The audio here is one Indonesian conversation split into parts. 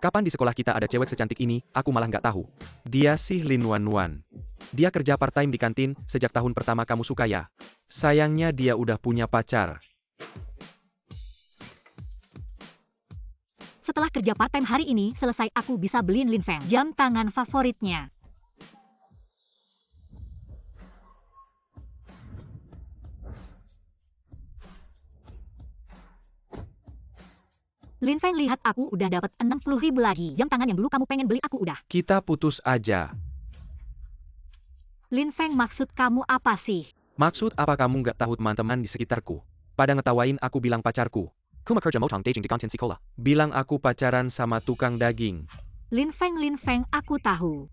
Kapan di sekolah kita ada cewek secantik ini, aku malah nggak tahu. Dia sih Lin Wanwan. Dia kerja part-time di kantin, sejak tahun pertama kamu suka ya. Sayangnya dia udah punya pacar. Setelah kerja part-time hari ini selesai, aku bisa beliin Lin Feng jam tangan favoritnya. Lin Feng, lihat aku udah dapat 60.000 lagi. Jam tangan yang dulu kamu pengen beli aku udah. Kita putus aja. Lin Feng, maksud kamu apa sih? Maksud apa kamu nggak tahu teman-teman di sekitarku? Pada ngetawain aku bilang pacarku. Kuma kerja motong dating di kantin sekolah. Bilang aku pacaran sama tukang daging. Lin Feng, aku tahu.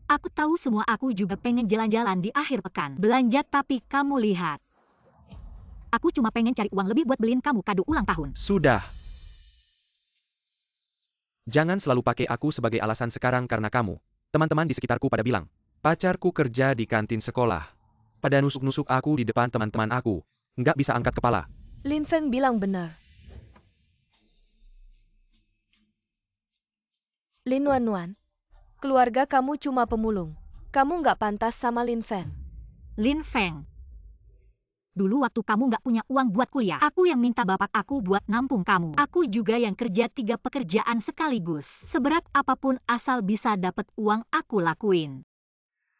Aku tahu semua, aku juga pengen jalan-jalan di akhir pekan. Belanja, tapi kamu lihat. Aku cuma pengen cari uang lebih buat beliin kamu kado ulang tahun. Sudah. Jangan selalu pakai aku sebagai alasan sekarang karena kamu. Teman-teman di sekitarku pada bilang, pacarku kerja di kantin sekolah. Pada nusuk-nusuk aku di depan teman-teman aku. Nggak bisa angkat kepala. Lin Feng bilang benar. Lin Wanwan, keluarga kamu cuma pemulung. Kamu nggak pantas sama Lin Feng. Lin Feng, dulu waktu kamu nggak punya uang buat kuliah, aku yang minta bapak aku buat nampung kamu. Aku juga yang kerja 3 pekerjaan sekaligus. Seberat apapun asal bisa dapat uang, aku lakuin.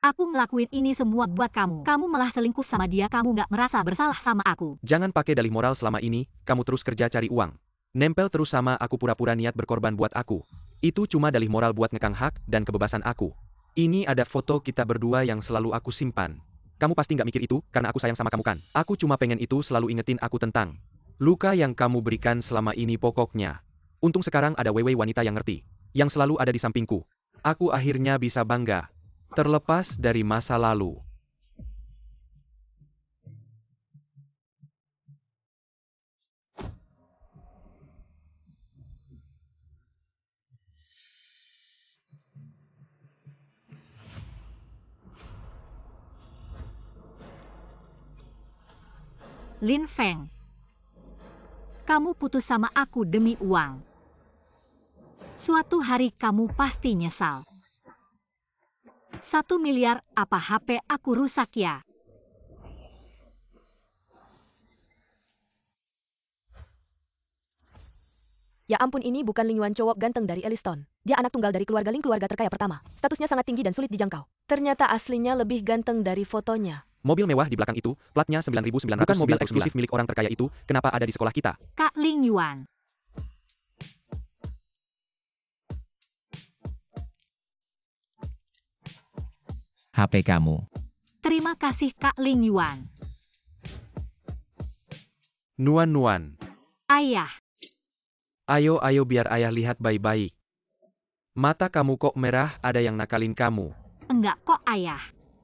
Aku ngelakuin ini semua buat kamu. Kamu malah selingkuh sama dia, kamu nggak merasa bersalah sama aku. Jangan pakai dalih moral selama ini, kamu terus kerja cari uang. Nempel terus sama aku pura-pura niat berkorban buat aku. Itu cuma dalih moral buat ngekang hak dan kebebasan aku. Ini ada foto kita berdua yang selalu aku simpan. Kamu pasti nggak mikir itu, karena aku sayang sama kamu kan? Aku cuma pengen itu selalu ingetin aku tentang luka yang kamu berikan selama ini pokoknya. Untung sekarang ada wewe wanita yang ngerti, yang selalu ada di sampingku. Aku akhirnya bisa bangga, terlepas dari masa lalu. Lin Feng, kamu putus sama aku demi uang. Suatu hari kamu pasti nyesal. 1 miliar, apa HP aku rusak ya? Ya ampun, ini bukan Ling Yuan, cowok ganteng dari Elliston. Dia anak tunggal dari keluarga Ling, keluarga terkaya pertama. Statusnya sangat tinggi dan sulit dijangkau. Ternyata aslinya lebih ganteng dari fotonya. Mobil mewah di belakang itu, platnya 9.900. Bukan mobil eksklusif milik orang terkaya itu, kenapa ada di sekolah kita? Kak Ling Yuan. HP kamu. Terima kasih Kak Ling Yuan. Nuan. Ayah, Ayo biar ayah lihat baik-baik. Mata kamu kok merah, ada yang nakalin kamu. enggak kok ayah.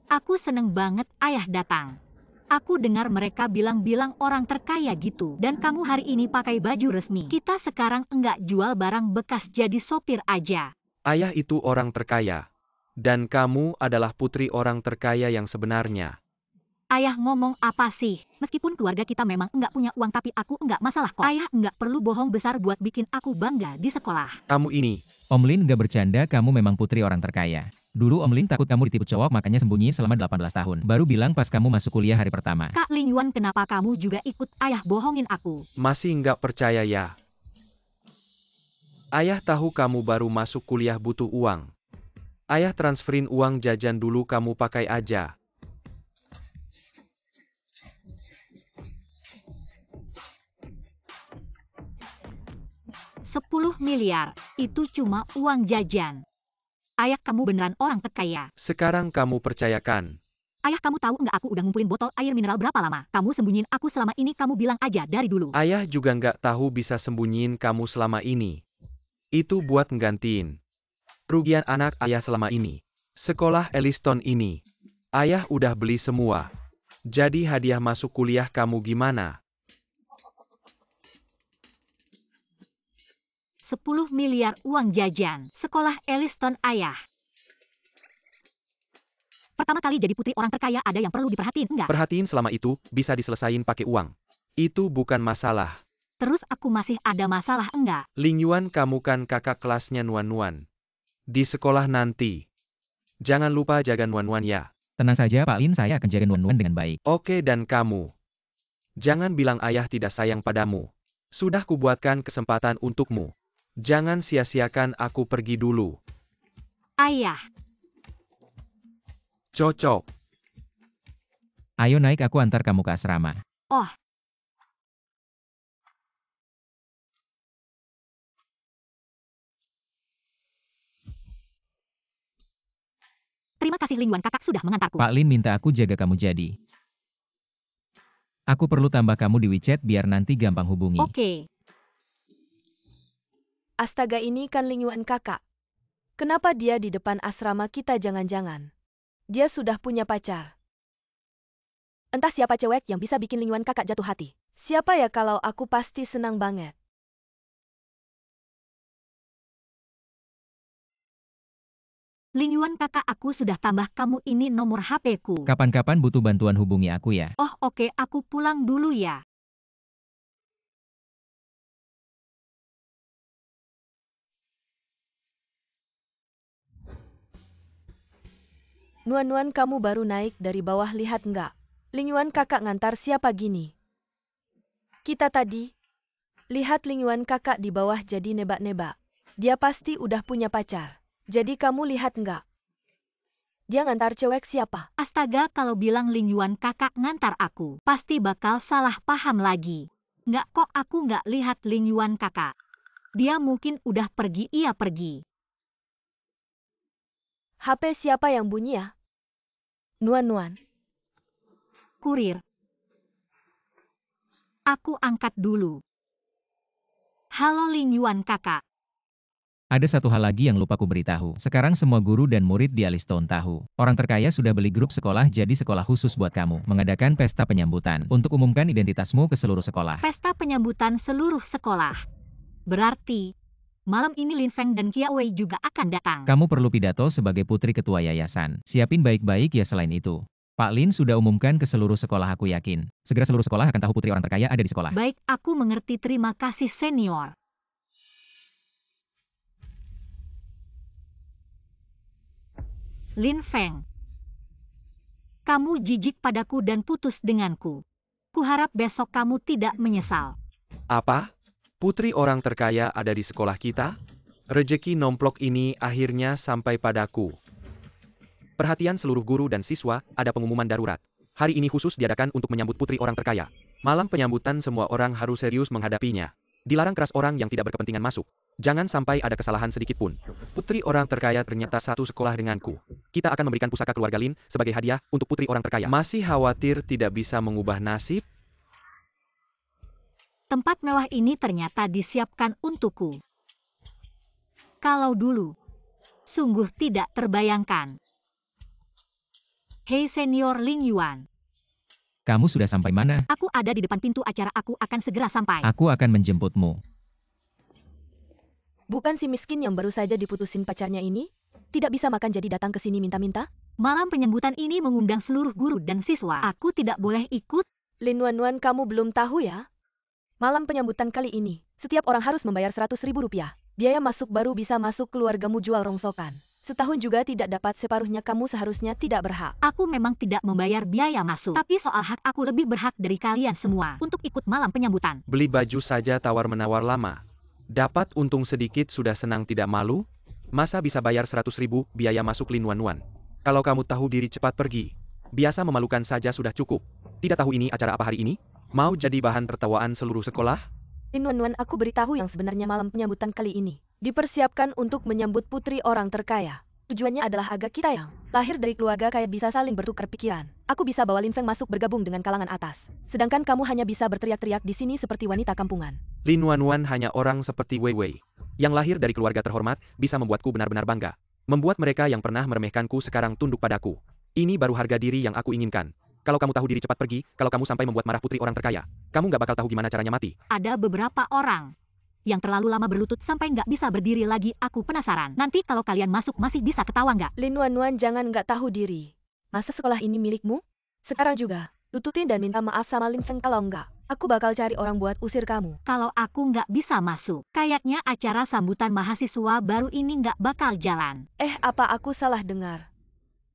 Aku seneng banget ayah datang. Aku dengar mereka bilang-bilang orang terkaya gitu. Dan kamu hari ini pakai baju resmi. Kita sekarang enggak jual barang bekas, jadi sopir aja. Ayah itu orang terkaya. Dan kamu adalah putri orang terkaya yang sebenarnya. Ayah ngomong apa sih? Meskipun keluarga kita memang enggak punya uang, tapi aku enggak masalah kok. Ayah enggak perlu bohong besar buat bikin aku bangga di sekolah. Kamu ini. Om Lin nggak bercanda, kamu memang putri orang terkaya. Dulu Om Lin takut kamu ditipu cowok, makanya sembunyi selama 18 tahun. Baru bilang pas kamu masuk kuliah hari pertama. Kak Ling Yuan, kenapa kamu juga ikut ayah bohongin aku? Masih nggak percaya ya? Ayah tahu kamu baru masuk kuliah butuh uang. Ayah transferin uang jajan dulu, kamu pakai aja. $10 miliar, itu cuma uang jajan. Ayah, kamu beneran orang terkaya. Sekarang kamu percayakan. Ayah, kamu tahu nggak aku udah ngumpulin botol air mineral berapa lama? Kamu sembunyiin aku selama ini, kamu bilang aja dari dulu. Ayah juga nggak tahu bisa sembunyiin kamu selama ini. Itu buat nggantiin kerugian anak ayah selama ini. Sekolah Elliston ini, ayah udah beli semua. Jadi hadiah masuk kuliah kamu gimana? 10 miliar uang jajan, sekolah Elliston ayah. Pertama kali jadi putri orang terkaya, ada yang perlu diperhatiin nggak? Perhatiin selama itu, bisa diselesain pakai uang. Itu bukan masalah. Terus aku masih ada masalah enggak? Ling Yuan, kamu kan kakak kelasnya Nuan Nuan. Di sekolah nanti. Jangan lupa jaga Nuan Nuan ya. Tenang saja Pak Lin, saya akan jaga Nuan Nuan dengan baik. Oke, dan kamu. Jangan bilang ayah tidak sayang padamu. Sudah kubuatkan kesempatan untukmu. Jangan sia-siakan aku pergi dulu. Ayah, Cocok. Ayo naik, aku antar kamu ke asrama. oh, terima kasih Ling Yuan, kakak sudah mengantarku. Pak Lin minta aku jaga kamu jadi. Aku perlu tambah kamu di WeChat biar nanti gampang hubungi. Oke, Astaga, ini kan Ling Yuan kakak. Kenapa dia di depan asrama kita? Jangan-jangan dia sudah punya pacar. Entah siapa cewek yang bisa bikin Ling Yuan kakak jatuh hati. Siapa ya? Kalau aku pasti senang banget. Ling Yuan kakak, aku sudah tambah kamu, ini nomor HP-ku. Kapan-kapan butuh bantuan hubungi aku ya. Oh oke, aku pulang dulu ya. Nuan Nuan, kamu baru naik dari bawah, lihat nggak? Ling Yuan kakak ngantar siapa gini? Kita tadi lihat Ling Yuan kakak di bawah jadi nebak-nebak. Dia pasti udah punya pacar. Jadi kamu lihat nggak? Dia ngantar cewek siapa? Astaga, kalau bilang Ling Yuan kakak ngantar aku, pasti bakal salah paham lagi. Nggak kok, aku nggak lihat Ling Yuan kakak. Dia mungkin udah pergi, iya pergi. HP siapa yang bunyi ya? Nuan Nuan. Kurir. Aku angkat dulu. Halo Ling Yuan kakak. Ada satu hal lagi yang lupa ku beritahu. Sekarang semua guru dan murid di Aliston tahu. Orang terkaya sudah beli grup sekolah jadi sekolah khusus buat kamu. Mengadakan pesta penyambutan. Untuk umumkan identitasmu ke seluruh sekolah. Pesta penyambutan seluruh sekolah. Berarti, malam ini Lin Feng dan Kia Wei juga akan datang. Kamu perlu pidato sebagai putri ketua yayasan. Siapin baik-baik ya. Selain itu, Pak Lin sudah umumkan ke seluruh sekolah, aku yakin. Segera seluruh sekolah akan tahu putri orang terkaya ada di sekolah. Baik, aku mengerti, terima kasih senior. Lin Feng. Kamu jijik padaku dan putus denganku. Kuharap besok kamu tidak menyesal. Apa? Putri orang terkaya ada di sekolah kita? Rejeki nomplok ini akhirnya sampai padaku. Perhatian seluruh guru dan siswa, ada pengumuman darurat. Hari ini khusus diadakan untuk menyambut putri orang terkaya. Malam penyambutan semua orang harus serius menghadapinya. Dilarang keras orang yang tidak berkepentingan masuk. Jangan sampai ada kesalahan sedikit pun. Putri orang terkaya ternyata satu sekolah denganku. Kita akan memberikan pusaka keluarga Lin sebagai hadiah untuk putri orang terkaya. Masih khawatir tidak bisa mengubah nasib? Tempat mewah ini ternyata disiapkan untukku. Kalau dulu, sungguh tidak terbayangkan. Hei senior Ling Yuan. Kamu sudah sampai mana? Aku ada di depan pintu acara, aku akan segera sampai. Aku akan menjemputmu. Bukan si miskin yang baru saja diputusin pacarnya ini? Tidak bisa makan jadi datang ke sini minta-minta? Malam penyambutan ini mengundang seluruh guru dan siswa. Aku tidak boleh ikut? Lin Nuan Nuan, kamu belum tahu ya? Malam penyambutan kali ini, setiap orang harus membayar 100.000 rupiah. Biaya masuk baru bisa masuk, keluargamu jual rongsokan. Setahun juga tidak dapat separuhnya, kamu seharusnya tidak berhak. Aku memang tidak membayar biaya masuk. Tapi soal hak, aku lebih berhak dari kalian semua untuk ikut malam penyambutan. Beli baju saja tawar-menawar lama. Dapat untung sedikit sudah senang tidak malu? Masa bisa bayar 100.000 biaya masuk Lin Nuan Nuan? Kalau kamu tahu diri cepat pergi. Biasa memalukan saja sudah cukup. Tidak tahu ini acara apa hari ini? Mau jadi bahan tertawaan seluruh sekolah? Lin Nuan Nuan, aku beritahu yang sebenarnya malam penyambutan kali ini dipersiapkan untuk menyambut putri orang terkaya. Tujuannya adalah agar kita yang lahir dari keluarga kaya bisa saling bertukar pikiran. Aku bisa bawa Lin Feng masuk bergabung dengan kalangan atas. Sedangkan kamu hanya bisa berteriak-teriak di sini seperti wanita kampungan. Lin Nuan Nuan hanya orang seperti Wei Wei, yang lahir dari keluarga terhormat, bisa membuatku benar-benar bangga. Membuat mereka yang pernah meremehkanku sekarang tunduk padaku. Ini baru harga diri yang aku inginkan. Kalau kamu tahu diri cepat pergi, kalau kamu sampai membuat marah putri orang terkaya, kamu nggak bakal tahu gimana caranya mati. Ada beberapa orang yang terlalu lama berlutut sampai nggak bisa berdiri lagi. Aku penasaran, nanti kalau kalian masuk masih bisa ketawa nggak? Lin Nuan Nuan, jangan nggak tahu diri. Masa sekolah ini milikmu? Sekarang juga, lututin dan minta maaf sama Lin Feng kalau nggak. Aku bakal cari orang buat usir kamu. Kalau aku nggak bisa masuk, kayaknya acara sambutan mahasiswa baru ini nggak bakal jalan. Apa aku salah dengar?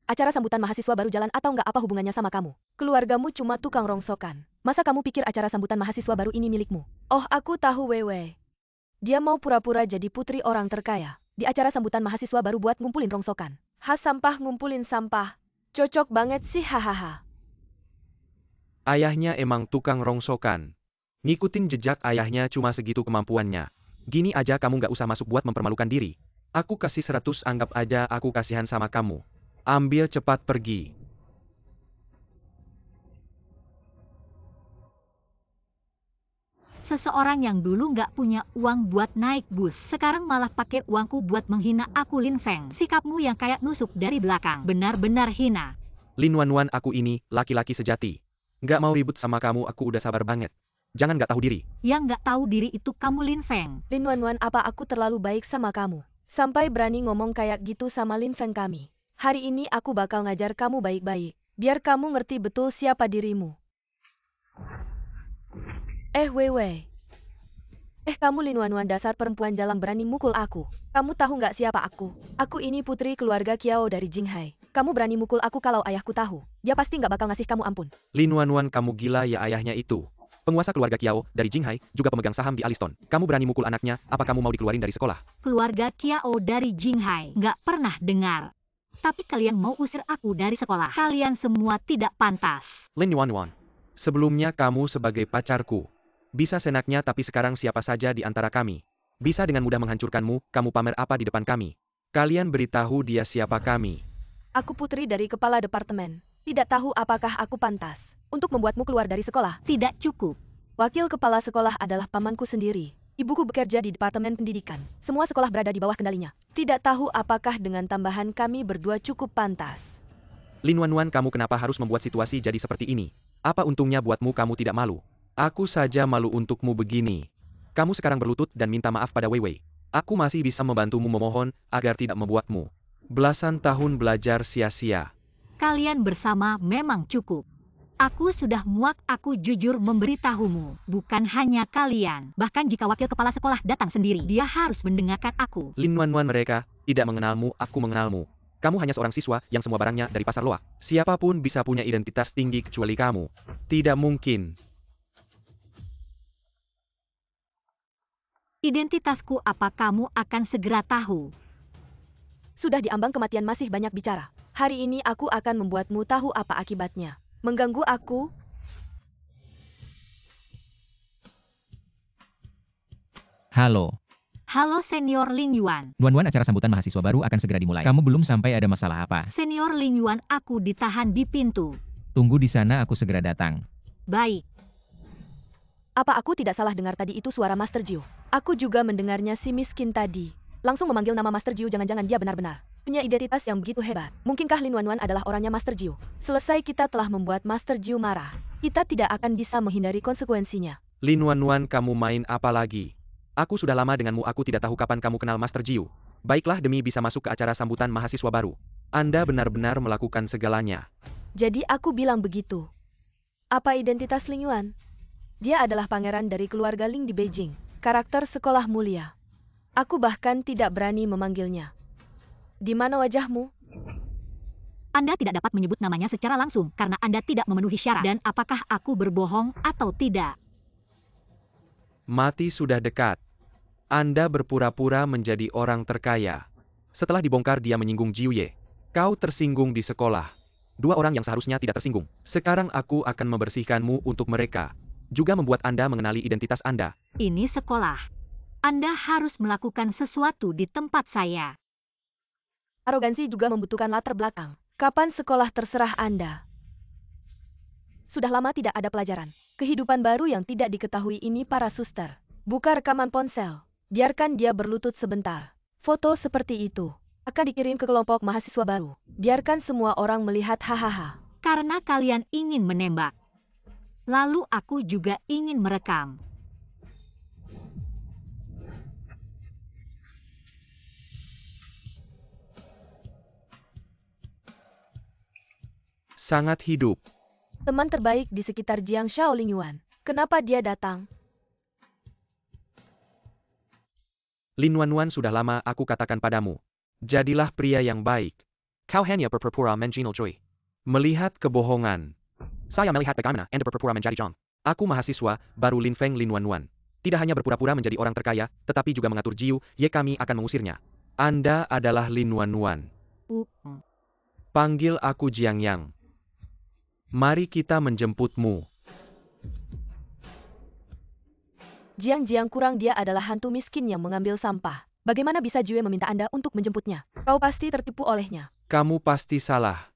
Acara sambutan mahasiswa baru jalan atau nggak apa hubungannya sama kamu? Keluargamu cuma tukang rongsokan. Masa kamu pikir acara sambutan mahasiswa baru ini milikmu? Oh, aku tahu Wewe. Dia mau pura-pura jadi putri orang terkaya. Di acara sambutan mahasiswa baru buat ngumpulin rongsokan. Sampah ngumpulin sampah. Cocok banget sih hahaha. Ayahnya emang tukang rongsokan. Ngikutin jejak ayahnya cuma segitu kemampuannya. Gini aja kamu nggak usah masuk buat mempermalukan diri. Aku kasih 100, anggap aja aku kasihan sama kamu. Ambil cepat pergi. Seseorang yang dulu nggak punya uang buat naik bus, sekarang malah pakai uangku buat menghina aku, Lin Feng. Sikapmu yang kayak nusuk dari belakang, benar-benar hina. Lin Wanwan, aku ini laki-laki sejati. Nggak mau ribut sama kamu, aku udah sabar banget. Jangan nggak tahu diri. Yang nggak tahu diri itu kamu, Lin Feng. Lin Wanwan, apa aku terlalu baik sama kamu? Sampai berani ngomong kayak gitu sama Lin Feng kami. Hari ini aku bakal ngajar kamu baik-baik. Biar kamu ngerti betul siapa dirimu. Wewe. Kamu Lin Wanwan, dasar perempuan jalan berani mukul aku. Kamu tahu nggak siapa aku? Aku ini putri keluarga Kiao dari Jinghai. Kamu berani mukul aku, kalau ayahku tahu, dia pasti nggak bakal ngasih kamu ampun. Lin Wanwan, kamu gila ya? Ayahnya itu penguasa keluarga Kiao dari Jinghai, juga pemegang saham di Aliston. Kamu berani mukul anaknya, apa kamu mau dikeluarin dari sekolah? Keluarga Kiao dari Jinghai, nggak pernah dengar. Tapi kalian mau usir aku dari sekolah. Kalian semua tidak pantas. Lin Wanwan, sebelumnya kamu sebagai pacarku. Bisa senaknya, tapi sekarang siapa saja di antara kami bisa dengan mudah menghancurkanmu. Kamu pamer apa di depan kami? Kalian beritahu dia siapa kami. Aku putri dari kepala departemen. Tidak tahu apakah aku pantas untuk membuatmu keluar dari sekolah? Tidak cukup. Wakil kepala sekolah adalah pamanku sendiri. Ibuku bekerja di Departemen Pendidikan. Semua sekolah berada di bawah kendalinya. Tidak tahu apakah dengan tambahan kami berdua cukup pantas. Lin Wanwan, kamu kenapa harus membuat situasi jadi seperti ini? Apa untungnya buatmu? Kamu tidak malu? Aku saja malu untukmu begini. Kamu sekarang berlutut dan minta maaf pada Weiwei. Aku masih bisa membantumu, memohon agar tidak membuatmu belasan tahun belajar sia-sia. Kalian bersama memang cukup. Aku sudah muak, aku jujur memberitahumu. Bukan hanya kalian. Bahkan jika wakil kepala sekolah datang sendiri, dia harus mendengarkan aku. Lin Wanwan, mereka tidak mengenalmu, aku mengenalmu. Kamu hanya seorang siswa yang semua barangnya dari pasar loak. Siapapun bisa punya identitas tinggi kecuali kamu. Tidak mungkin. Identitasku apa kamu akan segera tahu. Sudah diambang kematian masih banyak bicara. Hari ini aku akan membuatmu tahu apa akibatnya. Mengganggu aku? Halo. Halo Senior Ling Yuan. Wan, acara sambutan mahasiswa baru akan segera dimulai. Kamu belum sampai, ada masalah apa? Senior Ling Yuan, aku ditahan di pintu. Tunggu di sana, aku segera datang. Baik. Apa aku tidak salah dengar tadi itu suara Master Jiu? Aku juga mendengarnya, si miskin tadi. Langsung memanggil nama Master Jiu, jangan-jangan dia benar-benar punya identitas yang begitu hebat. Mungkinkah Lin Wanwan adalah orangnya Master Jiu? Selesai kita telah membuat Master Jiu marah. Kita tidak akan bisa menghindari konsekuensinya. Lin Wanwan, kamu main apa lagi? Aku sudah lama denganmu, aku tidak tahu kapan kamu kenal Master Jiu. Baiklah, demi bisa masuk ke acara sambutan mahasiswa baru, Anda benar-benar melakukan segalanya. Jadi aku bilang begitu. Apa identitas Ling Yuan? Dia adalah pangeran dari keluarga Ling di Beijing. Karakter sekolah mulia. Aku bahkan tidak berani memanggilnya. Di mana wajahmu? Anda tidak dapat menyebut namanya secara langsung karena Anda tidak memenuhi syarat. Dan apakah aku berbohong atau tidak? Mati sudah dekat. Anda berpura-pura menjadi orang terkaya. Setelah dibongkar dia menyinggung Jiu Ye. Kau tersinggung di sekolah. Dua orang yang seharusnya tidak tersinggung. Sekarang aku akan membersihkanmu untuk mereka. Juga membuat Anda mengenali identitas Anda. Ini sekolah. Anda harus melakukan sesuatu di tempat saya. Arogansi juga membutuhkan latar belakang. Kapan sekolah terserah Anda? Sudah lama tidak ada pelajaran. Kehidupan baru yang tidak diketahui ini para suster. Buka rekaman ponsel. Biarkan dia berlutut sebentar. Foto seperti itu akan dikirim ke kelompok mahasiswa baru. Biarkan semua orang melihat hahaha. Karena kalian ingin menembak. Lalu aku juga ingin merekam. Sangat hidup. Teman terbaik di sekitar Jiang Shao Ling Yuan. Kenapa dia datang? Lin Wanwan, sudah lama aku katakan padamu. Jadilah pria yang baik. Kau hanya berpura-pura menjinal Joy. Melihat kebohongan. Saya melihat bagaimana Anda berpura-pura menjadi John. Aku mahasiswa baru Lin Feng Lin Wanwan. Tidak hanya berpura-pura menjadi orang terkaya, tetapi juga mengatur Jiu Ye, kami akan mengusirnya. Anda adalah Lin Wanwan. Panggil aku Jiang Yang. Mari kita menjemputmu. Jiang kurang, dia adalah hantu miskin yang mengambil sampah. Bagaimana bisa Jue meminta Anda untuk menjemputnya? Kau pasti tertipu olehnya. Kamu pasti salah.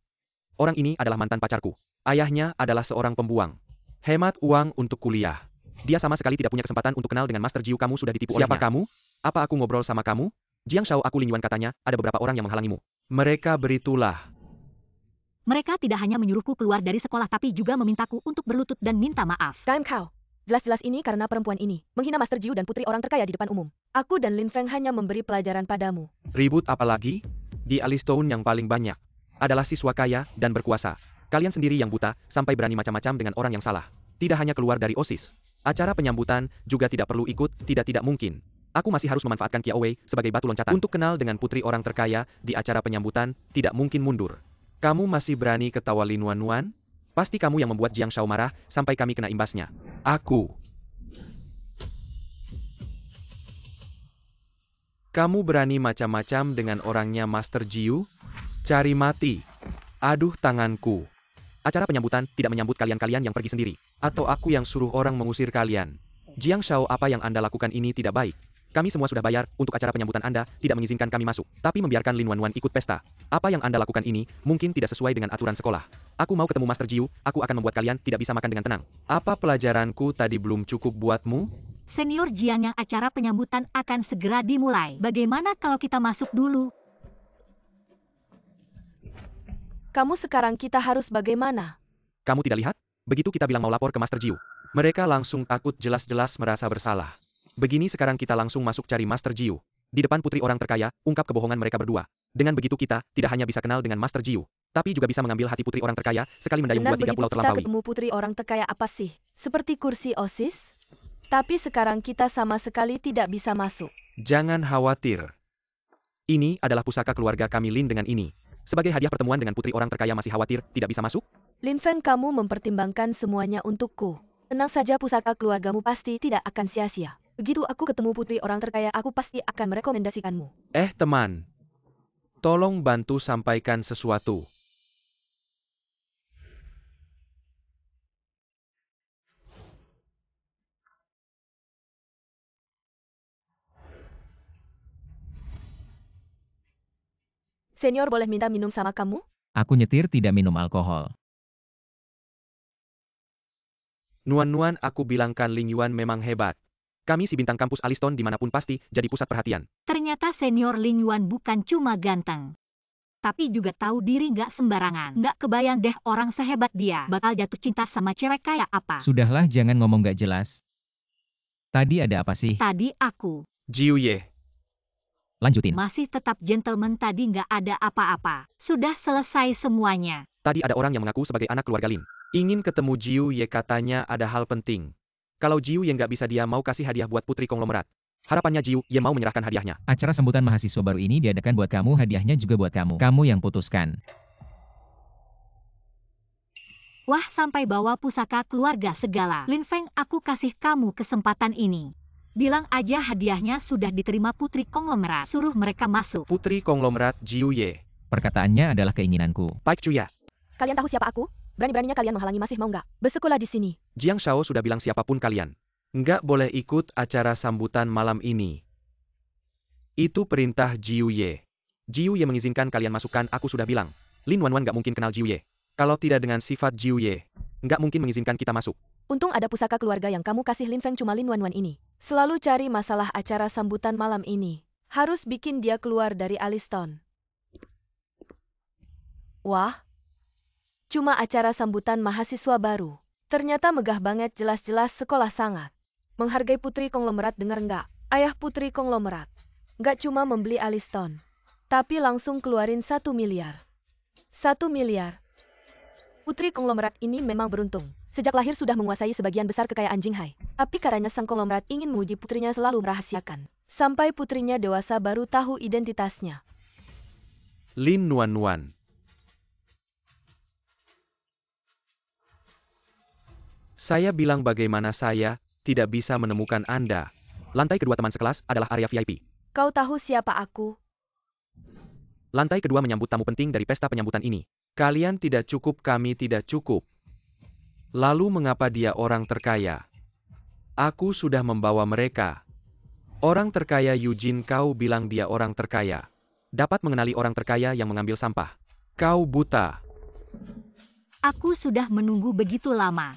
Orang ini adalah mantan pacarku. Ayahnya adalah seorang pembuang. Hemat uang untuk kuliah. Dia sama sekali tidak punya kesempatan untuk kenal dengan Master Jiu. Kamu sudah ditipu olehnya. Siapa kamu? Apa aku ngobrol sama kamu? Jiang Shao, aku Lin Yuan, katanya, ada beberapa orang yang menghalangimu. Mereka beritulah. Mereka tidak hanya menyuruhku keluar dari sekolah tapi juga memintaku untuk berlutut dan minta maaf. Time kau. Jelas-jelas ini karena perempuan ini menghina Master Jiu dan putri orang terkaya di depan umum. Aku dan Lin Feng hanya memberi pelajaran padamu. Ribut apa lagi? Di Alistone yang paling banyak adalah siswa kaya dan berkuasa. Kalian sendiri yang buta sampai berani macam-macam dengan orang yang salah. Tidak hanya keluar dari OSIS. Acara penyambutan juga tidak perlu ikut, tidak mungkin. Aku masih harus memanfaatkan Kiao Wei sebagai batu loncatan untuk kenal dengan putri orang terkaya di acara penyambutan, tidak mungkin mundur. Kamu masih berani ketawa Lin Wanwan? Pasti kamu yang membuat Jiang Shao marah sampai kami kena imbasnya. Aku. Kamu berani macam-macam dengan orangnya Master Jiu? Cari mati. Aduh tanganku. Acara penyambutan tidak menyambut kalian-kalian yang pergi sendiri. Atau aku yang suruh orang mengusir kalian. Jiang Shao, apa yang Anda lakukan ini tidak baik. Kami semua sudah bayar untuk acara penyambutan Anda, tidak mengizinkan kami masuk. Tapi membiarkan Lin Wanwan ikut pesta. Apa yang Anda lakukan ini mungkin tidak sesuai dengan aturan sekolah. Aku mau ketemu Master Jiu, aku akan membuat kalian tidak bisa makan dengan tenang. Apa pelajaranku tadi belum cukup buatmu? Senior Jiang Yang, acara penyambutan akan segera dimulai. Bagaimana kalau kita masuk dulu? Kamu sekarang kita harus bagaimana? Kamu tidak lihat? Begitu kita bilang mau lapor ke Master Jiu, mereka langsung takut, jelas-jelas merasa bersalah. Begini sekarang kita langsung masuk cari Master Jiu. Di depan putri orang terkaya, ungkap kebohongan mereka berdua. Dengan begitu kita tidak hanya bisa kenal dengan Master Jiu, tapi juga bisa mengambil hati putri orang terkaya, sekali mendayung Benar, 2-3 pulau begitu kita terlampaui. ketemu putri orang terkaya apa sih? Seperti kursi OSIS? Tapi sekarang kita sama sekali tidak bisa masuk. Jangan khawatir. Ini adalah pusaka keluarga kami Lin dengan ini. Sebagai hadiah pertemuan dengan putri orang terkaya, masih khawatir tidak bisa masuk? Lin Feng, kamu mempertimbangkan semuanya untukku. Tenang saja, pusaka keluargamu pasti tidak akan sia-sia. Begitu aku ketemu putri orang terkaya, aku pasti akan merekomendasikanmu. Teman. Tolong bantu sampaikan sesuatu. Senior, boleh minta minum sama kamu? Aku nyetir tidak minum alkohol. Nuan, aku bilangkan Ling Yuan memang hebat. Kami si bintang kampus Alistone dimanapun pasti jadi pusat perhatian. Ternyata senior Lin Yuan bukan cuma ganteng, tapi juga tahu diri, nggak sembarangan. Nggak kebayang deh orang sehebat dia bakal jatuh cinta sama cewek kayak apa. Sudahlah, jangan ngomong gak jelas. Tadi ada apa sih? Tadi aku Jiu Ye. Lanjutin. masih tetap gentleman, tadi nggak ada apa-apa. Sudah selesai semuanya. Tadi ada orang yang mengaku sebagai anak keluarga Lin. Ingin ketemu Jiu Ye, katanya ada hal penting. Kalau Jiu Ye nggak bisa, dia mau kasih hadiah buat putri konglomerat. Harapannya Jiu Ye mau menyerahkan hadiahnya. Acara sambutan mahasiswa baru ini diadakan buat kamu, hadiahnya juga buat kamu. Kamu yang putuskan. Wah, sampai bawa pusaka keluarga segala. Lin Feng, aku kasih kamu kesempatan ini. Bilang aja hadiahnya sudah diterima putri konglomerat. Suruh mereka masuk. Putri konglomerat Jiu Ye. Perkataannya adalah keinginanku. Paik Chuya. Kalian tahu siapa aku? Berani-beraninya kalian menghalangi, masih mau nggak bersekolah di sini? Jiang Shao sudah bilang siapapun kalian nggak boleh ikut acara sambutan malam ini. Itu perintah Jiu Ye. Jiu Ye mengizinkan kalian masukkan, aku sudah bilang. Lin Wanwan nggak mungkin kenal Jiu Ye. Kalau tidak dengan sifat Jiu Ye, nggak mungkin mengizinkan kita masuk. Untung ada pusaka keluarga yang kamu kasih Lin Feng, cuma Lin Wanwan ini selalu cari masalah acara sambutan malam ini. Harus bikin dia keluar dari Alistone. Wah, cuma acara sambutan mahasiswa baru. Ternyata megah banget, jelas-jelas sekolah sangat menghargai putri konglomerat, dengar nggak? Ayah putri konglomerat nggak cuma membeli Alistone, tapi langsung keluarin 1 miliar. 1 miliar. Putri konglomerat ini memang beruntung. Sejak lahir sudah menguasai sebagian besar kekayaan Jinghai. Tapi katanya sang konglomerat ingin menguji putrinya selalu merahasiakan. Sampai putrinya dewasa baru tahu identitasnya. Lin Nuan. Saya bilang bagaimana saya tidak bisa menemukan Anda. Lantai kedua teman sekelas adalah area VIP. Kau tahu siapa aku? Lantai kedua menyambut tamu penting dari pesta penyambutan ini. Kalian tidak cukup, kami tidak cukup. Lalu mengapa dia orang terkaya? Aku sudah membawa mereka. Orang terkaya Eugene, kau bilang dia orang terkaya. Dapat mengenali orang terkaya yang mengambil sampah. Kau buta. Aku sudah menunggu begitu lama.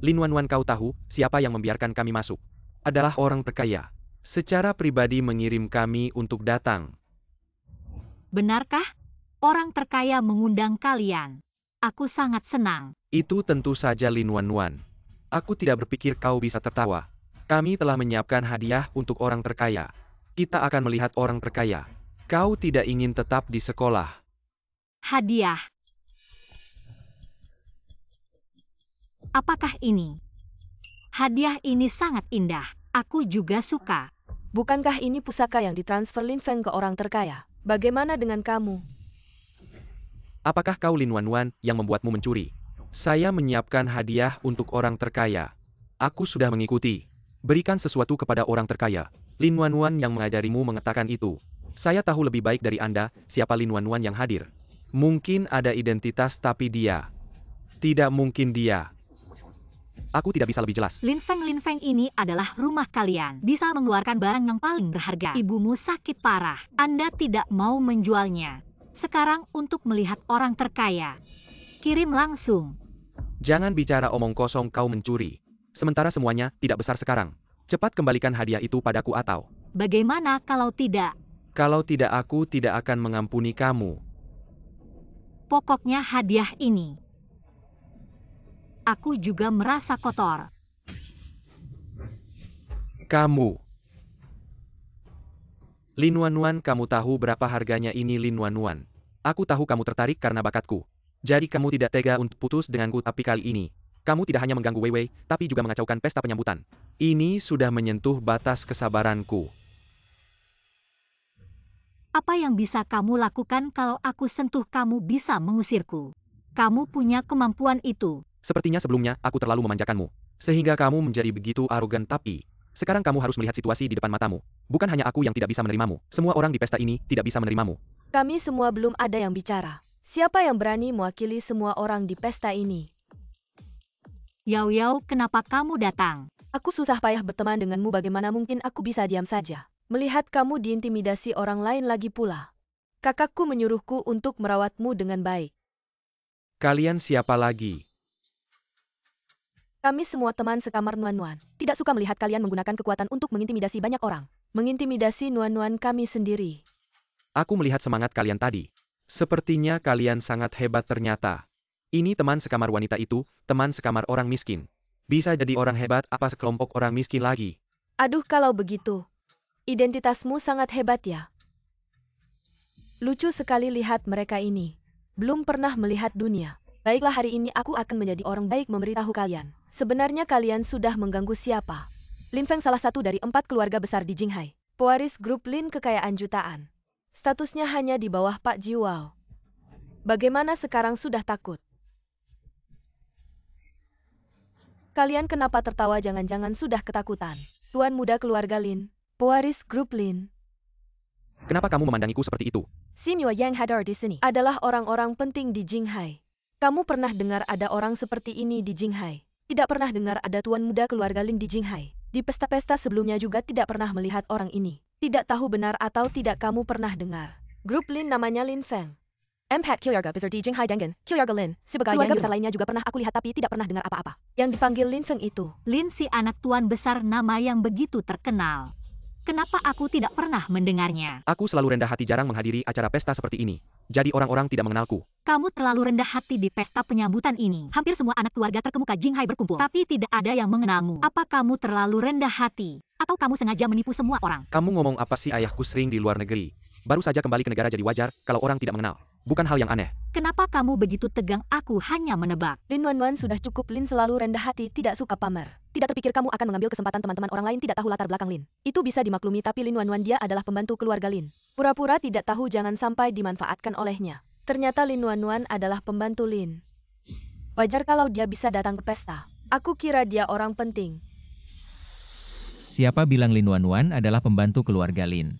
Lin Nuan, kau tahu siapa yang membiarkan kami masuk? Adalah orang terkaya. Secara pribadi mengirim kami untuk datang. Benarkah? Orang terkaya mengundang kalian. Aku sangat senang. Itu tentu saja Lin Nuan. Aku tidak berpikir kau bisa tertawa. Kami telah menyiapkan hadiah untuk orang terkaya. Kita akan melihat orang terkaya. Kau tidak ingin tetap di sekolah. Hadiah. Apakah ini? Hadiah ini sangat indah. Aku juga suka. Bukankah ini pusaka yang ditransfer Lin Feng ke orang terkaya? Bagaimana dengan kamu? Apakah kau Lin Nuan yang membuatmu mencuri? Saya menyiapkan hadiah untuk orang terkaya. Aku sudah mengikuti. Berikan sesuatu kepada orang terkaya. Lin Nuan yang mengajarimu mengatakan itu. Saya tahu lebih baik dari Anda siapa Lin Nuan yang hadir. Mungkin ada identitas tapi dia. Tidak mungkin dia. Aku tidak bisa lebih jelas. Lin Feng ini adalah rumah kalian. Bisa mengeluarkan barang yang paling berharga. Ibumu sakit parah. Anda tidak mau menjualnya. Sekarang untuk melihat orang terkaya. Kirim langsung. Jangan bicara omong kosong, kau mencuri. Sementara semuanya tidak besar sekarang. Cepat kembalikan hadiah itu padaku atau... Bagaimana kalau tidak? Kalau tidak, aku tidak akan mengampuni kamu. Pokoknya hadiah ini. Aku juga merasa kotor. Kamu. Lin Nuan, kamu tahu berapa harganya ini Lin Nuan? Aku tahu kamu tertarik karena bakatku. Jadi kamu tidak tega untuk putus denganku, tapi kali ini, kamu tidak hanya mengganggu Weiwei, tapi juga mengacaukan pesta penyambutan. Ini sudah menyentuh batas kesabaranku. Apa yang bisa kamu lakukan kalau aku sentuh kamu bisa mengusirku? Kamu punya kemampuan itu. Sepertinya sebelumnya aku terlalu memanjakanmu. Sehingga kamu menjadi begitu arogan, tapi... Sekarang kamu harus melihat situasi di depan matamu. Bukan hanya aku yang tidak bisa menerimamu. Semua orang di pesta ini tidak bisa menerimamu. Kami semua belum ada yang bicara. Siapa yang berani mewakili semua orang di pesta ini? Yao, kenapa kamu datang? Aku susah payah berteman denganmu, bagaimana mungkin aku bisa diam saja? Melihat kamu diintimidasi orang lain lagi pula. Kakakku menyuruhku untuk merawatmu dengan baik. Kalian siapa lagi? Kami semua teman sekamar Nuan. Tidak suka melihat kalian menggunakan kekuatan untuk mengintimidasi banyak orang. Mengintimidasi Nuan kami sendiri. Aku melihat semangat kalian tadi. Sepertinya kalian sangat hebat ternyata. Ini teman sekamar wanita itu, teman sekamar orang miskin. Bisa jadi orang hebat apa sekelompok orang miskin lagi. Aduh, kalau begitu. Identitasmu sangat hebat ya. Lucu sekali lihat mereka ini. Belum pernah melihat dunia. Baiklah, hari ini aku akan menjadi orang baik memberitahu kalian. Sebenarnya kalian sudah mengganggu siapa? Lin Feng salah satu dari 4 keluarga besar di Jinghai. Pewaris grup Lin kekayaan jutaan. Statusnya hanya di bawah Pak Jiwao. Bagaimana sekarang sudah takut? Kalian kenapa tertawa, jangan-jangan sudah ketakutan? Tuan muda keluarga Lin, pewaris grup Lin. Kenapa kamu memandangiku seperti itu? Xinyo yang hadir di sini adalah orang-orang penting di Jinghai. Kamu pernah dengar ada orang seperti ini di Jinghai? Tidak pernah dengar ada tuan muda keluarga Lin di Jinghai. Di pesta-pesta sebelumnya juga tidak pernah melihat orang ini. Tidak tahu benar atau tidak kamu pernah dengar. Grup Lin namanya Lin Feng. Mhat keluarga besar di Jinghai Dengen, keluarga Lin, sebagai keluarga besar lainnya juga pernah aku lihat tapi tidak pernah dengar apa-apa. Yang dipanggil Lin Feng itu. Lin si anak tuan besar nama yang begitu terkenal. Kenapa aku tidak pernah mendengarnya? Aku selalu rendah hati jarang menghadiri acara pesta seperti ini. Jadi orang-orang tidak mengenalku. Kamu terlalu rendah hati di pesta penyambutan ini. Hampir semua anak keluarga terkemuka Jinghai berkumpul, tapi tidak ada yang mengenalmu. Apa kamu terlalu rendah hati? Atau kamu sengaja menipu semua orang? Kamu ngomong apa sih? Ayahku sering di luar negeri. Baru saja kembali ke negara, jadi wajar kalau orang tidak mengenal. Bukan hal yang aneh. Kenapa kamu begitu tegang? Aku hanya menebak. Lin Wanwan sudah cukup. Lin selalu rendah hati, tidak suka pamer. Tidak terpikir kamu akan mengambil kesempatan teman-teman orang lain tidak tahu latar belakang Lin. Itu bisa dimaklumi, tapi Lin Wanwan dia adalah pembantu keluarga Lin. Pura-pura tidak tahu jangan sampai dimanfaatkan olehnya. Ternyata Lin Wanwan adalah pembantu Lin. Wajar kalau dia bisa datang ke pesta. Aku kira dia orang penting. Siapa bilang Lin Wanwan adalah pembantu keluarga Lin?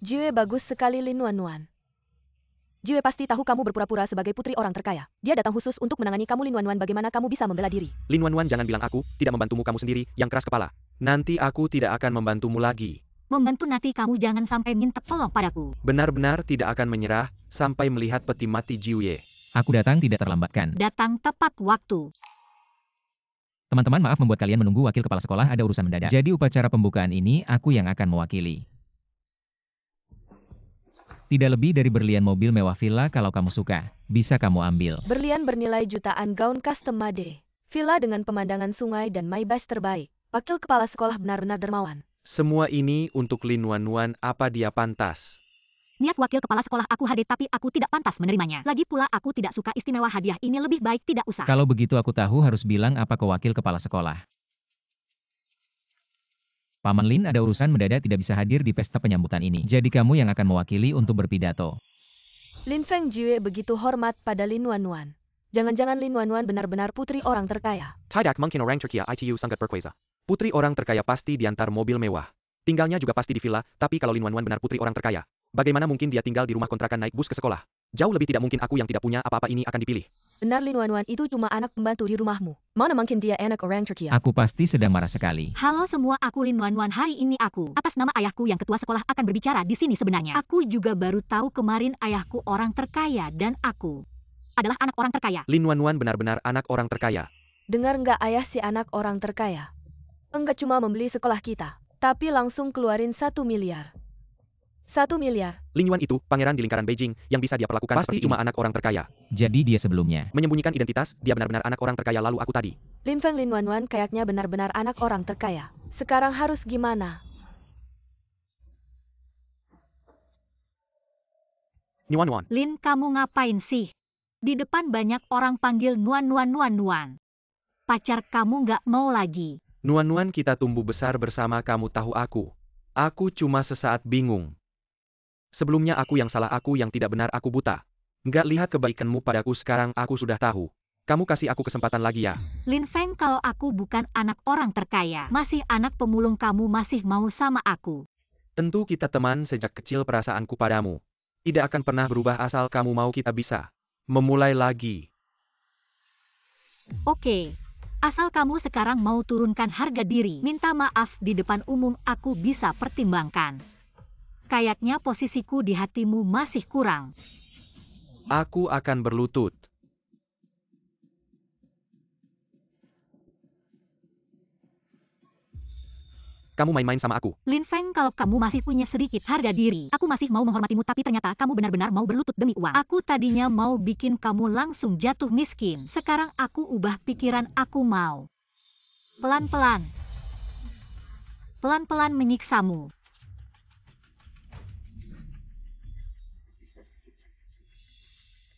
Jue bagus sekali Lin Wanwan. Jue pasti tahu kamu berpura-pura sebagai putri orang terkaya. Dia datang khusus untuk menangani kamu Lin Wanwan. Bagaimana kamu bisa membela diri? Lin Wanwan, jangan bilang aku tidak membantumu, kamu sendiri yang keras kepala. Nanti aku tidak akan membantumu lagi. Membantu nanti kamu jangan sampai minta tolong padaku. Benar-benar tidak akan menyerah sampai melihat peti mati Jiuye. Aku datang tidak terlambatkan. Datang tepat waktu. Teman-teman, maaf membuat kalian menunggu. Wakil kepala sekolah ada urusan mendadak. Jadi upacara pembukaan ini aku yang akan mewakili. Tidak lebih dari berlian mobil mewah villa kalau kamu suka. Bisa kamu ambil. Berlian bernilai jutaan, gaun custom made. Villa dengan pemandangan sungai dan Maybach terbaik. Wakil kepala sekolah benar-benar dermawan. Semua ini untuk Lin Wanwan, apa dia pantas? Niat wakil kepala sekolah aku hadir tapi aku tidak pantas menerimanya. Lagi pula aku tidak suka istimewa hadiah ini, lebih baik tidak usah. Kalau begitu aku tahu harus bilang apa ke wakil kepala sekolah. Paman Lin ada urusan mendadak tidak bisa hadir di pesta penyambutan ini. Jadi kamu yang akan mewakili untuk berpidato. Lin Feng Jue begitu hormat pada Lin Wanwan. Jangan-jangan Lin Wanwan benar-benar putri orang terkaya. Tidak mungkin orang terkaya itu sangat berkuasa. Putri orang terkaya pasti diantar mobil mewah. Tinggalnya juga pasti di villa, tapi kalau Lin Wanwan benar putri orang terkaya, bagaimana mungkin dia tinggal di rumah kontrakan naik bus ke sekolah? Jauh lebih tidak mungkin aku yang tidak punya apa-apa ini akan dipilih. Benar Lin Wanwan itu cuma anak pembantu di rumahmu. Mana mungkin dia anak orang terkaya? Aku pasti sedang marah sekali. Halo semua, aku Lin Wanwan. Hari ini aku, atas nama ayahku yang ketua sekolah, akan berbicara di sini sebenarnya. Aku juga baru tahu kemarin ayahku orang terkaya dan aku adalah anak orang terkaya. Lin Wanwan benar-benar anak orang terkaya. Dengar nggak ayah si anak orang terkaya? Enggak cuma membeli sekolah kita, tapi langsung keluarin 1 miliar. 1 miliar. Lin Yuan itu pangeran di lingkaran Beijing yang bisa dia perlakukan pasti cuma anak orang terkaya. Jadi dia sebelumnya Menyembunyikan identitas, dia benar-benar anak orang terkaya. Lalu aku tadi. Lin Feng Lin Wanwan kayaknya benar-benar anak orang terkaya. Sekarang harus gimana? Nuan Nuan. Lin, kamu ngapain sih? Di depan banyak orang panggil Nuan Nuan Nuan Nuan. Pacar kamu nggak mau lagi. Nuan Nuan, kita tumbuh besar bersama, kamu tahu aku. Aku cuma sesaat bingung. Sebelumnya aku yang salah, aku yang tidak benar, aku buta. Nggak lihat kebaikanmu padaku, sekarang aku sudah tahu. Kamu kasih aku kesempatan lagi ya. Lin Feng, kalau aku bukan anak orang terkaya, masih anak pemulung, kamu masih mau sama aku. Tentu kita teman sejak kecil, perasaanku padamu tidak akan pernah berubah asal kamu mau, kita bisa memulai lagi. Oke. Asal kamu sekarang mau turunkan harga diri, minta maaf di depan umum, aku bisa pertimbangkan. Kayaknya posisiku di hatimu masih kurang. Aku akan berlutut. Kamu main-main sama aku. Lin Feng, kalau kamu masih punya sedikit harga diri, aku masih mau menghormatimu, tapi ternyata kamu benar-benar mau berlutut demi uang. Aku tadinya mau bikin kamu langsung jatuh miskin. Sekarang aku ubah pikiran, aku mau pelan-pelan. Pelan-pelan menyiksamu.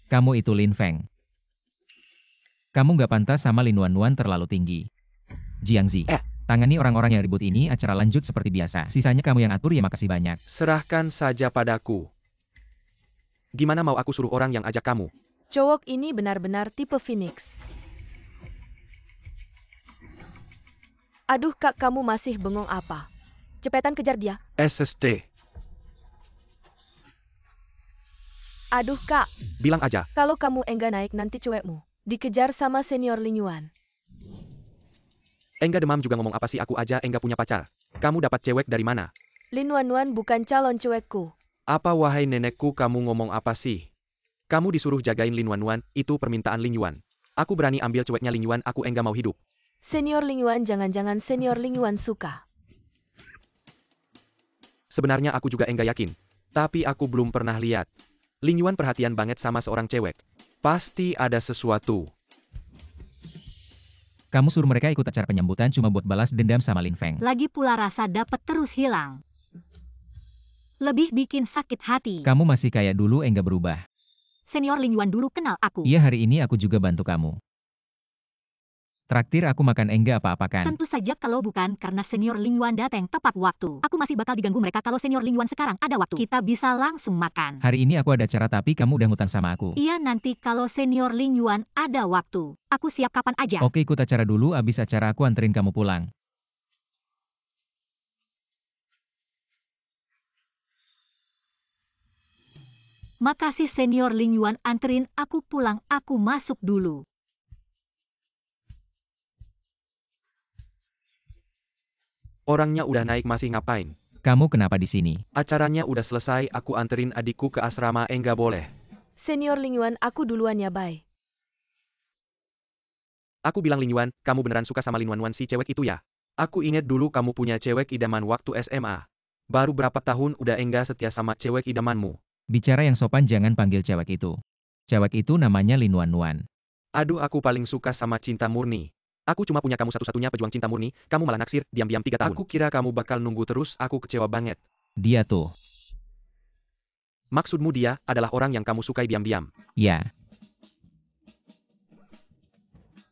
kamu itu Lin Feng. Kamu nggak pantas sama Lin Wanwan, terlalu tinggi. Jiangzi, tangani orang-orang yang ribut ini, acara lanjut seperti biasa. Sisanya kamu yang atur ya, makasih banyak. Serahkan saja padaku. Gimana mau aku suruh orang yang ajak kamu? Cowok ini benar-benar tipe Phoenix. Aduh kak, kamu masih bengong apa? Cepetan kejar dia. SSD. Aduh kak, Bilang aja. kalau kamu enggak naik nanti cewekmu dikejar sama senior Lin Yuan. Enggak demam juga ngomong apa sih, aku aja enggak punya pacar. Kamu dapat cewek dari mana? Lin Wanwan bukan calon cuekku. Apa wahai nenekku, kamu ngomong apa sih? Kamu disuruh jagain Lin Wanwan, itu permintaan Ling Yuan. Aku berani ambil cueknya Ling Yuan, aku enggak mau hidup. Senior Ling Yuan, jangan-jangan Senior Ling Yuan suka. Sebenarnya aku juga enggak yakin. Tapi aku belum pernah lihat. Ling Yuan perhatian banget sama seorang cewek. Pasti ada sesuatu. Kamu suruh mereka ikut acara penyambutan cuma buat balas dendam sama Lin Feng. Lagi pula rasa dapat terus hilang. Lebih bikin sakit hati. Kamu masih kayak dulu enggak berubah. Senior Ling Yuan dulu kenal aku. Iya, hari ini aku juga bantu kamu. Traktir aku makan enggak apa-apa kan? Tentu saja kalau bukan karena Senior Ling Yuan datang tepat waktu. Aku masih bakal diganggu mereka kalau Senior Ling Yuan sekarang ada waktu. Kita bisa langsung makan. Hari ini aku ada acara tapi kamu udah ngutang sama aku. Iya, nanti kalau Senior Ling Yuan ada waktu. Aku siap kapan aja. Oke, ikut acara dulu, abis acara aku anterin kamu pulang. Makasih Senior Ling Yuan, anterin aku pulang, aku masuk dulu. Orangnya udah naik masih ngapain? Kamu kenapa di sini? Acaranya udah selesai, aku anterin adikku ke asrama, enggak boleh. Senior Ling Yuan, aku duluan ya, bye. Aku bilang Ling Yuan, kamu beneran suka sama Lin Wanwan si cewek itu ya? Aku inget dulu kamu punya cewek idaman waktu SMA. Baru berapa tahun udah enggak setia sama cewek idamanmu? Bicara yang sopan, jangan panggil cewek itu. Cewek itu namanya Lin Wanwan. Aduh, aku paling suka sama cinta murni. Aku cuma punya kamu satu-satunya pejuang cinta murni, kamu malah naksir, diam-diam 3 tahun. Aku kira kamu bakal nunggu terus, aku kecewa banget. Dia tuh. Maksudmu dia adalah orang yang kamu sukai diam-diam? Ya,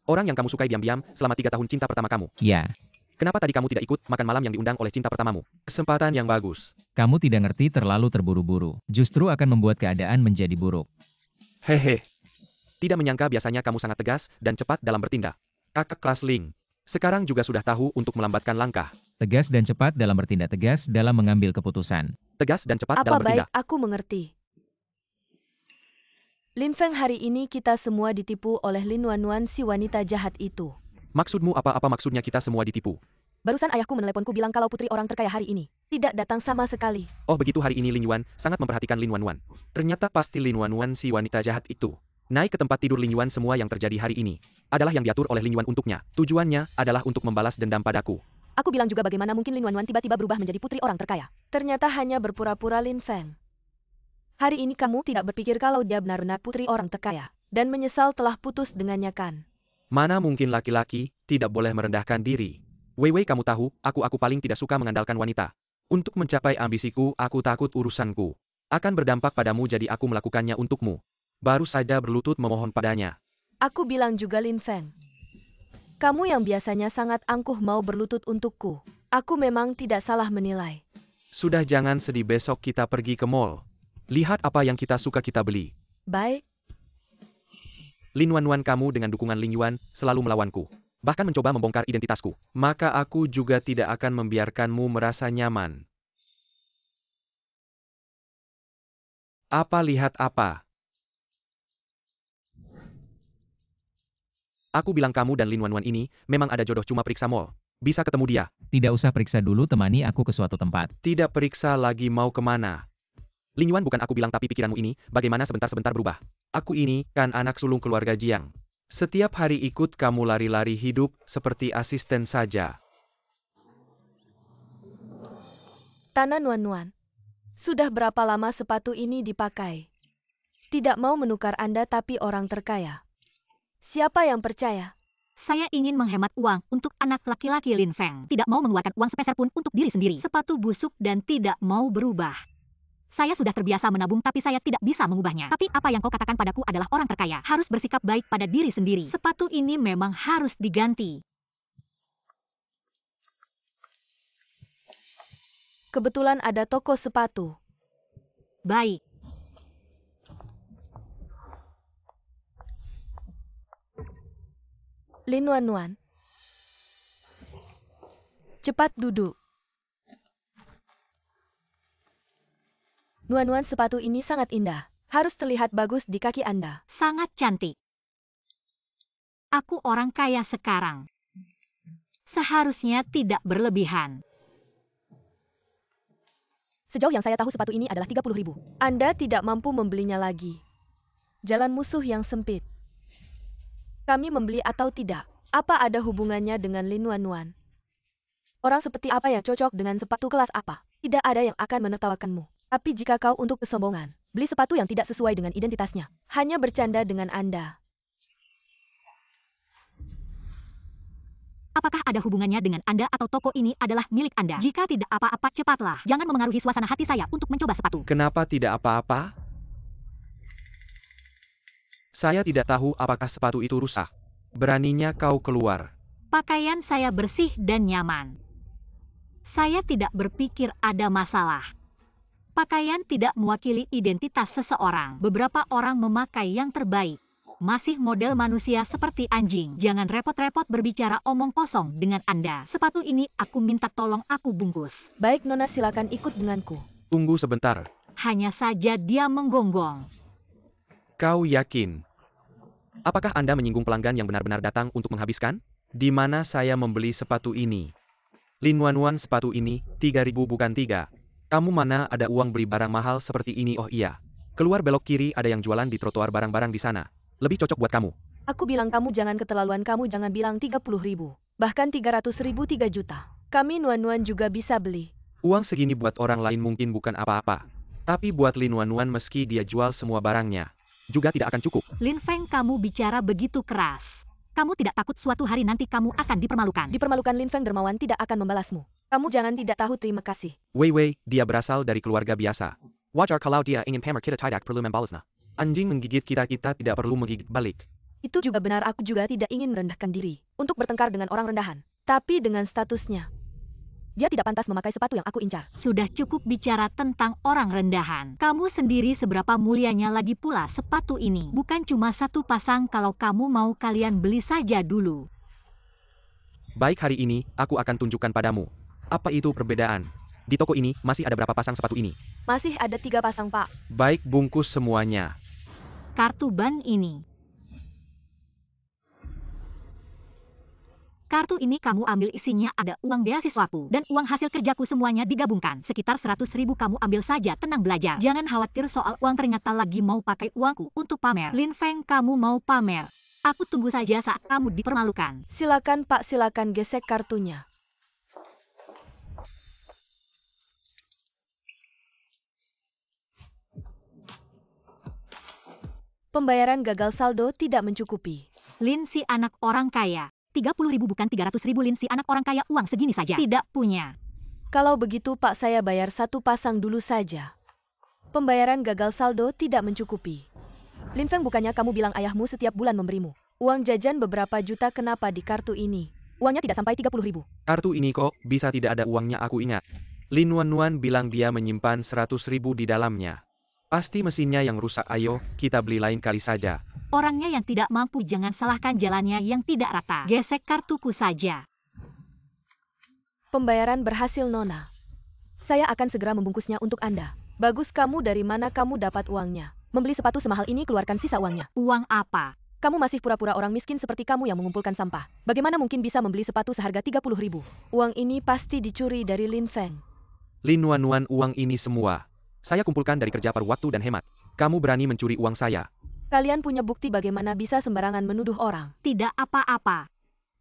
Orang yang kamu sukai diam-diam selama 3 tahun cinta pertama kamu. ya. Kenapa tadi kamu tidak ikut makan malam yang diundang oleh cinta pertamamu? Kesempatan yang bagus. Kamu tidak ngerti, terlalu terburu-buru. Justru akan membuat keadaan menjadi buruk. Hehe. Tidak menyangka biasanya kamu sangat tegas dan cepat dalam bertindak. Kakak kelas Ling. Sekarang juga sudah tahu untuk melambatkan langkah. Tegas dan cepat dalam bertindak, tegas dalam mengambil keputusan. Tegas dan cepat Apa dalam baik, bertindak. aku mengerti. Lin Feng, hari ini kita semua ditipu oleh Lin Wanwan si wanita jahat itu. Maksudmu apa maksudnya kita semua ditipu? Barusan ayahku meneleponku bilang kalau putri orang terkaya hari ini tidak datang sama sekali. Oh begitu, hari ini Lin Yuan sangat memperhatikan Lin Wanwan. Ternyata pasti Lin Wanwan si wanita jahat itu. Naik ke tempat tidur Lin Yuan, semua yang terjadi hari ini adalah yang diatur oleh Lin Yuan untuknya. Tujuannya adalah untuk membalas dendam padaku. Aku bilang juga bagaimana mungkin Lin Wanwan tiba-tiba berubah menjadi putri orang terkaya. Ternyata hanya berpura-pura. Lin Feng. Hari ini kamu tidak berpikir kalau dia benar-benar putri orang terkaya dan menyesal telah putus dengannya kan? Mana mungkin laki-laki tidak boleh merendahkan diri. Wei, kamu tahu, aku paling tidak suka mengandalkan wanita. Untuk mencapai ambisiku, aku takut urusanku akan berdampak padamu, jadi aku melakukannya untukmu. Baru saja berlutut memohon padanya. Aku bilang juga Lin Feng. Kamu yang biasanya sangat angkuh mau berlutut untukku. Aku memang tidak salah menilai. Sudah, jangan sedih, besok kita pergi ke mall. Lihat apa yang kita suka kita beli. Baik. Lin Wanwan, kamu dengan dukungan Ling Yuan selalu melawanku. Bahkan mencoba membongkar identitasku. Maka aku juga tidak akan membiarkanmu merasa nyaman. Apa lihat apa? Aku bilang kamu dan Lin Wanwan ini memang ada jodoh, cuma periksa mall. Bisa ketemu dia. Tidak usah periksa dulu, temani aku ke suatu tempat. Tidak periksa lagi, mau kemana? Ling Yuan, bukan aku bilang, tapi pikiranmu ini bagaimana sebentar-sebentar berubah. Aku ini kan anak sulung keluarga Jiang. Setiap hari ikut kamu lari-lari hidup seperti asisten saja. Tanan Wanwan. Sudah berapa lama sepatu ini dipakai? Tidak mau menukar Anda tapi orang terkaya. Siapa yang percaya? Saya ingin menghemat uang untuk anak laki-laki Lin Feng. Tidak mau mengeluarkan uang sepeser pun untuk diri sendiri. Sepatu busuk dan tidak mau berubah. Saya sudah terbiasa menabung tapi saya tidak bisa mengubahnya. Tapi apa yang kau katakan padaku adalah orang terkaya harus bersikap baik pada diri sendiri. Sepatu ini memang harus diganti. Kebetulan ada toko sepatu. Baik. Lin Wanwan. Cepat duduk. Wanwan, sepatu ini sangat indah. Harus terlihat bagus di kaki Anda. Sangat cantik. Aku orang kaya sekarang. Seharusnya tidak berlebihan. Sejauh yang saya tahu sepatu ini adalah 30.000. Anda tidak mampu membelinya lagi. Jalan musuh yang sempit. Kami membeli atau tidak, apa ada hubungannya dengan Lin Wanwan? Orang seperti apa yang cocok dengan sepatu kelas apa? Tidak ada yang akan menertawakanmu. Tapi jika kau untuk kesombongan, beli sepatu yang tidak sesuai dengan identitasnya. Hanya bercanda dengan Anda. Apakah ada hubungannya dengan Anda atau toko ini adalah milik Anda? Jika tidak apa-apa, cepatlah. Jangan memengaruhi suasana hati saya untuk mencoba sepatu. Kenapa tidak apa-apa? Saya tidak tahu apakah sepatu itu rusak. Beraninya kau keluar. Pakaian saya bersih dan nyaman. Saya tidak berpikir ada masalah. Pakaian tidak mewakili identitas seseorang. Beberapa orang memakai yang terbaik. Masih model manusia seperti anjing. Jangan repot-repot berbicara omong kosong dengan Anda. Sepatu ini aku minta tolong aku bungkus. Baik Nona, silakan ikut denganku. Tunggu sebentar. Hanya saja dia menggonggong. Kau yakin? Apakah Anda menyinggung pelanggan yang benar-benar datang untuk menghabiskan? Di mana saya membeli sepatu ini? Lin Wanwan, sepatu ini 3.000 bukan 3. Kamu mana ada uang beli barang mahal seperti ini? Oh iya. Keluar belok kiri ada yang jualan di trotoar barang-barang di sana. Lebih cocok buat kamu. Aku bilang kamu jangan keterlaluan, kamu jangan bilang 30.000. Bahkan 300.000 3 juta. Kami Nuan juga bisa beli. Uang segini buat orang lain mungkin bukan apa-apa. Tapi buat Lin Wanwan meski dia jual semua barangnya, juga tidak akan cukup. Lin Feng, kamu bicara begitu keras. Kamu tidak takut suatu hari nanti kamu akan dipermalukan? Dipermalukan, Lin Feng dermawan tidak akan membalasmu. Kamu jangan tidak tahu terima kasih. Wei, dia berasal dari keluarga biasa. Wajar kalau dia ingin pamer, kita tidak perlu membalasnya. Anjing menggigit kita tidak perlu menggigit balik. Itu juga benar, aku juga tidak ingin merendahkan diri untuk bertengkar dengan orang rendahan. Tapi dengan statusnya, dia tidak pantas memakai sepatu yang aku incar. Sudah cukup bicara tentang orang rendahan. Kamu sendiri seberapa mulianya lagi pula sepatu ini. Bukan cuma satu pasang, kalau kamu mau kalian beli saja dulu. Baik, hari ini aku akan tunjukkan padamu. Apa itu perbedaan? Di toko ini masih ada berapa pasang sepatu ini? Masih ada 3 pasang, Pak. Baik, bungkus semuanya. Kartu ban ini. Kartu ini kamu ambil, isinya ada uang beasiswaku dan uang hasil kerjaku, semuanya digabungkan. Sekitar 100.000 kamu ambil saja, tenang belajar. Jangan khawatir soal uang, ternyata lagi mau pakai uangku untuk pamer. Lin Feng, kamu mau pamer. Aku tunggu saja saat kamu dipermalukan. Silakan Pak, silakan gesek kartunya. Pembayaran gagal, saldo tidak mencukupi. Lin, si anak orang kaya. 30.000 bukan 300.000. Lin, si anak orang kaya, uang segini saja tidak punya. Kalau begitu Pak, saya bayar 1 pasang dulu saja. Pembayaran gagal, saldo tidak mencukupi. Lin Feng, bukannya kamu bilang ayahmu setiap bulan memberimu uang jajan beberapa juta, kenapa di kartu ini uangnya tidak sampai 30.000? Kartu ini kok bisa tidak ada uangnya, aku ingat. Lin Wanwan bilang dia menyimpan 100.000 di dalamnya. Pasti mesinnya yang rusak, ayo kita beli lain kali saja. Orangnya yang tidak mampu, jangan salahkan jalannya yang tidak rata. Gesek kartuku saja. Pembayaran berhasil, Nona. Saya akan segera membungkusnya untuk Anda. Bagus, kamu dari mana kamu dapat uangnya? Membeli sepatu semahal ini, keluarkan sisa uangnya. Uang apa? Kamu masih pura-pura orang miskin seperti kamu yang mengumpulkan sampah. Bagaimana mungkin bisa membeli sepatu seharga 30.000? Uang ini pasti dicuri dari Lin Feng. Lin Wanwan, uang ini semua saya kumpulkan dari kerja paruh waktu dan hemat. Kamu berani mencuri uang saya? Kalian punya bukti, bagaimana bisa sembarangan menuduh orang? Tidak apa-apa.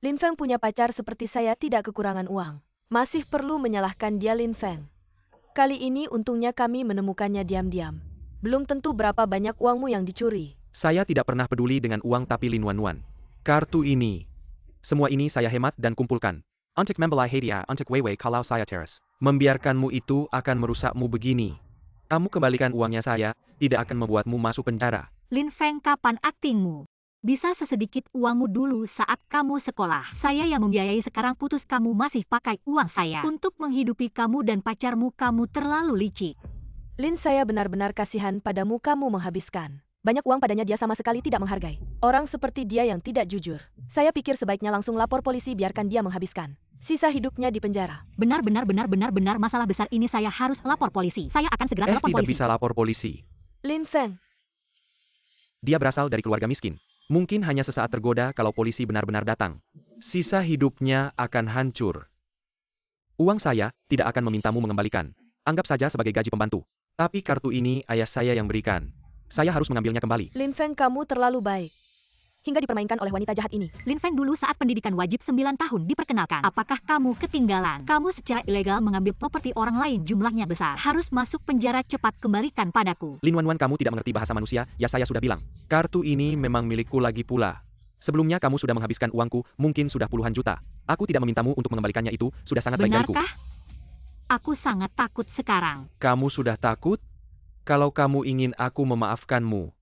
Lin Feng punya pacar seperti saya tidak kekurangan uang. Masih perlu menyalahkan dia, Lin Feng. Kali ini untungnya kami menemukannya diam-diam. Belum tentu berapa banyak uangmu yang dicuri. Saya tidak pernah peduli dengan uang, tapi Lin Wanwan. Kartu ini. Semua ini saya hemat dan kumpulkan. Untuk membeli hadiah untuk Wei kalau saya teras. Membiarkanmu itu akan merusakmu begini. Kamu kembalikan uangnya, saya tidak akan membuatmu masuk penjara. Lin Feng, kapan aktingmu? Bisa sesedikit uangmu dulu saat kamu sekolah. Saya yang membiayai, sekarang putus kamu masih pakai uang saya untuk menghidupi kamu dan pacarmu. Kamu terlalu licik. Lin, saya benar-benar kasihan padamu, kamu menghabiskan banyak uang padanya, dia sama sekali tidak menghargai orang seperti dia yang tidak jujur. Saya pikir sebaiknya langsung lapor polisi, biarkan dia menghabiskan sisa hidupnya di penjara. Benar, masalah besar ini, saya harus lapor polisi. Saya akan segera lapor Tidak polisi. bisa lapor polisi. Lin Feng. Dia berasal dari keluarga miskin. Mungkin hanya sesaat tergoda kalau polisi benar-benar datang. Sisa hidupnya akan hancur. Uang saya tidak akan memintamu mengembalikan. Anggap saja sebagai gaji pembantu. Tapi kartu ini ayah saya yang berikan. Saya harus mengambilnya kembali. Lin Feng, kamu terlalu baik. Hingga dipermainkan oleh wanita jahat ini. Lin Feng dulu saat pendidikan wajib 9 tahun diperkenalkan. Apakah kamu ketinggalan? Kamu secara ilegal mengambil properti orang lain jumlahnya besar. Harus masuk penjara, cepat kembalikan padaku. Lin Wanwan, kamu tidak mengerti bahasa manusia, ya saya sudah bilang. Kartu ini memang milikku lagi pula. Sebelumnya kamu sudah menghabiskan uangku, mungkin sudah puluhan juta. Aku tidak memintamu untuk mengembalikannya, itu sudah sangat baik dariku. Benarkah? Aku sangat takut sekarang. Kamu sudah takut? Kalau kamu ingin aku memaafkanmu,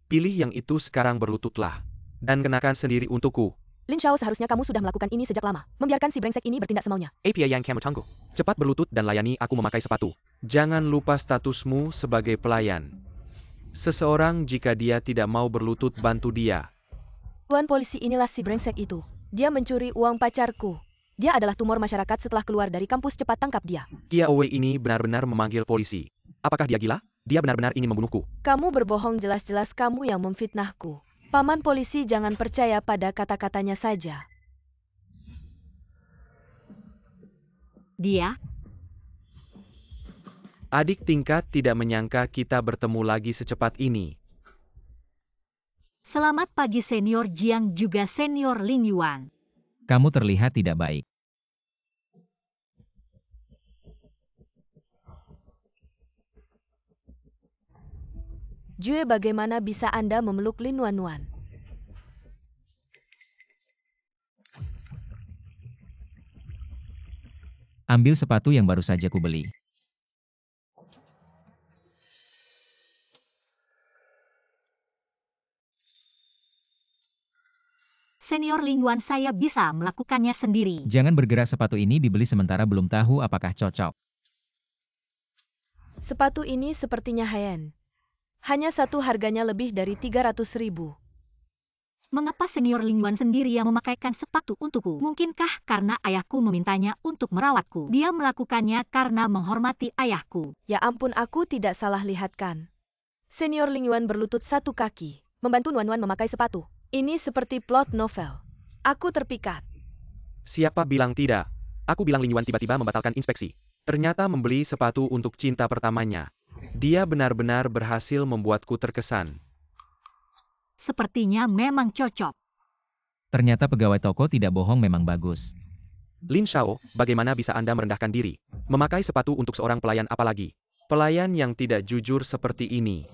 pilih yang itu sekarang, berlututlah. Dan kenakan sendiri untukku. Lin Xiao, seharusnya kamu sudah melakukan ini sejak lama. Membiarkan si brengsek ini bertindak semaunya. API yang kamu tangguh. Cepat berlutut dan layani aku memakai sepatu. Jangan lupa statusmu sebagai pelayan. Seseorang jika dia tidak mau berlutut, bantu dia. Tuan polisi, inilah si brengsek itu. Dia mencuri uang pacarku. Dia adalah tumor masyarakat setelah keluar dari kampus, cepat tangkap dia. Kia Owe ini benar-benar memanggil polisi. Apakah dia gila? Dia benar-benar ingin membunuhku. Kamu berbohong, jelas-jelas kamu yang memfitnahku. Paman polisi, jangan percaya pada kata-katanya saja. Dia? Adik tingkat tidak menyangka kita bertemu lagi secepat ini. Selamat pagi senior Jiang juga senior Lin Yuan. Kamu terlihat tidak baik. Jue, bagaimana bisa Anda memeluk Lin Wanwan? Ambil sepatu yang baru saja kubeli. Senior Lin Yuan, saya bisa melakukannya sendiri. Jangan bergerak, sepatu ini dibeli sementara belum tahu apakah cocok. Sepatu ini sepertinya high-end. Hanya satu, harganya lebih dari 300.000. Mengapa senior Lin Yuan sendiri yang memakaikan sepatu untukku? Mungkinkah karena ayahku memintanya untuk merawatku? Dia melakukannya karena menghormati ayahku. Ya ampun, aku tidak salah lihat kan? Senior Lin Yuan berlutut satu kaki, membantu Wanwan memakai sepatu. Ini seperti plot novel. Aku terpikat. Siapa bilang tidak? Aku bilang Lin Yuan tiba-tiba membatalkan inspeksi. Ternyata membeli sepatu untuk cinta pertamanya. Dia benar-benar berhasil membuatku terkesan. Sepertinya memang cocok. Ternyata pegawai toko tidak bohong, memang bagus. Lin Xiao, bagaimana bisa Anda merendahkan diri? Memakai sepatu untuk seorang pelayan, apalagi pelayan yang tidak jujur seperti ini.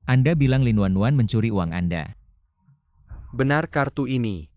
Anda bilang Lin Wanwan mencuri uang Anda. Benar, kartu ini.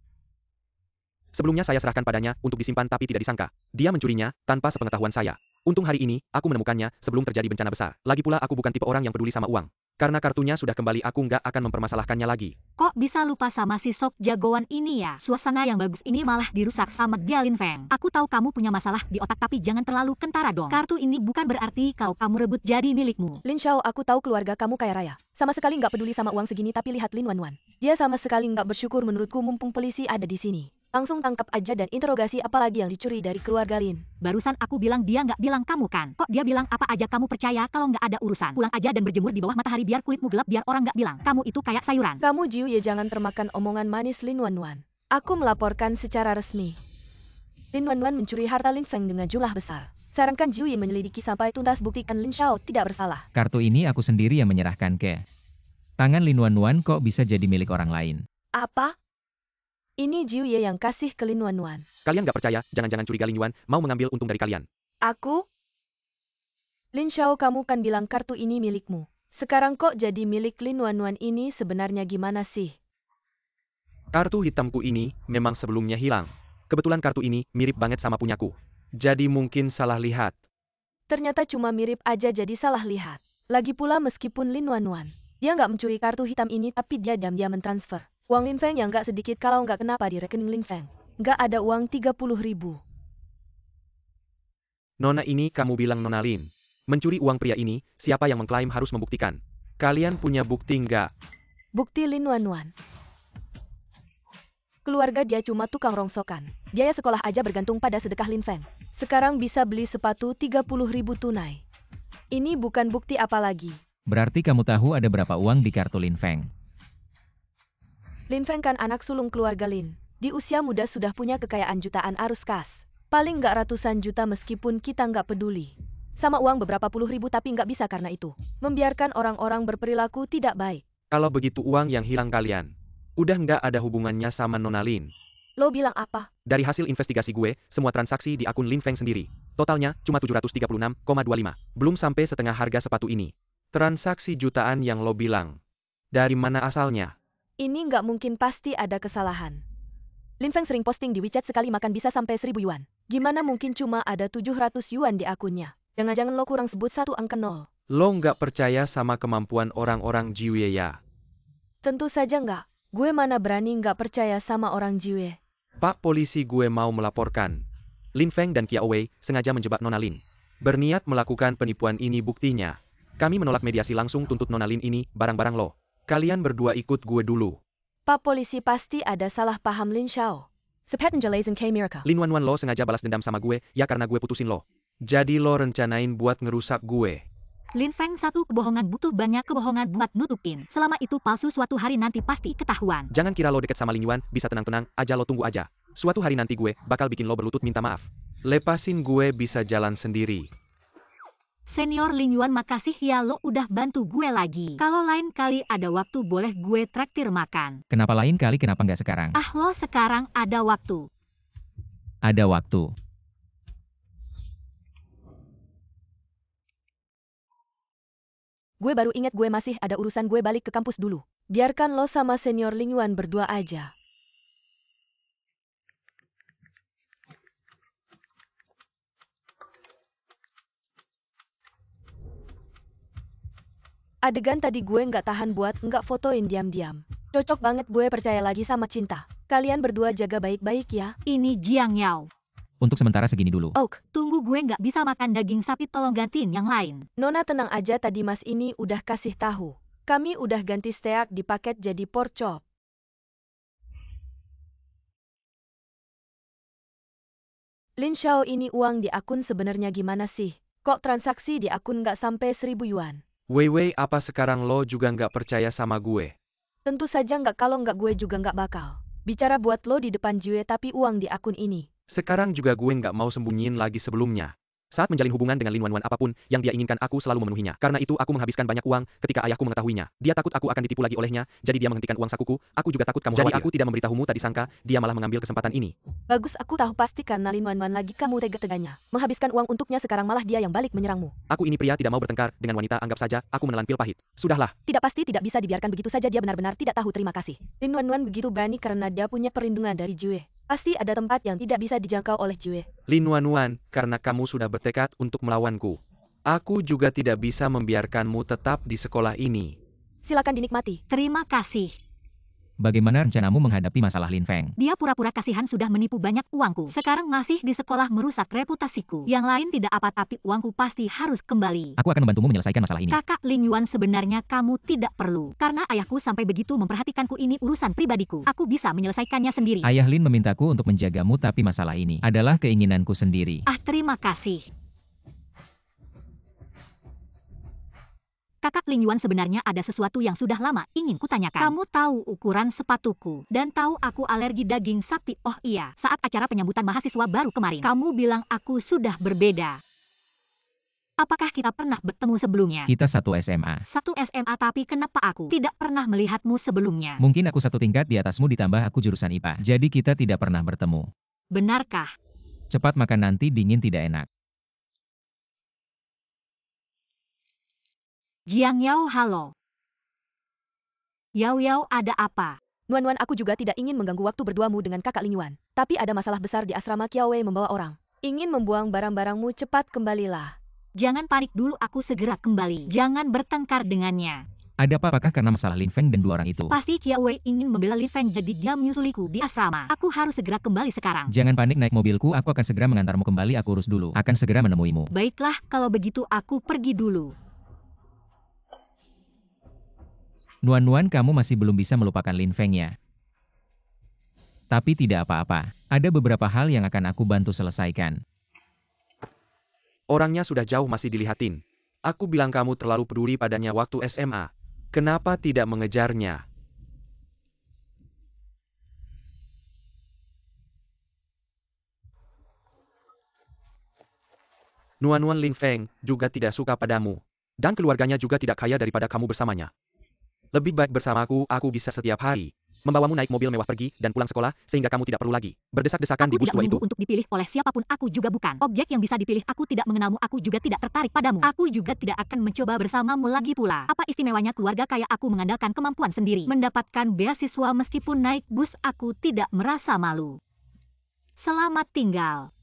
Sebelumnya saya serahkan padanya untuk disimpan, tapi tidak disangka dia mencurinya tanpa sepengetahuan saya. Untung hari ini aku menemukannya sebelum terjadi bencana besar. Lagi pula aku bukan tipe orang yang peduli sama uang. Karena kartunya sudah kembali, aku nggak akan mempermasalahkannya lagi. Kok bisa lupa sama si sok jagoan ini ya? Suasana yang bagus ini malah dirusak sama dia, Lin Feng. Aku tahu kamu punya masalah di otak, tapi jangan terlalu kentara dong. Kartu ini bukan berarti kalau kamu rebut jadi milikmu. Lin Xiao, aku tahu keluarga kamu kaya raya. Sama sekali nggak peduli sama uang segini, tapi lihat Lin Wanwan. Dia sama sekali nggak bersyukur menurutku, mumpung polisi ada di sini. Langsung tangkap aja dan interogasi, apalagi yang dicuri dari keluarga Lin. Barusan aku bilang dia nggak bilang kamu kan? Kok dia bilang apa aja kamu percaya kalau nggak ada urusan? Pulang aja dan berjemur di bawah matahari biar kulitmu gelap, biar orang nggak bilang kamu itu kayak sayuran. Kamu Jiu Ye, jangan termakan omongan manis Lin Wanwan. Aku melaporkan secara resmi. Lin Wanwan mencuri harta Lin Feng dengan jumlah besar. Sarankan Jiu Ye menyelidiki sampai tuntas, buktikan Lin Xiao tidak bersalah. Kartu ini aku sendiri yang menyerahkan ke tangan Lin Wanwan, kok bisa jadi milik orang lain? Apa? Ini Jiu Ye yang kasih ke Lin Wanwan. Kalian nggak percaya, jangan-jangan curiga Lin Yuan mau mengambil untung dari kalian. Aku? Lin Xiao, kamu kan bilang kartu ini milikmu. Sekarang kok jadi milik Lin Wanwan? Ini sebenarnya gimana sih? Kartu hitamku ini memang sebelumnya hilang. Kebetulan kartu ini mirip banget sama punyaku. Jadi mungkin salah lihat. Ternyata cuma mirip aja jadi salah lihat. Lagi pula meskipun Lin Wanwan, dia nggak mencuri kartu hitam ini, tapi dia diam-diam mentransfer uang Lin Feng yang nggak sedikit, kalau nggak kenapa di rekening Lin Feng nggak ada uang 30.000. Nona ini kamu bilang Nona Lin mencuri uang pria ini, siapa yang mengklaim harus membuktikan? Kalian punya bukti nggak? Bukti Lin Wanwan. Keluarga dia cuma tukang rongsokan. Biaya sekolah aja bergantung pada sedekah Lin Feng. Sekarang bisa beli sepatu 30.000 tunai. Ini bukan bukti apalagi. Berarti kamu tahu ada berapa uang di kartu Lin Feng? Lin Feng kan anak sulung keluarga Lin. Di usia muda sudah punya kekayaan jutaan arus kas. Paling nggak ratusan juta meskipun kita nggak peduli. Sama uang beberapa puluh ribu tapi nggak bisa karena itu. Membiarkan orang-orang berperilaku tidak baik. Kalau begitu uang yang hilang kalian, udah nggak ada hubungannya sama Nona Lin. Lo bilang apa? Dari hasil investigasi gue, semua transaksi di akun Lin Feng sendiri. Totalnya cuma 736,25. Belum sampai setengah harga sepatu ini. Transaksi jutaan yang lo bilang. Dari mana asalnya? Ini nggak mungkin, pasti ada kesalahan. Lin Feng sering posting di WeChat sekali makan bisa sampai 1.000 yuan. Gimana mungkin cuma ada 700 yuan di akunnya? Jangan-jangan lo kurang sebut satu angka nol. Lo nggak percaya sama kemampuan orang-orang Jiwe ya? Tentu saja nggak. Gue mana berani nggak percaya sama orang Jiwe. Pak polisi, gue mau melaporkan. Lin Feng dan Kia Wei sengaja menjebak Nona Lin. Berniat melakukan penipuan ini, buktinya. Kami menolak mediasi langsung tuntut Nona Lin ini barang-barang lo. Kalian berdua ikut gue dulu. Pak polisi, pasti ada salah paham Lin Xiao. Sepeten jelasin K Mirka. Lin Wanwan, lo sengaja balas dendam sama gue, ya karena gue putusin lo. Jadi lo rencanain buat ngerusak gue. Lin Feng, satu kebohongan butuh banyak kebohongan buat nutupin. Selama itu palsu, suatu hari nanti pasti ketahuan. Jangan kira lo deket sama Lin Yuan, bisa tenang-tenang aja, lo tunggu aja. Suatu hari nanti gue bakal bikin lo berlutut minta maaf. Lepasin gue bisa jalan sendiri. Senior Lin Yuan, makasih ya lo udah bantu gue lagi. Kalau lain kali ada waktu boleh gue traktir makan. Kenapa lain kali, kenapa nggak sekarang? Ah, lo sekarang ada waktu. Ada waktu. Gue baru ingat gue masih ada urusan, gue balik ke kampus dulu. Biarkan lo sama senior Lin Yuan berdua aja. Adegan tadi gue nggak tahan buat nggak fotoin diam-diam. Cocok banget, gue percaya lagi sama Cinta. Kalian berdua jaga baik-baik ya. Ini Jiang Yao. Untuk sementara segini dulu. Oak, Tunggu, gue nggak bisa makan daging sapi, tolong gantiin yang lain. Nona tenang aja, tadi Mas ini udah kasih tahu. Kami udah ganti steak di paket jadi pork chop. Lin Xiao, ini uang di akun sebenarnya gimana sih? Kok transaksi di akun nggak sampai 1.000 yuan? Wei, apa sekarang lo juga nggak percaya sama gue? Tentu saja nggak, kalau nggak gue juga nggak bakal bicara buat lo di depan Jiwe, tapi uang di akun ini. Sekarang juga gue nggak mau sembunyiin lagi sebelumnya. Saat menjalin hubungan dengan Lin Wanwan, apapun yang dia inginkan aku selalu memenuhinya. Karena itu aku menghabiskan banyak uang ketika ayahku mengetahuinya. Dia takut aku akan ditipu lagi olehnya, jadi dia menghentikan uang sakuku. Aku juga takut kamu khawatir. Jadi aku tidak memberitahumu, tadi sangka dia malah mengambil kesempatan ini. Bagus, aku tahu pasti karena Lin Wanwan lagi kamu tega-teganya menghabiskan uang untuknya, sekarang malah dia yang balik menyerangmu. Aku ini pria tidak mau bertengkar dengan wanita, anggap saja aku menelan pil pahit. Sudahlah. Tidak, pasti tidak bisa dibiarkan begitu saja, dia benar-benar tidak tahu terima kasih. Lin Wanwan begitu berani karena dia punya perlindungan dari Jiwe. Pasti ada tempat yang tidak bisa dijangkau oleh Jiwe. Lin Wanwan, karena kamu sudah bertekad untuk melawanku, aku juga tidak bisa membiarkanmu tetap di sekolah ini. Silakan dinikmati. Terima kasih. Bagaimana rencanamu menghadapi masalah Lin Feng? Dia pura-pura kasihan sudah menipu banyak uangku. Sekarang masih di sekolah merusak reputasiku. Yang lain tidak apa, tapi uangku pasti harus kembali. Aku akan membantumu menyelesaikan masalah ini. Kakak Lin Yuan, sebenarnya kamu tidak perlu. Karena ayahku sampai begitu memperhatikanku, ini urusan pribadiku. Aku bisa menyelesaikannya sendiri. Ayah Lin memintaku untuk menjagamu, tapi masalah ini adalah keinginanku sendiri. Ah, terima kasih. Kakak Lin Yuan, sebenarnya ada sesuatu yang sudah lama ingin kutanyakan. Kamu tahu ukuran sepatuku dan tahu aku alergi daging sapi. Oh iya, saat acara penyambutan mahasiswa baru kemarin, kamu bilang aku sudah berbeda. Apakah kita pernah bertemu sebelumnya? Kita satu SMA. Satu SMA, tapi kenapa aku tidak pernah melihatmu sebelumnya? Mungkin aku satu tingkat di atasmu, ditambah aku jurusan IPA. Jadi kita tidak pernah bertemu. Benarkah? Cepat makan, nanti dingin tidak enak. Jiang Yao, halo. Yao, ada apa? Nuan, aku juga tidak ingin mengganggu waktu berduamu dengan kakak Lin Yuan. Tapi ada masalah besar di asrama Kiao Wei membawa orang. Ingin membuang barang-barangmu, cepat kembalilah. Jangan panik dulu, aku segera kembali. Jangan bertengkar dengannya. Ada apa? Apakah karena masalah Lin Feng dan dua orang itu? Pasti Kiao Wei ingin membela Lin Feng, jadi dia menyusuliku di asrama. Aku harus segera kembali sekarang. Jangan panik, naik mobilku, aku akan segera mengantarmu kembali, aku urus dulu. Akan segera menemuimu. Baiklah, kalau begitu aku pergi dulu. Nuan, kamu masih belum bisa melupakan Lin Feng ya? Tapi tidak apa-apa. Ada beberapa hal yang akan aku bantu selesaikan. Orangnya sudah jauh masih dilihatin. Aku bilang kamu terlalu peduli padanya waktu SMA. Kenapa tidak mengejarnya? Nuan Lin Feng juga tidak suka padamu. Dan keluarganya juga tidak kaya daripada kamu bersamanya. Lebih baik bersamaku, aku bisa setiap hari membawamu naik mobil mewah pergi dan pulang sekolah, sehingga kamu tidak perlu lagi berdesak-desakan di Aku bus tidak tua itu. menunggu untuk dipilih oleh siapapun, aku juga bukan objek yang bisa dipilih. Aku tidak mengenalmu, aku juga tidak tertarik padamu. Aku juga tidak akan mencoba bersamamu lagi pula. Apa istimewanya keluarga kaya aku mengandalkan kemampuan sendiri? Mendapatkan beasiswa meskipun naik bus, aku tidak merasa malu. Selamat tinggal.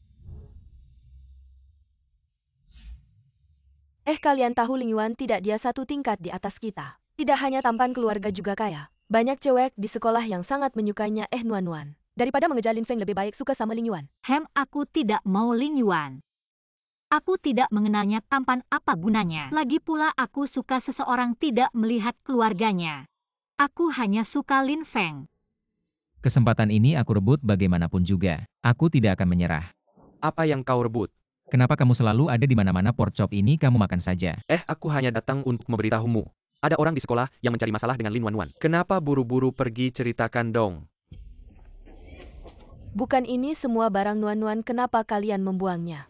Kalian tahu Ling Yuan tidak dia satu tingkat di atas kita. Tidak hanya tampan, keluarga juga kaya. Banyak cewek di sekolah yang sangat menyukainya. Nuan. Daripada mengejar Lin Feng, lebih baik suka sama Ling Yuan. Aku tidak mau Ling Yuan. Aku tidak mengenalnya, tampan apa gunanya? Lagi pula aku suka seseorang tidak melihat keluarganya. Aku hanya suka Lin Feng. Kesempatan ini aku rebut bagaimanapun juga. Aku tidak akan menyerah. Apa yang kau rebut? Kenapa kamu selalu ada di mana-mana? Pork chop ini kamu makan saja. Aku hanya datang untuk memberitahumu. Ada orang di sekolah yang mencari masalah dengan Lin Wan. Kenapa buru-buru pergi, ceritakan dong. Bukan ini semua barang Nuan, kenapa kalian membuangnya?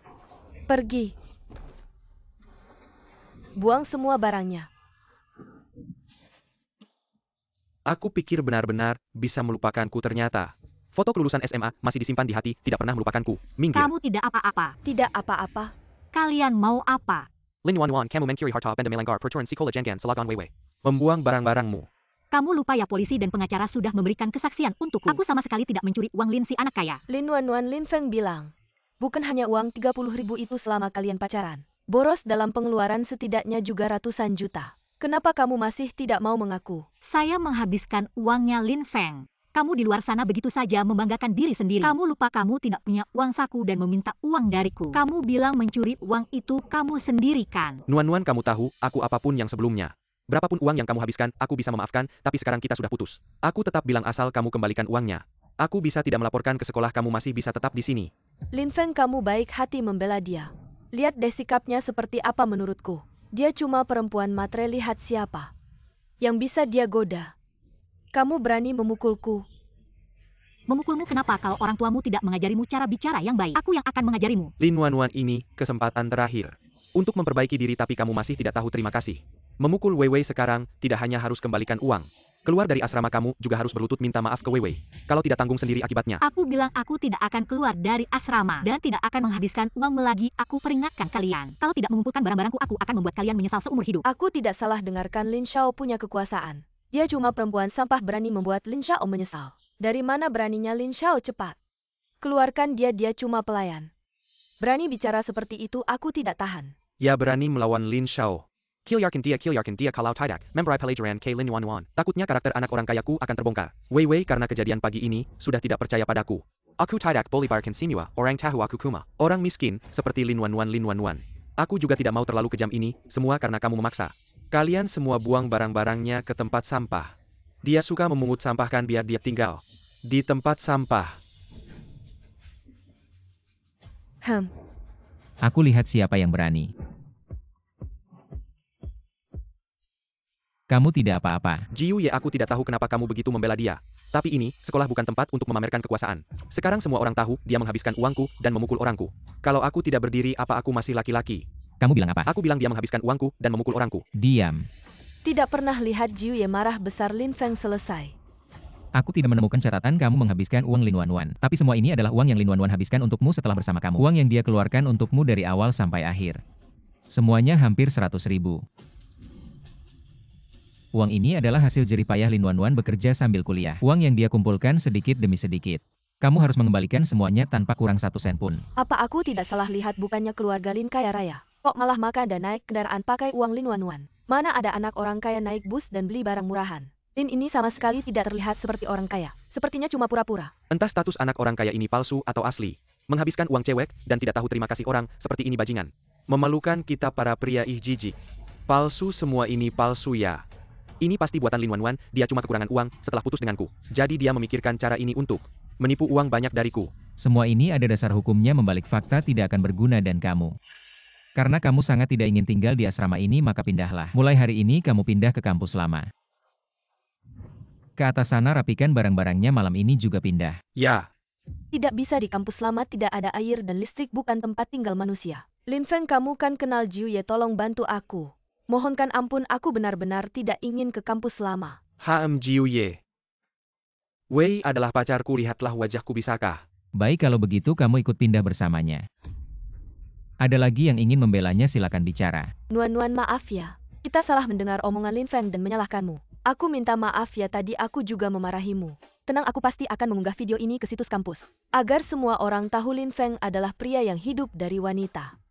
Pergi. Buang semua barangnya. Aku pikir benar-benar bisa melupakanku, ternyata foto kelulusan SMA masih disimpan di hati, tidak pernah melupakanku. Minggir. Kamu tidak apa-apa. Tidak apa-apa. Kalian mau apa? Lin Wan, kamu mencuri harta benda melanggar peraturan sekolah, jangan selagon Weiwei. Membuang barang-barangmu. Kamu lupa ya, polisi dan pengacara sudah memberikan kesaksian untukku. Aku sama sekali tidak mencuri uang Lin, si anak kaya. Lin Feng bilang, bukan hanya uang 30.000 itu selama kalian pacaran. Boros dalam pengeluaran setidaknya juga ratusan juta. Kenapa kamu masih tidak mau mengaku? Saya menghabiskan uangnya Lin Feng. Kamu di luar sana begitu saja membanggakan diri sendiri. Kamu lupa kamu tidak punya uang saku dan meminta uang dariku. Kamu bilang mencuri uang itu kamu sendiri kan? Nuan, kamu tahu, aku apapun yang sebelumnya. Berapapun uang yang kamu habiskan, aku bisa memaafkan, tapi sekarang kita sudah putus. Aku tetap bilang asal kamu kembalikan uangnya. Aku bisa tidak melaporkan ke sekolah, kamu masih bisa tetap di sini. Lin Feng, kamu baik hati membela dia. Lihat deh sikapnya seperti apa menurutku. Dia cuma perempuan matre, lihat siapa yang bisa dia goda. Kamu berani memukulku. Memukulmu kenapa kalau orang tuamu tidak mengajarimu cara bicara yang baik? Aku yang akan mengajarimu. Lin Wan, ini kesempatan terakhir untuk memperbaiki diri, tapi kamu masih tidak tahu terima kasih. Memukul Weiwei sekarang tidak hanya harus kembalikan uang. Keluar dari asrama kamu juga harus berlutut minta maaf ke Weiwei. Kalau tidak tanggung sendiri akibatnya. Aku bilang aku tidak akan keluar dari asrama dan tidak akan menghabiskan uangmu lagi. Aku peringatkan kalian. Kalau tidak mengumpulkan barang-barangku, aku akan membuat kalian menyesal seumur hidup. Aku tidak salah dengarkan Lin Xiao punya kekuasaan. Dia cuma perempuan sampah berani membuat Lin Xiao menyesal. Dari mana beraninya Lin Xiao cepat? Keluarkan dia cuma pelayan. Berani bicara seperti itu, aku tidak tahan. Ya, berani melawan Lin Xiao. Kilyarkan dia kalau tidak, memberi pelajaran ke Lin Wan. Takutnya karakter anak orang kayaku akan terbongkar. Weiwei karena kejadian pagi ini, sudah tidak percaya padaku. Aku tidak boleh biarkan semua orang tahu aku kuma. Orang miskin, seperti Lin Wan. Aku juga tidak mau terlalu kejam ini, semua karena kamu memaksa. Kalian semua buang barang-barangnya ke tempat sampah. Dia suka memungut sampah kan, biar dia tinggal di tempat sampah. Aku lihat siapa yang berani. Kamu tidak apa-apa. Jiu Ye, aku tidak tahu kenapa kamu begitu membela dia. Tapi ini, sekolah bukan tempat untuk memamerkan kekuasaan. Sekarang semua orang tahu, dia menghabiskan uangku dan memukul orangku. Kalau aku tidak berdiri, apa aku masih laki-laki? Kamu bilang apa? Aku bilang dia menghabiskan uangku dan memukul orangku. Diam. Tidak pernah lihat Jiu Ye marah besar. Lin Feng selesai. Aku tidak menemukan catatan kamu menghabiskan uang Lin Wan. Tapi semua ini adalah uang yang Lin Wan habiskan untukmu setelah bersama kamu. Uang yang dia keluarkan untukmu dari awal sampai akhir. Semuanya hampir 100.000. Uang ini adalah hasil jerih payah Lin Wan bekerja sambil kuliah. Uang yang dia kumpulkan sedikit demi sedikit. Kamu harus mengembalikan semuanya tanpa kurang 1 sen pun. Apa aku tidak salah lihat, bukannya keluarga Lin kaya raya? Kok malah makan dan naik kendaraan pakai uang Lin Wan? Mana ada anak orang kaya naik bus dan beli barang murahan? Lin ini sama sekali tidak terlihat seperti orang kaya. Sepertinya cuma pura-pura. Entah status anak orang kaya ini palsu atau asli. Menghabiskan uang cewek dan tidak tahu terima kasih orang, seperti ini bajingan. Memalukan kita para pria, jijik. Palsu, semua ini palsu ya. Ini pasti buatan Lin Wan, dia cuma kekurangan uang setelah putus denganku. Jadi dia memikirkan cara ini untuk menipu uang banyak dariku. Semua ini ada dasar hukumnya, membalik fakta tidak akan berguna dan kamu. Karena kamu sangat tidak ingin tinggal di asrama ini, maka pindahlah. Mulai hari ini kamu pindah ke kampus lama. Ke atas sana rapikan barang-barangnya, malam ini juga pindah. Ya. Tidak bisa, di kampus lama tidak ada air dan listrik, bukan tempat tinggal manusia. Lin Feng, kamu kan kenal Jiu Ye, tolong bantu aku. Mohonkan ampun, aku benar-benar tidak ingin ke kampus lama. Jiu Ye. Wei adalah pacarku, lihatlah wajahku, bisakah? Baik, kalau begitu kamu ikut pindah bersamanya. Ada lagi yang ingin membelanya, silakan bicara. Nuan, maaf ya. Kita salah mendengar omongan Lin Feng dan menyalahkanmu. Aku minta maaf ya, tadi aku juga memarahimu. Tenang, aku pasti akan mengunggah video ini ke situs kampus. Agar semua orang tahu Lin Feng adalah pria yang hidup dari wanita.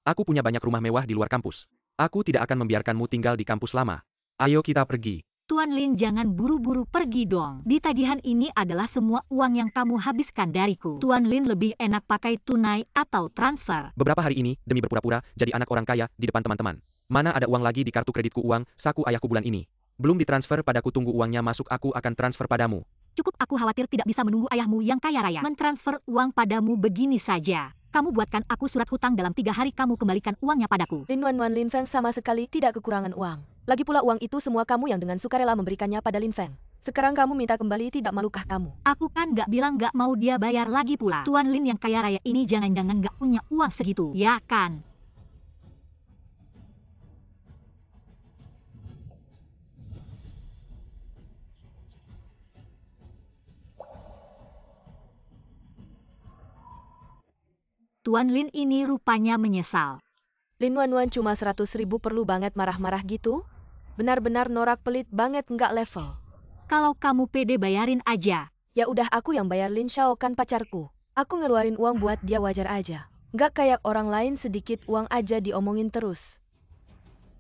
Aku punya banyak rumah mewah di luar kampus. Aku tidak akan membiarkanmu tinggal di kampus lama. Ayo kita pergi. Tuan Lin, jangan buru-buru pergi dong. Di tagihan ini adalah semua uang yang kamu habiskan dariku. Tuan Lin, lebih enak pakai tunai atau transfer. Beberapa hari ini, demi berpura-pura jadi anak orang kaya di depan teman-teman. Mana ada uang lagi di kartu kreditku, uang saku ayahku bulan ini. Belum ditransfer padaku, tunggu uangnya masuk, aku akan transfer padamu. Cukup, aku khawatir tidak bisa menunggu ayahmu yang kaya raya mentransfer uang padamu begini saja. Kamu buatkan aku surat hutang, dalam 3 hari kamu kembalikan uangnya padaku. Lin Feng sama sekali tidak kekurangan uang. Lagi pula uang itu semua kamu yang dengan sukarela memberikannya pada Lin Feng. Sekarang kamu minta kembali, tidak malukah kamu? Aku kan gak bilang gak mau dia bayar lagi pula. Tuan Lin yang kaya raya ini jangan-jangan gak punya uang segitu, ya kan? Tuan Lin ini rupanya menyesal. Lin Wan cuma 100.000, perlu banget marah-marah gitu? Benar-benar norak, pelit banget, nggak level. Kalau kamu pede bayarin aja. Ya udah, aku yang bayar, Lin Xiao kan pacarku. Aku ngeluarin uang buat dia, wajar aja. Nggak kayak orang lain sedikit uang aja diomongin terus.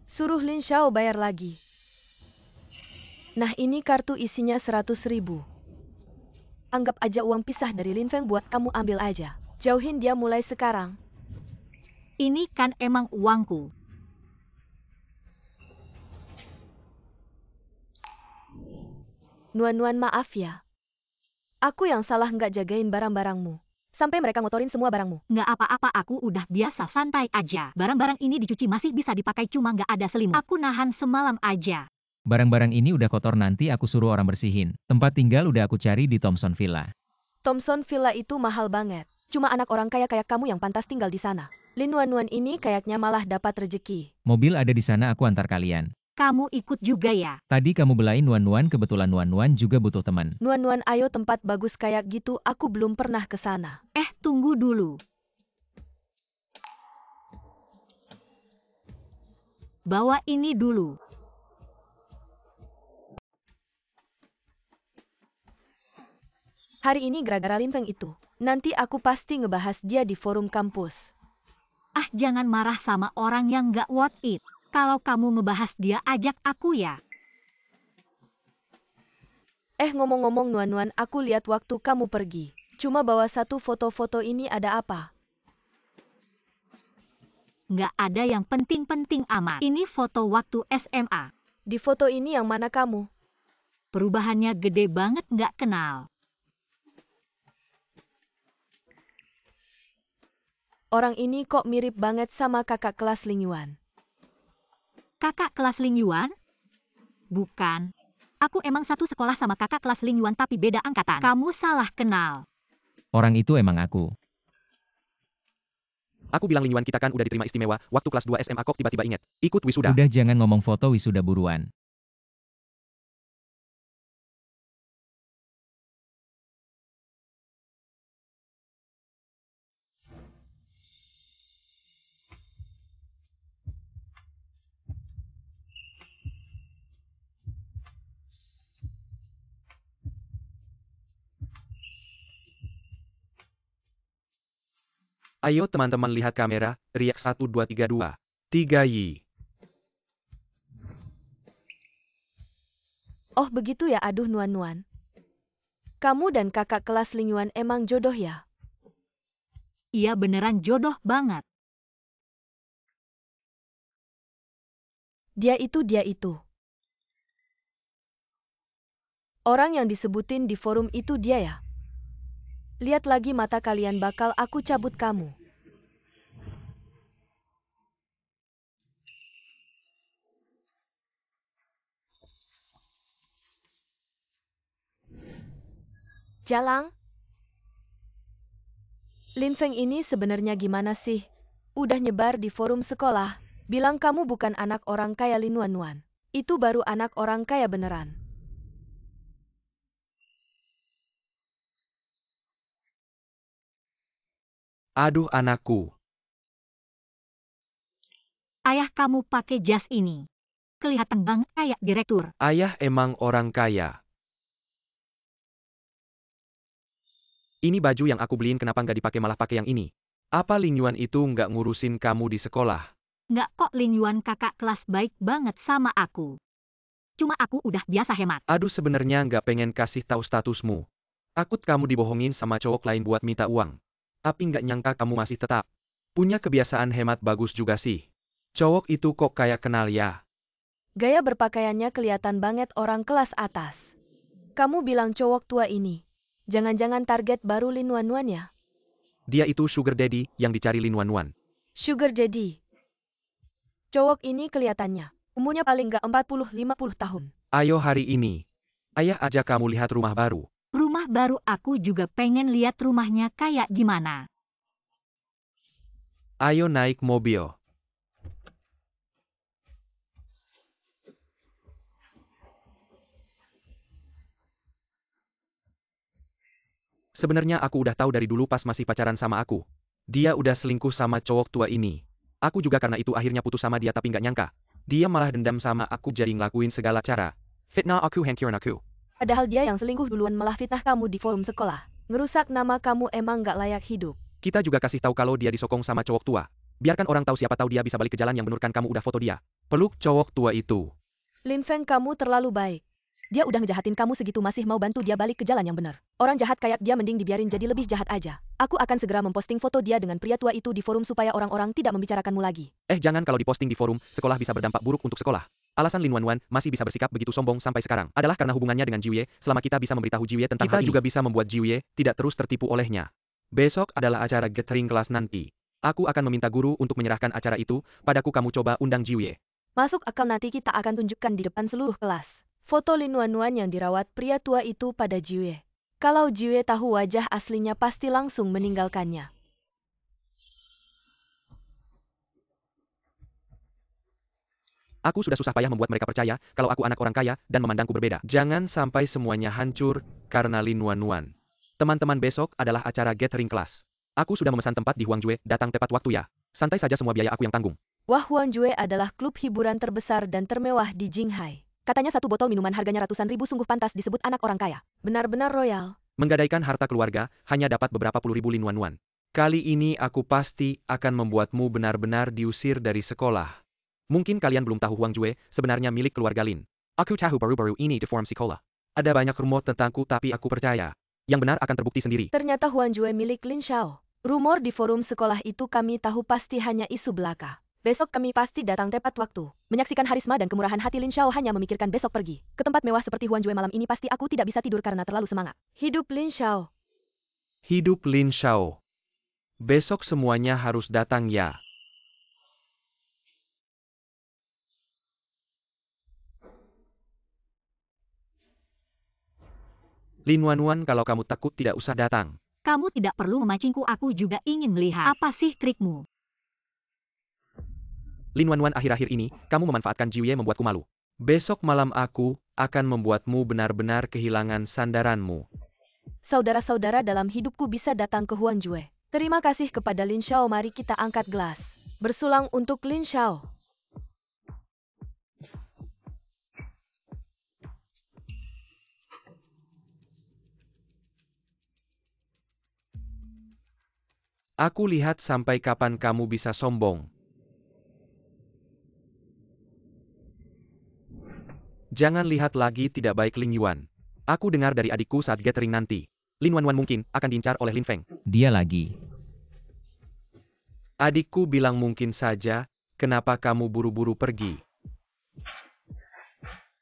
Suruh Lin Xiao bayar lagi. Nah, ini kartu isinya 100.000. Anggap aja uang pisah dari Lin Feng, buat kamu ambil aja. Jauhin dia mulai sekarang. Ini kan emang uangku. Nuan, maaf ya. Aku yang salah nggak jagain barang-barangmu. Sampai mereka ngotorin semua barangmu. Nggak apa-apa, aku udah biasa, santai aja. Barang-barang ini dicuci masih bisa dipakai, cuma nggak ada selimut. Aku nahan semalam aja. Barang-barang ini udah kotor, nanti aku suruh orang bersihin. Tempat tinggal udah aku cari di Thomson Villa. Thomson Villa itu mahal banget. Cuma anak orang kaya kayak kamu yang pantas tinggal di sana. Lin Wan ini kayaknya malah dapat rezeki. Mobil ada di sana, aku antar kalian. Kamu ikut juga ya? Tadi kamu belain Nuan, kebetulan Nuan juga butuh teman. Nuan, ayo, tempat bagus kayak gitu aku belum pernah ke sana. Tunggu dulu. Bawa ini dulu. Hari ini gara-gara Lin Feng itu. Nanti aku pasti ngebahas dia di forum kampus. Jangan marah sama orang yang nggak worth it. Kalau kamu ngebahas dia, ajak aku ya. Ngomong-ngomong Nuan, aku lihat waktu kamu pergi. Cuma bawa satu foto-foto, ini ada apa? Nggak ada yang penting-penting amat. Ini foto waktu SMA. Di foto ini yang mana kamu? Perubahannya gede banget, nggak kenal. Orang ini kok mirip banget sama kakak kelas Ling Yuan. Kakak kelas Ling Yuan? Bukan. Aku emang satu sekolah sama kakak kelas Ling Yuan, tapi beda angkatan. Kamu salah kenal. Orang itu emang aku. Aku bilang Ling Yuan kita kan udah diterima istimewa, waktu kelas 2 SMA kok tiba-tiba inget. Ikut wisuda. Udah, jangan ngomong foto wisuda buruan. Ayo teman-teman lihat kamera, riak 1 2 3 2. 3 yi. Oh begitu ya, aduh Nuan. Kamu dan kakak kelas Ling Yuan emang jodoh ya? Iya, beneran jodoh banget. Dia itu. Orang yang disebutin di forum itu dia ya? Lihat lagi mata kalian, bakal aku cabut kamu. Jalang. Lin Feng ini sebenarnya gimana sih? Udah nyebar di forum sekolah, bilang kamu bukan anak orang kaya Lin Wanwan. Itu baru anak orang kaya beneran. Aduh anakku. Ayah kamu pakai jas ini. Kelihatan banget kayak direktur. Ayah emang orang kaya. Ini baju yang aku beliin kenapa nggak dipakai malah pakai yang ini? Apa Ling Yuan itu nggak ngurusin kamu di sekolah? Nggak kok, Lin Yuan kakak kelas baik banget sama aku. Cuma aku udah biasa hemat. Aduh sebenarnya nggak pengen kasih tahu statusmu. Takut kamu dibohongin sama cowok lain buat minta uang. Tapi nggak nyangka kamu masih tetap punya kebiasaan hemat bagus juga sih. Cowok itu kok kayak kenal ya? Gaya berpakaiannya kelihatan banget orang kelas atas. Kamu bilang cowok tua ini. Jangan-jangan target baru Lin Wanwan ya? Dia itu sugar daddy yang dicari Lin Wanwan. Sugar Daddy. Cowok ini kelihatannya. Umurnya paling nggak 40-50 tahun. Ayo hari ini. Ayah ajak kamu lihat rumah baru. Rumah baru aku juga pengen lihat rumahnya kayak gimana. Ayo naik mobil. Sebenarnya aku udah tahu dari dulu pas masih pacaran sama aku. Dia udah selingkuh sama cowok tua ini. Aku juga karena itu akhirnya putus sama dia tapi nggak nyangka. Dia malah dendam sama aku jadi ngelakuin segala cara. Fitnah aku, hancurin aku. Padahal dia yang selingkuh duluan malah fitnah kamu di forum sekolah. Ngerusak nama kamu emang nggak layak hidup. Kita juga kasih tahu kalau dia disokong sama cowok tua. Biarkan orang tahu siapa tahu dia bisa balik ke jalan yang bener kan kamu udah foto dia. Peluk cowok tua itu. Lin Feng kamu terlalu baik. Dia udah ngejahatin kamu segitu masih mau bantu dia balik ke jalan yang benar. Orang jahat kayak dia mending dibiarin jadi lebih jahat aja. Aku akan segera memposting foto dia dengan pria tua itu di forum supaya orang-orang tidak membicarakanmu lagi. Jangan kalau diposting di forum, sekolah bisa berdampak buruk untuk sekolah. Alasan Lin Wanwan masih bisa bersikap begitu sombong sampai sekarang adalah karena hubungannya dengan Jiuye. Selama kita bisa memberitahu Jiuye tentang hal ini, kita juga bisa membuat Jiuye tidak terus tertipu olehnya. Besok adalah acara gathering kelas nanti. Aku akan meminta guru untuk menyerahkan acara itu padaku. Kamu coba undang Jiuye. Masuk akal, nanti kita akan tunjukkan di depan seluruh kelas. Foto Lin Wanwan yang dirawat pria tua itu pada Jiuye. Kalau Jiuye tahu wajah aslinya pasti langsung meninggalkannya. Aku sudah susah payah membuat mereka percaya kalau aku anak orang kaya dan memandangku berbeda. Jangan sampai semuanya hancur karena Lin Wanwan. Teman-teman, besok adalah acara gathering kelas. Aku sudah memesan tempat di Huangjue, datang tepat waktu ya. Santai saja, semua biaya aku yang tanggung. Wah, Huangjue adalah klub hiburan terbesar dan termewah di Jinghai. Katanya satu botol minuman harganya ratusan ribu sungguh pantas disebut anak orang kaya. Benar-benar royal. Menggadaikan harta keluarga, hanya dapat beberapa puluh ribu Lin Wanwan. Kali ini aku pasti akan membuatmu benar-benar diusir dari sekolah. Mungkin kalian belum tahu Huangjue sebenarnya milik keluarga Lin. Aku tahu baru-baru ini di forum sekolah. Ada banyak rumor tentangku tapi aku percaya. Yang benar akan terbukti sendiri. Ternyata Huangjue milik Lin Xiao. Rumor di forum sekolah itu kami tahu pasti hanya isu belaka. Besok kami pasti datang tepat waktu. Menyaksikan harisma dan kemurahan hati Lin Xiao hanya memikirkan besok pergi. Ke tempat mewah seperti Huangjue malam ini pasti aku tidak bisa tidur karena terlalu semangat. Hidup Lin Xiao. Hidup Lin Xiao. Besok semuanya harus datang ya. Lin Wanwan, kalau kamu takut tidak usah datang. Kamu tidak perlu memancingku, aku juga ingin melihat. Apa sih trikmu? Lin Wanwan, akhir-akhir ini, kamu memanfaatkan Jiuye membuatku malu. Besok malam aku akan membuatmu benar-benar kehilangan sandaranmu. Saudara-saudara dalam hidupku bisa datang ke Huangjue. Terima kasih kepada Lin Xiao, mari kita angkat gelas. Bersulang untuk Lin Xiao. Aku lihat sampai kapan kamu bisa sombong. Jangan lihat lagi tidak baik Ling Yuan. Aku dengar dari adikku saat gathering nanti. Lin Wanwan mungkin akan diincar oleh Lin Feng. Dia lagi. Adikku bilang mungkin saja, kenapa kamu buru-buru pergi?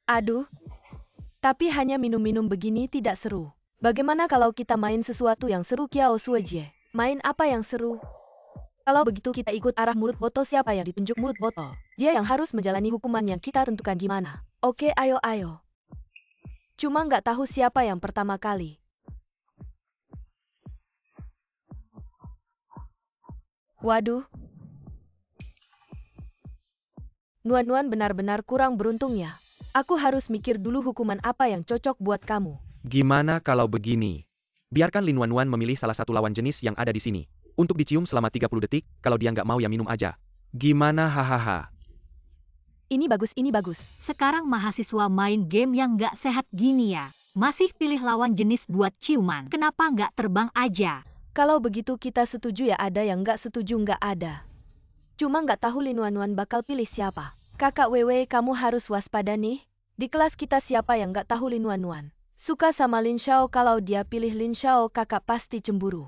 Aduh, tapi hanya minum-minum begini tidak seru. Bagaimana kalau kita main sesuatu yang seru, Kiao Suejie? Main apa yang seru? Kalau begitu kita ikut arah mulut botol, siapa yang ditunjuk mulut botol? Dia yang harus menjalani hukuman yang kita tentukan gimana? Oke, ayo. Cuma nggak tahu siapa yang pertama kali. Waduh. Nuan-Nuan benar-benar kurang beruntung ya. Aku harus mikir dulu hukuman apa yang cocok buat kamu. Gimana kalau begini? Biarkan Lin Wanwan memilih salah satu lawan jenis yang ada di sini. Untuk dicium selama 30 detik, kalau dia nggak mau ya minum aja. Gimana hahaha? Ini bagus, ini bagus. Sekarang mahasiswa main game yang nggak sehat gini ya. Masih pilih lawan jenis buat ciuman. Kenapa nggak terbang aja? Kalau begitu kita setuju ya, ada yang nggak setuju nggak ada. Cuma nggak tahu Lin Wanwan bakal pilih siapa. Kakak Wewe, kamu harus waspada nih. Di kelas kita siapa yang nggak tahu Lin Wanwan suka sama Lin Xiao. Kalau dia pilih Lin Xiao, kakak pasti cemburu.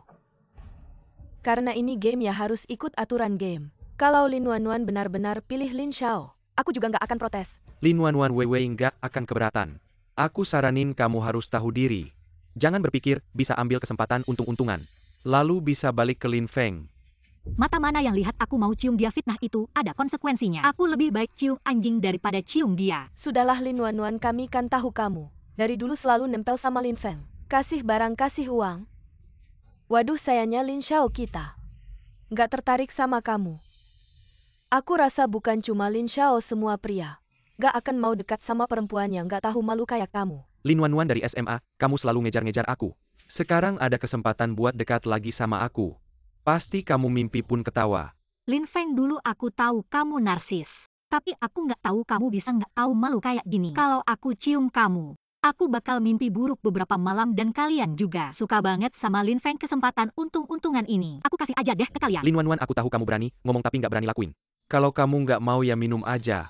Karena ini game ya, harus ikut aturan game. Kalau Lin Wanwan benar-benar pilih Lin Xiao, aku juga nggak akan protes. Lin Wanwan Wewe nggak akan keberatan. Aku saranin kamu harus tahu diri. Jangan berpikir bisa ambil kesempatan untung-untungan. Lalu bisa balik ke Lin Feng. Mata mana yang lihat aku mau cium dia? Fitnah itu ada konsekuensinya. Aku lebih baik cium anjing daripada cium dia. Sudahlah Lin Wanwan, kami kan tahu kamu. Dari dulu selalu nempel sama Lin Feng. Kasih barang, kasih uang. Waduh, sayangnya Lin Xiao kita nggak tertarik sama kamu. Aku rasa bukan cuma Lin Xiao, semua pria nggak akan mau dekat sama perempuan yang nggak tahu malu kayak kamu. Lin Wanwan dari SMA, kamu selalu ngejar-ngejar aku. Sekarang ada kesempatan buat dekat lagi sama aku. Pasti kamu mimpi pun ketawa. Lin Feng, dulu aku tahu kamu narsis. Tapi aku nggak tahu kamu bisa nggak tahu malu kayak gini. Kalau aku cium kamu, aku bakal mimpi buruk beberapa malam dan kalian juga. Suka banget sama Lin Feng, kesempatan untung-untungan ini. Aku kasih aja deh ke kalian. Lin Wanwan, aku tahu kamu berani ngomong tapi nggak berani lakuin. Kalau kamu nggak mau ya minum aja.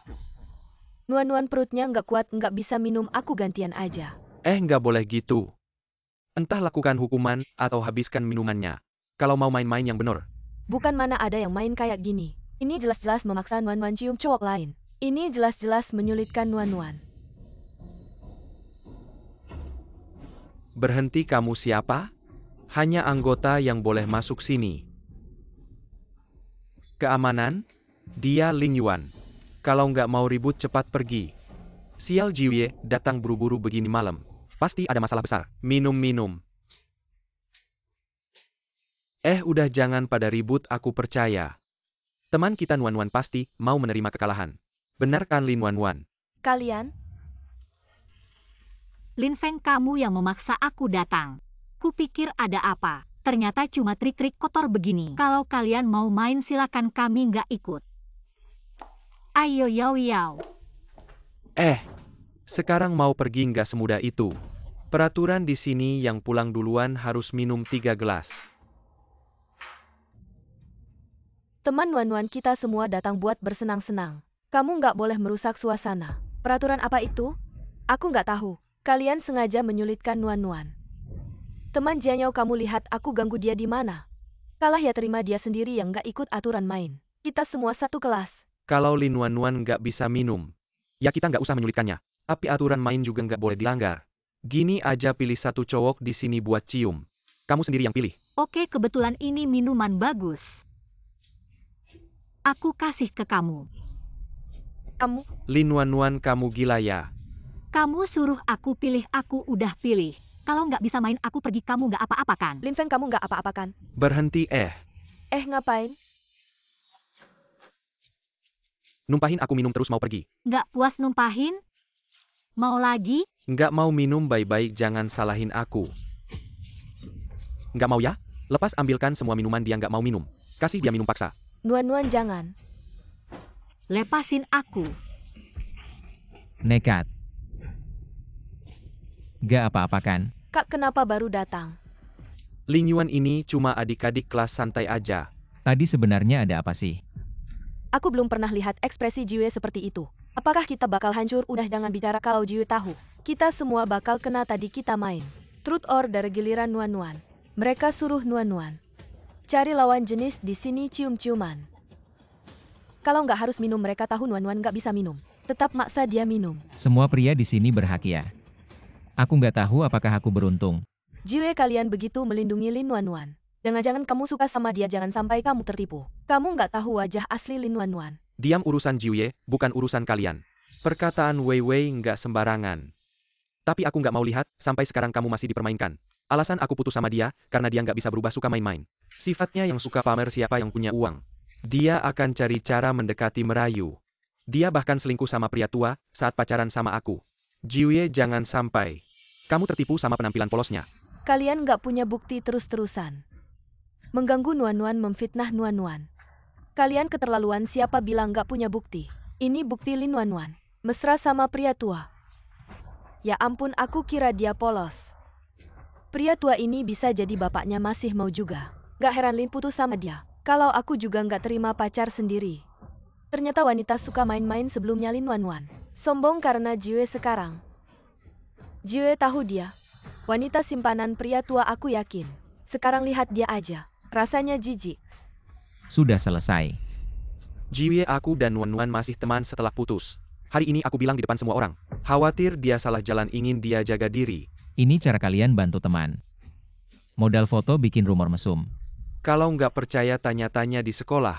Nuan-Nuan perutnya nggak kuat, nggak bisa minum, aku gantian aja. Nggak boleh gitu. Entah lakukan hukuman atau habiskan minumannya. Kalau mau main-main yang bener. Bukan mana ada yang main kayak gini. Ini jelas-jelas memaksa Nuan-Nuan cium cowok lain. Ini jelas-jelas menyulitkan Nuan-Nuan. Berhenti, kamu siapa? Hanya anggota yang boleh masuk sini. Keamanan? Dia Ling Yuan. Kalau nggak mau ribut cepat pergi. Sial, Jiwie datang buru-buru begini malam. Pasti ada masalah besar. Minum-minum. Udah jangan pada ribut, aku percaya. Teman kita Nuan-Nuan pasti mau menerima kekalahan. Benar kan Lin Wanwan? Kalian? Lin Feng, kamu yang memaksa aku datang. Kupikir ada apa. Ternyata cuma trik-trik kotor begini. Kalau kalian mau main silakan, kami nggak ikut. Ayo yau yau. Sekarang mau pergi nggak semudah itu. Peraturan di sini yang pulang duluan harus minum 3 gelas. Teman Nuan-Nuan kita semua datang buat bersenang-senang. Kamu nggak boleh merusak suasana. Peraturan apa itu? Aku nggak tahu. Kalian sengaja menyulitkan Nuan-Nuan. Teman Jianyao, kamu lihat aku ganggu dia di mana? Kalah ya, terima dia sendiri yang nggak ikut aturan main. Kita semua satu kelas. Kalau Lin Wanwan nggak bisa minum, ya kita nggak usah menyulitkannya. Tapi aturan main juga nggak boleh dilanggar. Gini aja, pilih satu cowok di sini buat cium. Kamu sendiri yang pilih. Oke, kebetulan ini minuman bagus. Aku kasih ke kamu. Kamu? Lin Wanwan, kamu gila ya? Kamu suruh aku pilih, aku udah pilih. Kalau nggak bisa main, aku pergi, kamu nggak apa-apakan. Lin Feng, kamu nggak apa-apakan. Berhenti. Ngapain? Numpahin aku minum terus mau pergi. Nggak puas numpahin? Mau lagi? Nggak mau minum, baik-baik jangan salahin aku. Nggak mau ya? Lepas, ambilkan semua minuman, dia nggak mau minum. Kasih dia minum paksa. Nuan-Nuan jangan. Lepasin aku. Nekat. Gak apa-apa kan? Kak, kenapa baru datang? Ling Yuan ini cuma adik-adik kelas santai aja. Tadi sebenarnya ada apa sih? Aku belum pernah lihat ekspresi Jiwe seperti itu. Apakah kita bakal hancur? Udah jangan bicara, kalau Jiwe tahu. Kita semua bakal kena. Tadi kita main Truth or Dare giliran Nuan-Nuan. Mereka suruh Nuan-Nuan cari lawan jenis di sini cium-ciuman. Kalau nggak harus minum, mereka tahu Nuan-Nuan nggak bisa minum. Tetap maksa dia minum. Semua pria di sini berhak ya. Aku nggak tahu apakah aku beruntung. Jiwe, kalian begitu melindungi Lin Wanwan. Jangan-jangan kamu suka sama dia, jangan sampai kamu tertipu. Kamu nggak tahu wajah asli Lin Wanwan. Diam, urusan Jiwie, bukan urusan kalian. Perkataan Wei Wei nggak sembarangan. Tapi aku nggak mau lihat, sampai sekarang kamu masih dipermainkan. Alasan aku putus sama dia, karena dia nggak bisa berubah suka main-main. Sifatnya yang suka pamer siapa yang punya uang. Dia akan cari cara mendekati merayu. Dia bahkan selingkuh sama pria tua, saat pacaran sama aku. Jiwie, jangan sampai kamu tertipu sama penampilan polosnya. Kalian nggak punya bukti terus-terusan. Mengganggu Nuan-Nuan, memfitnah Nuan-Nuan. Kalian keterlaluan, siapa bilang nggak punya bukti? Ini bukti Lin Nuan-Nuan. Mesra sama pria tua. Ya ampun, aku kira dia polos. Pria tua ini bisa jadi bapaknya, masih mau juga. Gak heran Lin putus sama dia. Kalau aku juga nggak terima pacar sendiri. Ternyata wanita suka main-main sebelumnya Lin Nuan-Nuan. Sombong karena Jiwie sekarang. Jiwie tahu dia. Wanita simpanan pria tua, aku yakin. Sekarang lihat dia aja. Rasanya jijik. Sudah selesai. Jiwie, aku dan Nuan-Nuan masih teman setelah putus. Hari ini aku bilang di depan semua orang. Khawatir dia salah jalan, ingin dia jaga diri. Ini cara kalian bantu teman. Modal foto bikin rumor mesum. Kalau nggak percaya, tanya-tanya di sekolah.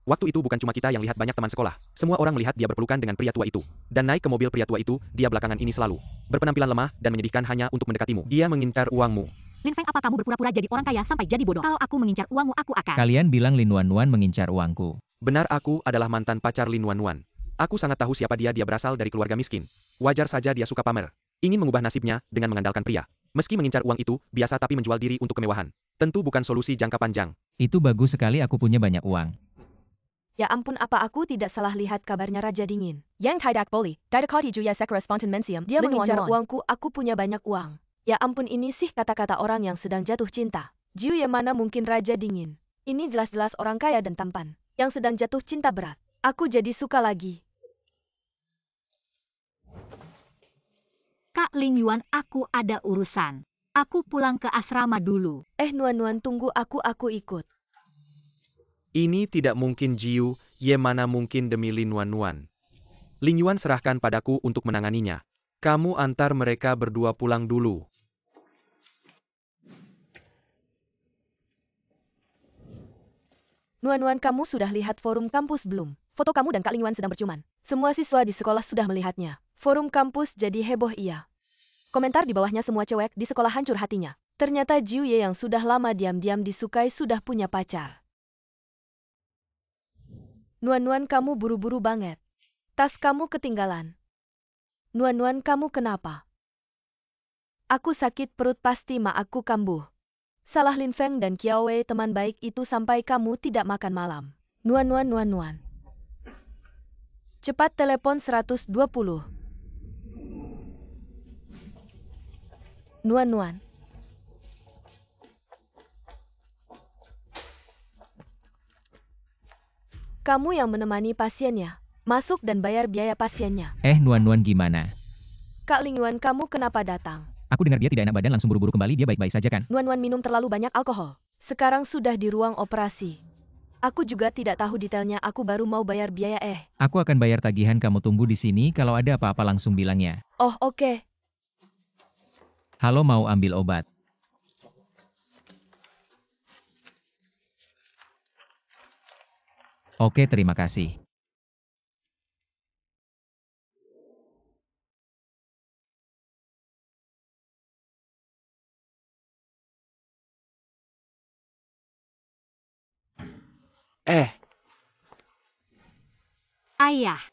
Waktu itu bukan cuma kita yang lihat, banyak teman sekolah. Semua orang melihat dia berpelukan dengan pria tua itu. Dan naik ke mobil pria tua itu. Dia belakangan ini selalu berpenampilan lemah dan menyedihkan hanya untuk mendekatimu. Dia mengincar uangmu. Lin Feng, apa kamu berpura-pura jadi orang kaya sampai jadi bodoh? Kalau aku mengincar uangmu, aku akan... Kalian bilang Lin Nuan-Nuan mengincar uangku. Benar, aku adalah mantan pacar Lin Nuan-Nuan. Aku sangat tahu siapa dia. Dia berasal dari keluarga miskin. Wajar saja dia suka pamer. Ingin mengubah nasibnya dengan mengandalkan pria. Meski mengincar uang itu biasa, tapi menjual diri untuk kemewahan. Tentu bukan solusi jangka panjang. Itu bagus sekali, aku punya banyak uang. Ya ampun, apa aku tidak salah lihat kabarnya Raja Dingin? Yang tidak boleh. Didekati Juya Sekra Spontan Mensium. Dia mengincar uangku, aku punya banyak uang. Ya ampun, ini sih kata-kata orang yang sedang jatuh cinta. Juya, mana mungkin Raja Dingin? Ini jelas-jelas orang kaya dan tampan. Yang sedang jatuh cinta berat. Aku jadi suka lagi. Kak Ling Yuan, aku ada urusan. Aku pulang ke asrama dulu. Nuan-Nuan, tunggu, aku ikut. Ini tidak mungkin, Jiu. Ye, mana mungkin demi Lin Nuan-Nuan. Ling Yuan serahkan padaku untuk menanganinya. Kamu antar mereka berdua pulang dulu. Nuan-Nuan, kamu sudah lihat forum kampus belum? Foto kamu dan Kak Ling Yuan sedang berciuman. Semua siswa di sekolah sudah melihatnya. Forum kampus jadi heboh, iya. Komentar di bawahnya semua cewek di sekolah hancur hatinya. Ternyata Jiu Ye yang sudah lama diam-diam disukai sudah punya pacar. Nuan-Nuan, kamu buru-buru banget. Tas kamu ketinggalan. Nuan-Nuan, kamu kenapa? Aku sakit perut, pasti ma aku kambuh. Salah Lin Feng dan Kiao Wei, teman baik itu, sampai kamu tidak makan malam. Nuan-Nuan, Nuan-Nuan. Cepat telepon 120. Nuan-Nuan. Kamu yang menemani pasiennya. Masuk dan bayar biaya pasiennya. Nuan-Nuan gimana? Kak Ling Yuan, kamu kenapa datang? Aku dengar dia tidak enak badan, langsung buru-buru kembali. Dia baik-baik saja kan? Nuan-Nuan minum terlalu banyak alkohol. Sekarang sudah di ruang operasi. Aku juga tidak tahu detailnya, aku baru mau bayar biaya. Aku akan bayar tagihan, kamu tunggu di sini, kalau ada apa-apa langsung bilang ya. Oh, oke. Halo, mau ambil obat? Oke, terima kasih. Ayah,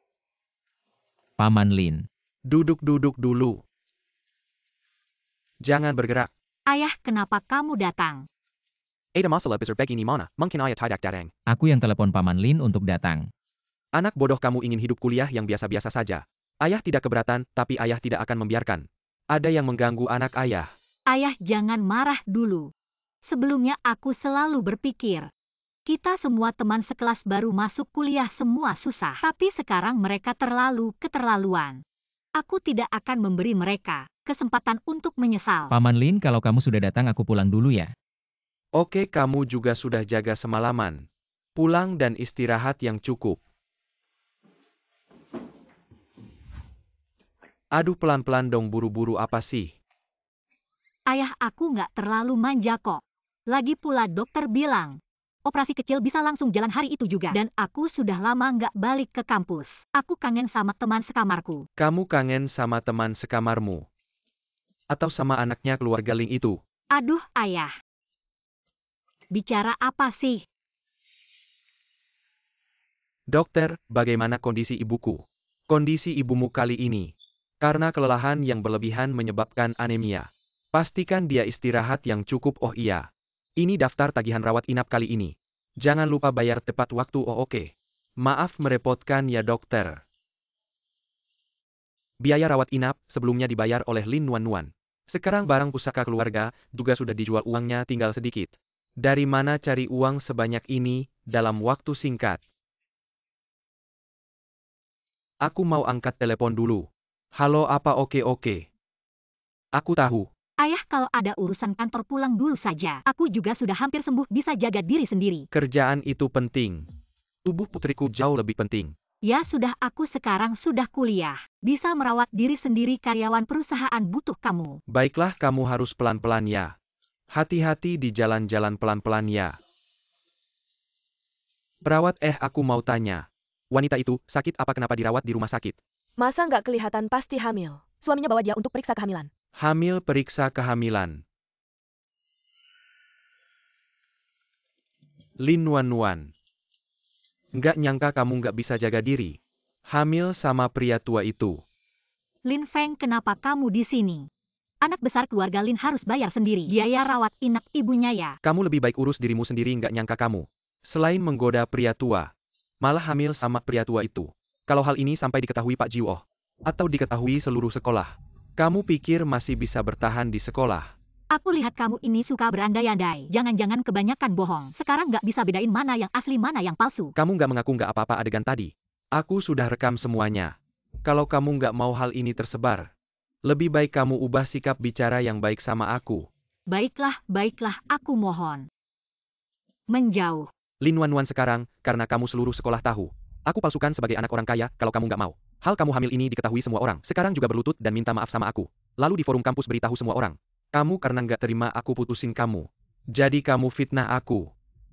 Paman Lin. Duduk-duduk dulu. Jangan bergerak. ayah, kenapa kamu datang? Ada masalah besar begini mana? Mungkin ayah tidak datang. Aku yang telepon Paman Lin untuk datang. Anak bodoh, kamu ingin hidup kuliah yang biasa-biasa saja. Ayah tidak keberatan, tapi ayah tidak akan membiarkan ada yang mengganggu anak ayah. Ayah, jangan marah dulu. Sebelumnya aku selalu berpikir, kita semua teman sekelas baru masuk kuliah semua susah. Tapi sekarang mereka terlalu keterlaluan. Aku tidak akan memberi mereka kesempatan untuk menyesal. Paman Lin, kalau kamu sudah datang, aku pulang dulu ya. Oke, kamu juga sudah jaga semalaman. Pulang dan istirahat yang cukup. Aduh, pelan-pelan dong, buru-buru apa sih? Ayah, aku nggak terlalu manja kok. Lagi pula dokter bilang, operasi kecil bisa langsung jalan hari itu juga. Dan aku sudah lama nggak balik ke kampus. Aku kangen sama teman sekamarku. Kamu kangen sama teman sekamarmu? Atau sama anaknya keluarga Ling itu? Aduh, ayah. Bicara apa sih? Dokter, bagaimana kondisi ibuku? Kondisi ibumu kali ini. Karena kelelahan yang berlebihan menyebabkan anemia. Pastikan dia istirahat yang cukup. Oh iya. Ini daftar tagihan rawat inap kali ini. Jangan lupa bayar tepat waktu. Oh oke. Maaf merepotkan ya dokter. Biaya rawat inap sebelumnya dibayar oleh Lin Nuan. Sekarang barang pusaka keluarga juga sudah dijual, uangnya tinggal sedikit. Dari mana cari uang sebanyak ini dalam waktu singkat? Aku mau angkat telepon dulu. Halo, apa? Oke. Aku tahu. Ayah, kalau ada urusan kantor pulang dulu saja. Aku juga sudah hampir sembuh, bisa jaga diri sendiri. Kerjaan itu penting. Tubuh putriku jauh lebih penting. Ya sudah, aku sekarang sudah kuliah. Bisa merawat diri sendiri, karyawan perusahaan butuh kamu. Baiklah, kamu harus pelan-pelan ya. Hati-hati di jalan-jalan, pelan-pelan ya. Perawat, aku mau tanya. Wanita itu sakit apa, kenapa dirawat di rumah sakit? Masa nggak kelihatan pasti hamil? Suaminya bawa dia untuk periksa kehamilan. Hamil, periksa kehamilan. Lin Nuan. Nggak nyangka kamu nggak bisa jaga diri. Hamil sama pria tua itu. Lin Feng, kenapa kamu di sini? Anak besar keluarga Lin harus bayar sendiri biaya rawat inap ibunya ya. Kamu lebih baik urus dirimu sendiri, nggak nyangka kamu. Selain menggoda pria tua, malah hamil sama pria tua itu. Kalau hal ini sampai diketahui Pak Jiwo, atau diketahui seluruh sekolah, kamu pikir masih bisa bertahan di sekolah? Aku lihat kamu ini suka berandai-andai. Jangan-jangan kebanyakan bohong. Sekarang nggak bisa bedain mana yang asli mana yang palsu. Kamu nggak mengaku nggak apa-apa adegan tadi. Aku sudah rekam semuanya. Kalau kamu nggak mau hal ini tersebar, lebih baik kamu ubah sikap bicara yang baik sama aku. Baiklah, aku mohon. Menjauh. Lin Nuan sekarang, karena kamu seluruh sekolah tahu. Aku palsukan sebagai anak orang kaya, kalau kamu nggak mau. Hal kamu hamil ini diketahui semua orang. Sekarang juga berlutut dan minta maaf sama aku. Lalu di forum kampus beritahu semua orang. Kamu karena nggak terima aku putusin kamu. Jadi kamu fitnah aku.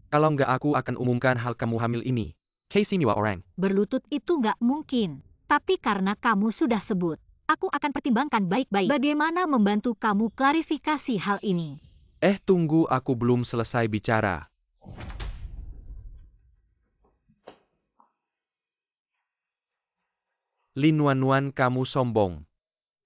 Kalau nggak, aku akan umumkan hal kamu hamil ini. Casey Miwa orang. Berlutut itu nggak mungkin. Tapi karena kamu sudah sebut, aku akan pertimbangkan baik-baik bagaimana membantu kamu klarifikasi hal ini. Tunggu, aku belum selesai bicara. Lin Nuan, kamu sombong.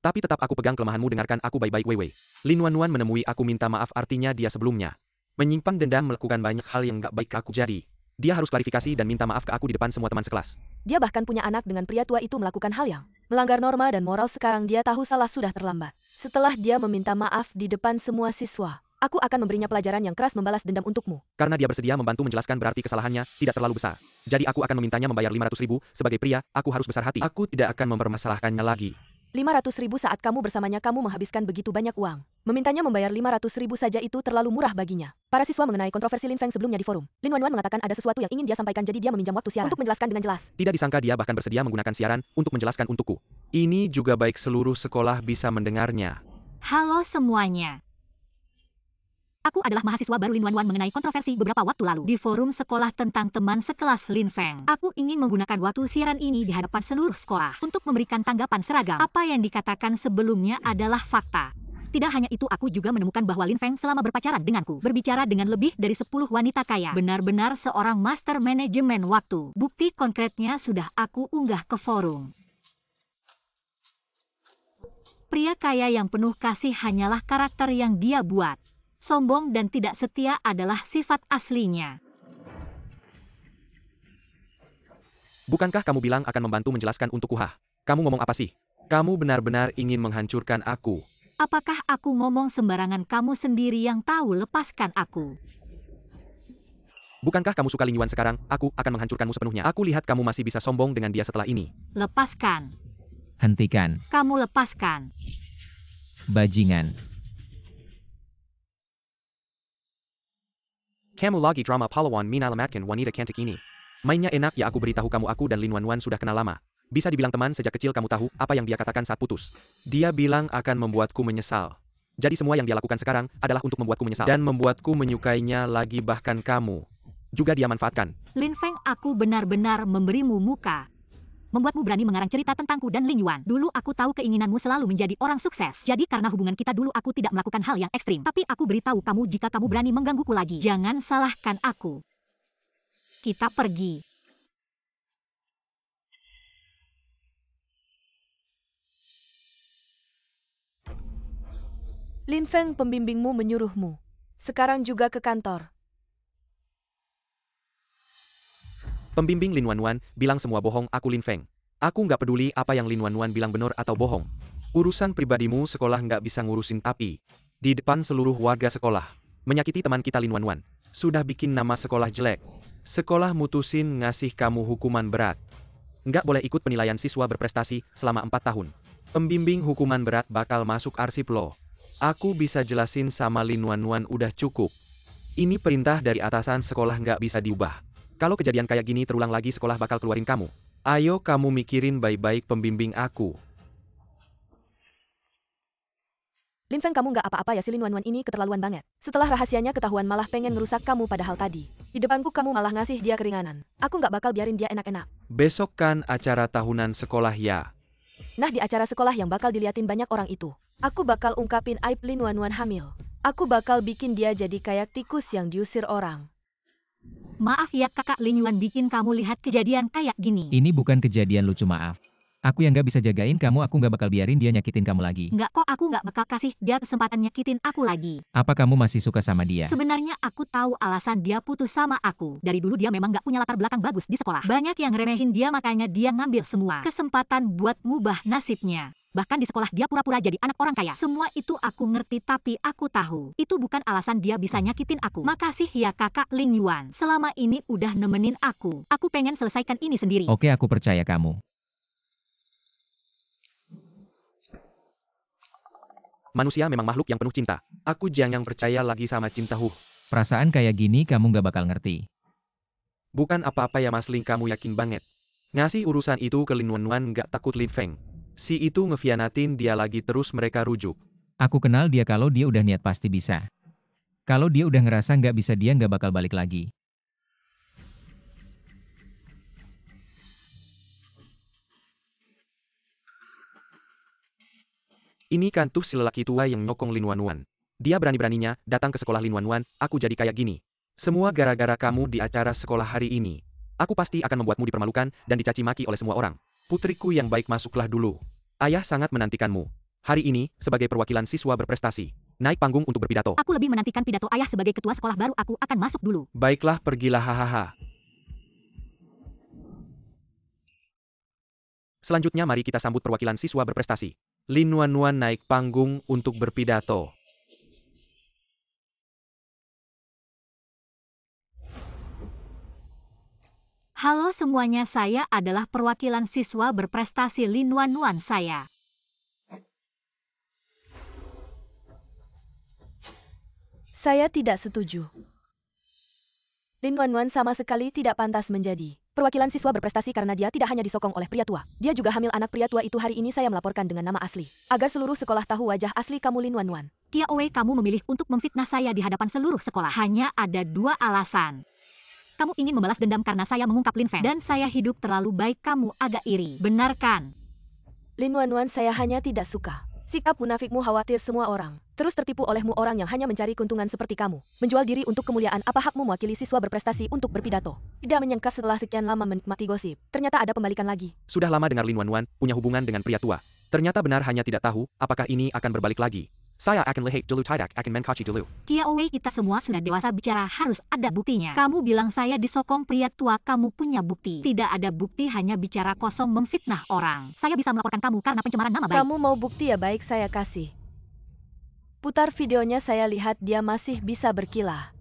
Tapi tetap aku pegang kelemahanmu, dengarkan aku baik-baik. Wei. Lin Nuan menemui aku minta maaf, artinya dia sebelumnya menyimpan dendam, melakukan banyak hal yang nggak baik ke aku. Jadi, dia harus klarifikasi dan minta maaf ke aku di depan semua teman sekelas. Dia bahkan punya anak dengan pria tua itu, melakukan hal yang melanggar norma dan moral. Sekarang dia tahu salah sudah terlambat. Setelah dia meminta maaf di depan semua siswa, aku akan memberinya pelajaran yang keras, membalas dendam untukmu. Karena dia bersedia membantu menjelaskan, berarti kesalahannya tidak terlalu besar. Jadi aku akan memintanya membayar 500.000, sebagai pria, aku harus besar hati. Aku tidak akan mempermasalahkannya lagi. 500.000 saat kamu bersamanya, kamu menghabiskan begitu banyak uang. Memintanya membayar 500.000 saja itu terlalu murah baginya. Para siswa mengenai kontroversi Lin Feng sebelumnya di forum. Lin Nuan mengatakan ada sesuatu yang ingin dia sampaikan, jadi dia meminjam waktu siaran untuk menjelaskan dengan jelas. Tidak disangka dia bahkan bersedia menggunakan siaran untuk menjelaskan untukku. Ini juga baik seluruh sekolah bisa mendengarnya. Halo semuanya. Aku adalah mahasiswa baru Lin Nuan mengenai kontroversi beberapa waktu lalu di forum sekolah tentang teman sekelas Lin Feng. Aku ingin menggunakan waktu siaran ini di hadapan seluruh sekolah untuk memberikan tanggapan seragam. Apa yang dikatakan sebelumnya adalah fakta. Tidak hanya itu, aku juga menemukan bahwa Lin Feng selama berpacaran denganku berbicara dengan lebih dari 10 wanita kaya. Benar-benar seorang master manajemen waktu. Bukti konkretnya sudah aku unggah ke forum. Pria kaya yang penuh kasih hanyalah karakter yang dia buat. Sombong dan tidak setia adalah sifat aslinya. Bukankah kamu bilang akan membantu menjelaskan untukku? Kamu ngomong apa sih? Kamu benar-benar ingin menghancurkan aku. Apakah aku ngomong sembarangan? Kamu sendiri yang tahu, lepaskan aku. Bukankah kamu suka Lin Yuan? Sekarang, aku akan menghancurkanmu sepenuhnya. Aku lihat kamu masih bisa sombong dengan dia setelah ini. Lepaskan. Hentikan. Kamu lepaskan. Bajingan. Kamu lagi drama pahlawan menyelamatkan wanita cantik ini. Mainnya enak ya, aku beritahu kamu, aku dan Lin Wan sudah kenal lama. Bisa dibilang teman sejak kecil. Kamu tahu apa yang dia katakan saat putus? Dia bilang akan membuatku menyesal. Jadi semua yang dia lakukan sekarang adalah untuk membuatku menyesal. Dan membuatku menyukainya lagi, bahkan kamu juga dia manfaatkan. Lin Feng, aku benar-benar memberimu muka. membuatmu berani mengarang cerita tentangku dan Ling Yuan. Dulu aku tahu keinginanmu selalu menjadi orang sukses. Jadi karena hubungan kita dulu aku tidak melakukan hal yang ekstrim. Tapi aku beritahu kamu jika kamu berani menggangguku lagi. Jangan salahkan aku. Kita pergi. Lin Feng, pembimbingmu menyuruhmu. Sekarang juga ke kantor. Pembimbing Lin Wanwan bilang semua bohong. Aku Lin Feng. Aku nggak peduli apa yang Lin Wanwan bilang benar atau bohong. Urusan pribadimu sekolah nggak bisa ngurusin, tapi di depan seluruh warga sekolah menyakiti teman kita Lin Wanwan. Sudah bikin nama sekolah jelek. Sekolah mutusin ngasih kamu hukuman berat. Nggak boleh ikut penilaian siswa berprestasi selama 4 tahun. Pembimbing hukuman berat bakal masuk arsip lo. Aku bisa jelasin sama Lin Wanwan udah cukup. Ini perintah dari atasan, sekolah nggak bisa diubah. Kalau kejadian kayak gini terulang lagi sekolah bakal keluarin kamu. Ayo kamu mikirin baik-baik pembimbing aku. Lin Feng, kamu nggak apa-apa ya? Si Lin Wanwan ini keterlaluan banget. Setelah rahasianya ketahuan malah pengen ngerusak kamu, padahal tadi di depanku kamu malah ngasih dia keringanan. Aku nggak bakal biarin dia enak-enak. Besok kan acara tahunan sekolah ya. Nah, di acara sekolah yang bakal diliatin banyak orang itu, aku bakal ungkapin aib Lin Wanwan hamil. Aku bakal bikin dia jadi kayak tikus yang diusir orang. Maaf ya kakak, Ling Yuan bikin kamu lihat kejadian kayak gini. Ini bukan kejadian lucu, maaf. Aku yang gak bisa jagain kamu, aku gak bakal biarin dia nyakitin kamu lagi. Nggak kok, aku nggak bakal kasih dia kesempatan nyakitin aku lagi. Apa kamu masih suka sama dia? Sebenarnya aku tahu alasan dia putus sama aku. Dari dulu dia memang nggak punya latar belakang bagus di sekolah. Banyak yang remehin dia, makanya dia ngambil semua kesempatan buat ngubah nasibnya. Bahkan di sekolah dia pura-pura jadi anak orang kaya. Semua itu aku ngerti, tapi aku tahu itu bukan alasan dia bisa nyakitin aku. Makasih ya kakak Ling Yuan. Selama ini udah nemenin aku. Aku pengen selesaikan ini sendiri. Oke, aku percaya kamu. Manusia memang makhluk yang penuh cinta. Aku jangan percaya lagi sama cinta. Perasaan kayak gini kamu gak bakal ngerti. Bukan apa-apa ya Mas Ling, kamu yakin banget ngasih urusan itu ke Lin Wanwan, nggak takut Lin Feng? Si itu ngefianatin dia lagi, terus mereka rujuk. Aku kenal dia, kalau dia udah niat pasti bisa. Kalau dia udah ngerasa nggak bisa, dia nggak bakal balik lagi. Ini kan tuh si lelaki tua yang nyokong Lin Wanwan. Dia berani-beraninya datang ke sekolah Lin Wanwan, aku jadi kayak gini. Semua gara-gara kamu di acara sekolah hari ini. Aku pasti akan membuatmu dipermalukan dan dicaci maki oleh semua orang. Putriku yang baik, masuklah dulu. Ayah sangat menantikanmu. Hari ini, sebagai perwakilan siswa berprestasi, naik panggung untuk berpidato. Aku lebih menantikan pidato ayah sebagai ketua sekolah baru. Aku akan masuk dulu. Baiklah, pergilah, hahaha. Selanjutnya mari kita sambut perwakilan siswa berprestasi. Lin Wanwan naik panggung untuk berpidato. Halo semuanya, saya adalah perwakilan siswa berprestasi Lin Wanwan saya. Saya tidak setuju. Lin Wanwan sama sekali tidak pantas menjadi perwakilan siswa berprestasi karena dia tidak hanya disokong oleh pria tua. Dia juga hamil anak pria tua itu. Hari ini saya melaporkan dengan nama asli, agar seluruh sekolah tahu wajah asli kamu, Lin Wanwan. Kia Owe, kamu memilih untuk memfitnah saya di hadapan seluruh sekolah. Hanya ada 2 alasan. Kamu ingin membalas dendam karena saya mengungkap Lin Feng. Dan saya hidup terlalu baik, kamu agak iri. Benar kan? Lin Wanwan, saya hanya tidak suka sikap munafikmu. Khawatir semua orang terus tertipu olehmu, orang yang hanya mencari keuntungan seperti kamu. Menjual diri untuk kemuliaan. Apa hakmu mewakili siswa berprestasi untuk berpidato? Tidak menyangka setelah sekian lama menikmati gosip, ternyata ada pembalikan lagi. Sudah lama dengar Lin Wanwan punya hubungan dengan pria tua. Ternyata benar, hanya tidak tahu apakah ini akan berbalik lagi. Saya akan lihat dulu, tidak akan mencaci dulu. Kia Owe, kita semua sudah dewasa bicara, harus ada buktinya. Kamu bilang saya disokong pria tua, kamu punya bukti? Tidak ada bukti, hanya bicara kosong memfitnah orang. Saya bisa melaporkan kamu karena pencemaran nama baik. Kamu mau bukti ya? Baik, saya kasih. Putar videonya, saya lihat dia masih bisa berkilah.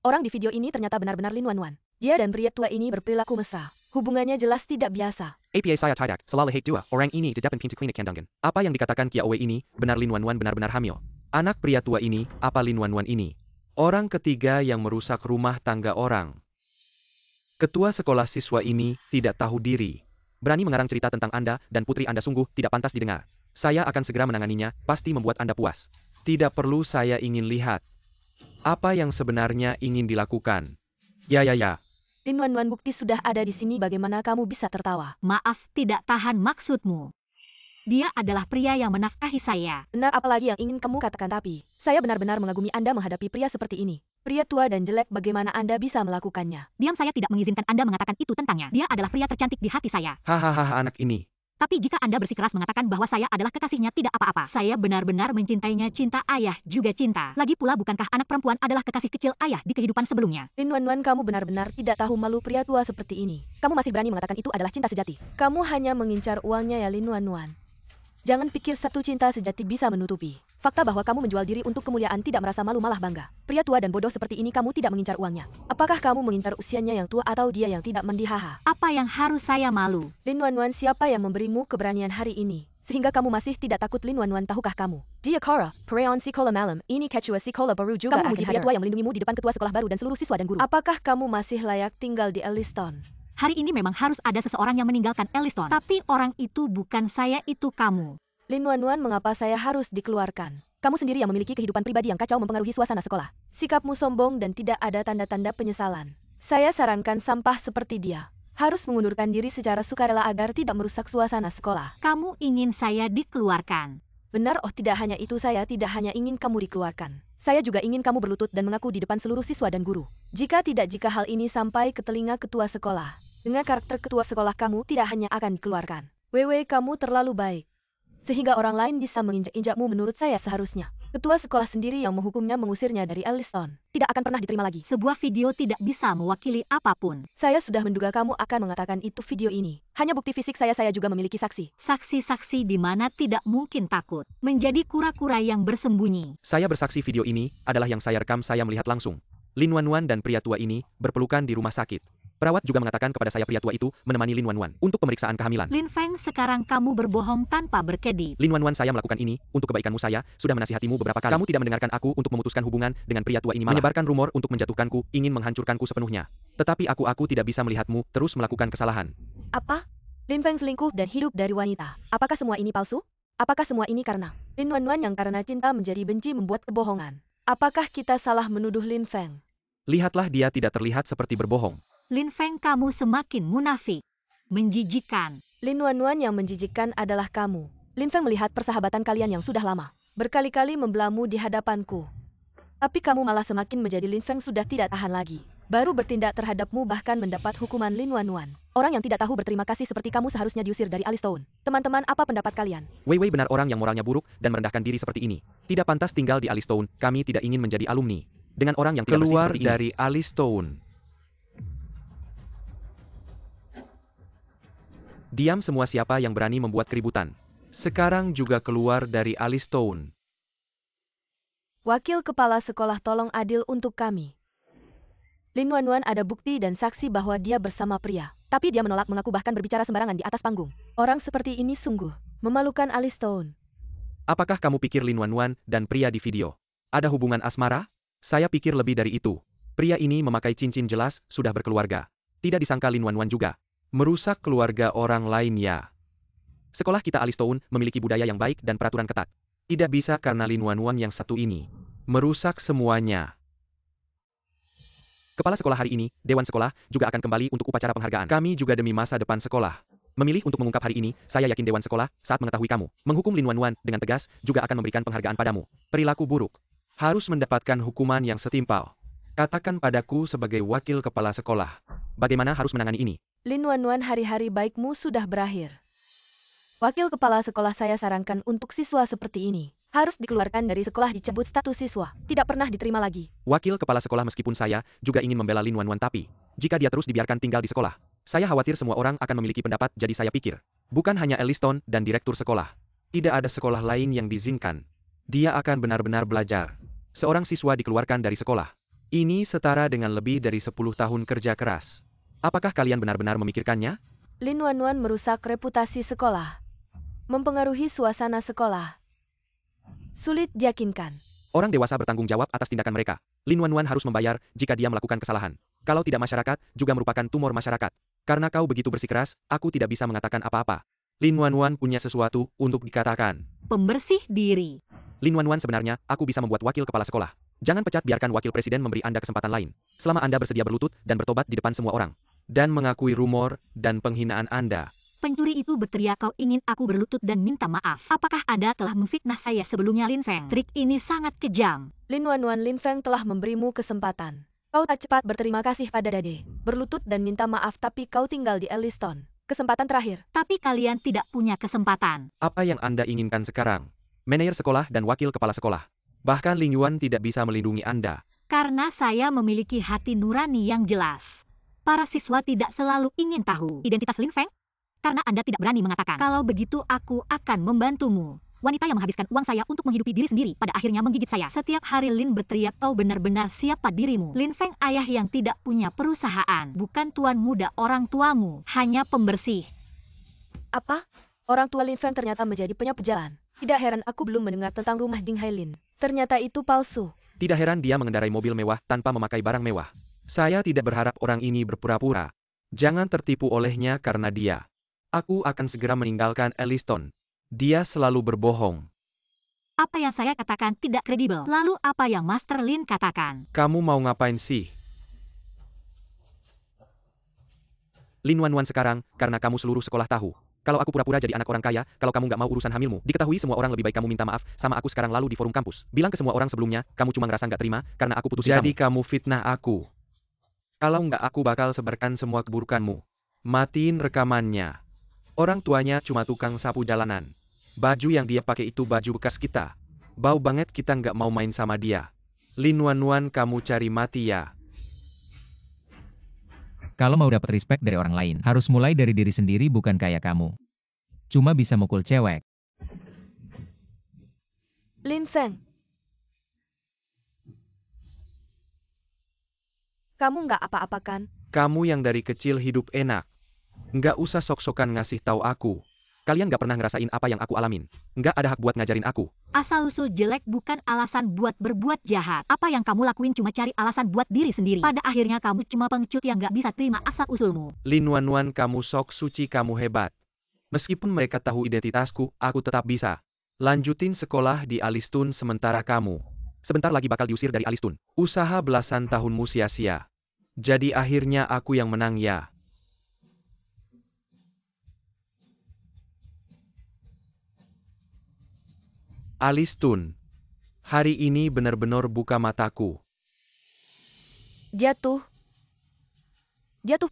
Orang di video ini ternyata benar-benar Lin Wanwan. Dia dan pria tua ini berperilaku mesra. Hubungannya jelas tidak biasa. APA saya tidak, selalu lihat 2 orang ini di depan pintu klinik Kandangan. Apa yang dikatakan Kia Owe ini, benar Lin Wanwan benar-benar hamil. Anak pria tua ini, apa Lin Wanwan ini orang ketiga yang merusak rumah tangga orang. Ketua sekolah siswa ini tidak tahu diri. Berani mengarang cerita tentang Anda dan putri Anda, sungguh tidak pantas didengar. Saya akan segera menanganinya, pasti membuat Anda puas. Tidak perlu saya ingin lihat apa yang sebenarnya ingin dilakukan. Ya. Lin Wanwan, bukti sudah ada di sini, bagaimana kamu bisa tertawa? Maaf, tidak tahan maksudmu. Dia adalah pria yang menafkahi saya. Benar, apalagi yang ingin kamu katakan, tapi saya benar-benar mengagumi Anda menghadapi pria seperti ini. Pria tua dan jelek, bagaimana Anda bisa melakukannya? Diam, saya tidak mengizinkan Anda mengatakan itu tentangnya. Dia adalah pria tercantik di hati saya. Hahaha, anak ini. Tapi jika Anda bersikeras mengatakan bahwa saya adalah kekasihnya, tidak apa-apa. Saya benar-benar mencintainya, cinta ayah juga cinta. Lagi pula, bukankah anak perempuan adalah kekasih kecil ayah di kehidupan sebelumnya? Lin Wanwan, kamu benar-benar tidak tahu malu, pria tua seperti ini. Kamu masih berani mengatakan itu adalah cinta sejati. Kamu hanya mengincar uangnya ya, Lin Wanwan. Jangan pikir satu cinta sejati bisa menutupi fakta bahwa kamu menjual diri untuk kemuliaan, tidak merasa malu malah bangga. Pria tua dan bodoh seperti ini, kamu tidak mengincar uangnya. Apakah kamu mengincar usianya yang tua atau dia yang tidak mendihaha? Apa yang harus saya malu? Lin Wanwan, siapa yang memberimu keberanian hari ini? Sehingga kamu masih tidak takut? Lin Wanwan, tahukah kamu? Dia Kara, Pereon Sekolah Malam, ini Kecua Sekolah baru juga Kamu akan menguji hadir. pria Tua yang melindungimu di depan ketua sekolah baru dan seluruh siswa dan guru. Apakah kamu masih layak tinggal di Elliston? Hari ini memang harus ada seseorang yang meninggalkan Elliston. Tapi orang itu bukan saya, itu kamu. Lin Wanwan, mengapa saya harus dikeluarkan? Kamu sendiri yang memiliki kehidupan pribadi yang kacau, mempengaruhi suasana sekolah. Sikapmu sombong dan tidak ada tanda-tanda penyesalan. Saya sarankan sampah seperti dia harus mengundurkan diri secara sukarela agar tidak merusak suasana sekolah. Kamu ingin saya dikeluarkan? Benar, oh tidak hanya itu, saya tidak hanya ingin kamu dikeluarkan. Saya juga ingin kamu berlutut dan mengaku di depan seluruh siswa dan guru. Jika hal ini sampai ke telinga ketua sekolah, dengan karakter ketua sekolah kamu tidak hanya akan dikeluarkan. Wewe, kamu terlalu baik sehingga orang lain bisa menginjak-injakmu. Menurut saya seharusnya ketua sekolah sendiri yang menghukumnya, mengusirnya dari Elliston. Tidak akan pernah diterima lagi. Sebuah video tidak bisa mewakili apapun. Saya sudah menduga kamu akan mengatakan itu. Video ini hanya bukti fisik saya juga memiliki saksi. Saksi-saksi di mana tidak mungkin takut menjadi kura-kura yang bersembunyi. Saya bersaksi, video ini adalah yang saya rekam. Saya melihat langsung Lin Wanwan dan pria tua ini berpelukan di rumah sakit. Perawat juga mengatakan kepada saya pria tua itu menemani Lin Wanwan untuk pemeriksaan kehamilan. Lin Feng, sekarang kamu berbohong tanpa berkedip. Lin Wanwan, saya melakukan ini untuk kebaikanmu. Saya sudah menasihatimu beberapa kali. Kamu tidak mendengarkan aku untuk memutuskan hubungan dengan pria tua ini, malah menyebarkan rumor untuk menjatuhkanku, ingin menghancurkanku sepenuhnya. Tetapi aku tidak bisa melihatmu terus melakukan kesalahan. Apa? Lin Feng selingkuh dan hidup dari wanita. Apakah semua ini palsu? Apakah semua ini karena Lin Wanwan yang karena cinta menjadi benci membuat kebohongan? Apakah kita salah menuduh Lin Feng? Lihatlah, dia tidak terlihat seperti berbohong. Lin Feng, kamu semakin munafik. Menjijikan. Lin Wanwan, yang menjijikan adalah kamu. Lin Feng melihat persahabatan kalian yang sudah lama, berkali-kali membelamu di hadapanku. Tapi kamu malah semakin menjadi. Lin Feng sudah tidak tahan lagi. Baru bertindak terhadapmu, bahkan mendapat hukuman. Lin Wanwan, orang yang tidak tahu berterima kasih seperti kamu seharusnya diusir dari Elliston. Teman-teman, apa pendapat kalian? Wei benar, orang yang moralnya buruk dan merendahkan diri seperti ini tidak pantas tinggal di Elliston. Kami tidak ingin menjadi alumni dengan orang yang tidak bersih seperti ini. Keluar dari Elliston. Diam semua, siapa yang berani membuat keributan. Sekarang juga keluar dari Elliston. Wakil kepala sekolah, tolong adil untuk kami. Lin Wanwan ada bukti dan saksi bahwa dia bersama pria. Tapi dia menolak mengaku, bahkan berbicara sembarangan di atas panggung. Orang seperti ini sungguh memalukan Elliston. Apakah kamu pikir Lin Wanwan dan pria di video ada hubungan asmara? Saya pikir lebih dari itu. Pria ini memakai cincin, jelas sudah berkeluarga. Tidak disangka Lin Wanwan juga merusak keluarga orang lain ya. Sekolah kita Elliston memiliki budaya yang baik dan peraturan ketat. Tidak bisa karena Lin Wanwan yang satu ini merusak semuanya. Kepala sekolah hari ini, Dewan Sekolah, juga akan kembali untuk upacara penghargaan. Kami juga demi masa depan sekolah memilih untuk mengungkap hari ini. Saya yakin Dewan Sekolah saat mengetahui kamu menghukum Lin Wanwan dengan tegas juga akan memberikan penghargaan padamu. Perilaku buruk harus mendapatkan hukuman yang setimpal. Katakan padaku sebagai wakil kepala sekolah, bagaimana harus menangani ini? Lin Wanwan, hari-hari baikmu sudah berakhir. Wakil kepala sekolah, saya sarankan untuk siswa seperti ini harus dikeluarkan dari sekolah, dicabut status siswa, tidak pernah diterima lagi. Wakil kepala sekolah, meskipun saya juga ingin membela Lin Wanwan, tapi jika dia terus dibiarkan tinggal di sekolah, saya khawatir semua orang akan memiliki pendapat. Jadi saya pikir, bukan hanya Elliston dan direktur sekolah, tidak ada sekolah lain yang diizinkan. Dia akan benar-benar belajar. Seorang siswa dikeluarkan dari sekolah. Ini setara dengan lebih dari 10 tahun kerja keras. Apakah kalian benar-benar memikirkannya? Lin Wanwan merusak reputasi sekolah, mempengaruhi suasana sekolah. Sulit diyakinkan. Orang dewasa bertanggung jawab atas tindakan mereka. Lin Wanwan harus membayar jika dia melakukan kesalahan. Kalau tidak, masyarakat juga merupakan tumor masyarakat. Karena kau begitu bersikeras, aku tidak bisa mengatakan apa-apa. Lin Wanwan punya sesuatu untuk dikatakan. Pembersih diri. Lin Wanwan, sebenarnya aku bisa membuat wakil kepala sekolah Jangan pecat, biarkan wakil presiden memberi Anda kesempatan lain. Selama Anda bersedia berlutut dan bertobat di depan semua orang. Dan mengakui rumor dan penghinaan Anda. Pencuri itu berteriak, kau ingin aku berlutut dan minta maaf. Apakah Anda telah memfitnah saya sebelumnya, Lin Feng? Trik ini sangat kejam. Lin Wanwan, Lin Feng telah memberimu kesempatan. Kau tak cepat berterima kasih pada Dade. Berlutut dan minta maaf, tapi kau tinggal di Elliston. Kesempatan terakhir. Tapi kalian tidak punya kesempatan. Apa yang Anda inginkan sekarang? Manajer sekolah dan wakil kepala sekolah. Bahkan Ling Yuan tidak bisa melindungi Anda. Karena saya memiliki hati nurani yang jelas. Para siswa tidak selalu ingin tahu identitas Lin Feng. Karena Anda tidak berani mengatakan. Kalau begitu aku akan membantumu. Wanita yang menghabiskan uang saya untuk menghidupi diri sendiri pada akhirnya menggigit saya. Setiap hari Lin berteriak, kau benar-benar siapa dirimu? Lin Feng ayah yang tidak punya perusahaan. Bukan tuan muda orang tuamu. Hanya pembersih. Apa? Orang tua Lin Feng ternyata menjadi penyapu jalan. Tidak heran aku belum mendengar tentang rumah Jing Hai Lin. Ternyata itu palsu. Tidak heran dia mengendarai mobil mewah tanpa memakai barang mewah. Saya tidak berharap orang ini berpura-pura. Jangan tertipu olehnya karena dia. Aku akan segera meninggalkan Elliston. Dia selalu berbohong. Apa yang saya katakan tidak kredibel. Lalu apa yang Master Lin katakan? Kamu mau ngapain sih? Lin Wanwan sekarang, karena kamu seluruh sekolah tahu. Kalau aku pura-pura jadi anak orang kaya, kalau kamu nggak mau urusan hamilmu, diketahui semua orang, lebih baik kamu minta maaf sama aku sekarang lalu di forum kampus. Bilang ke semua orang sebelumnya, kamu cuma ngerasa nggak terima, karena aku putusin kamu. Jadi kamu fitnah aku. Kalau nggak aku bakal sebarkan semua keburukanmu. Matiin rekamannya. Orang tuanya cuma tukang sapu jalanan. Baju yang dia pakai itu baju bekas kita. Bau banget, kita nggak mau main sama dia. Lin Wanwan, kamu cari mati ya. Kalau mau dapat respect dari orang lain, harus mulai dari diri sendiri, bukan kayak kamu. Cuma bisa mukul cewek. Lin Feng. Kamu nggak apa-apa kan? Kamu yang dari kecil hidup enak. Nggak usah sok-sokan ngasih tahu aku. Kalian nggak pernah ngerasain apa yang aku alamin. Nggak ada hak buat ngajarin aku. Asal-usul jelek bukan alasan buat berbuat jahat. Apa yang kamu lakuin cuma cari alasan buat diri sendiri. Pada akhirnya kamu cuma pengecut yang nggak bisa terima asal-usulmu. Lin Wanwan, kamu sok suci, kamu hebat. Meskipun mereka tahu identitasku, aku tetap bisa. Lanjutin sekolah di Alistun sementara kamu. Sebentar lagi bakal diusir dari Alistun. Usaha belasan tahunmu sia-sia. Jadi akhirnya aku yang menang ya. Alistun. Hari ini benar-benar buka mataku. Dia tuh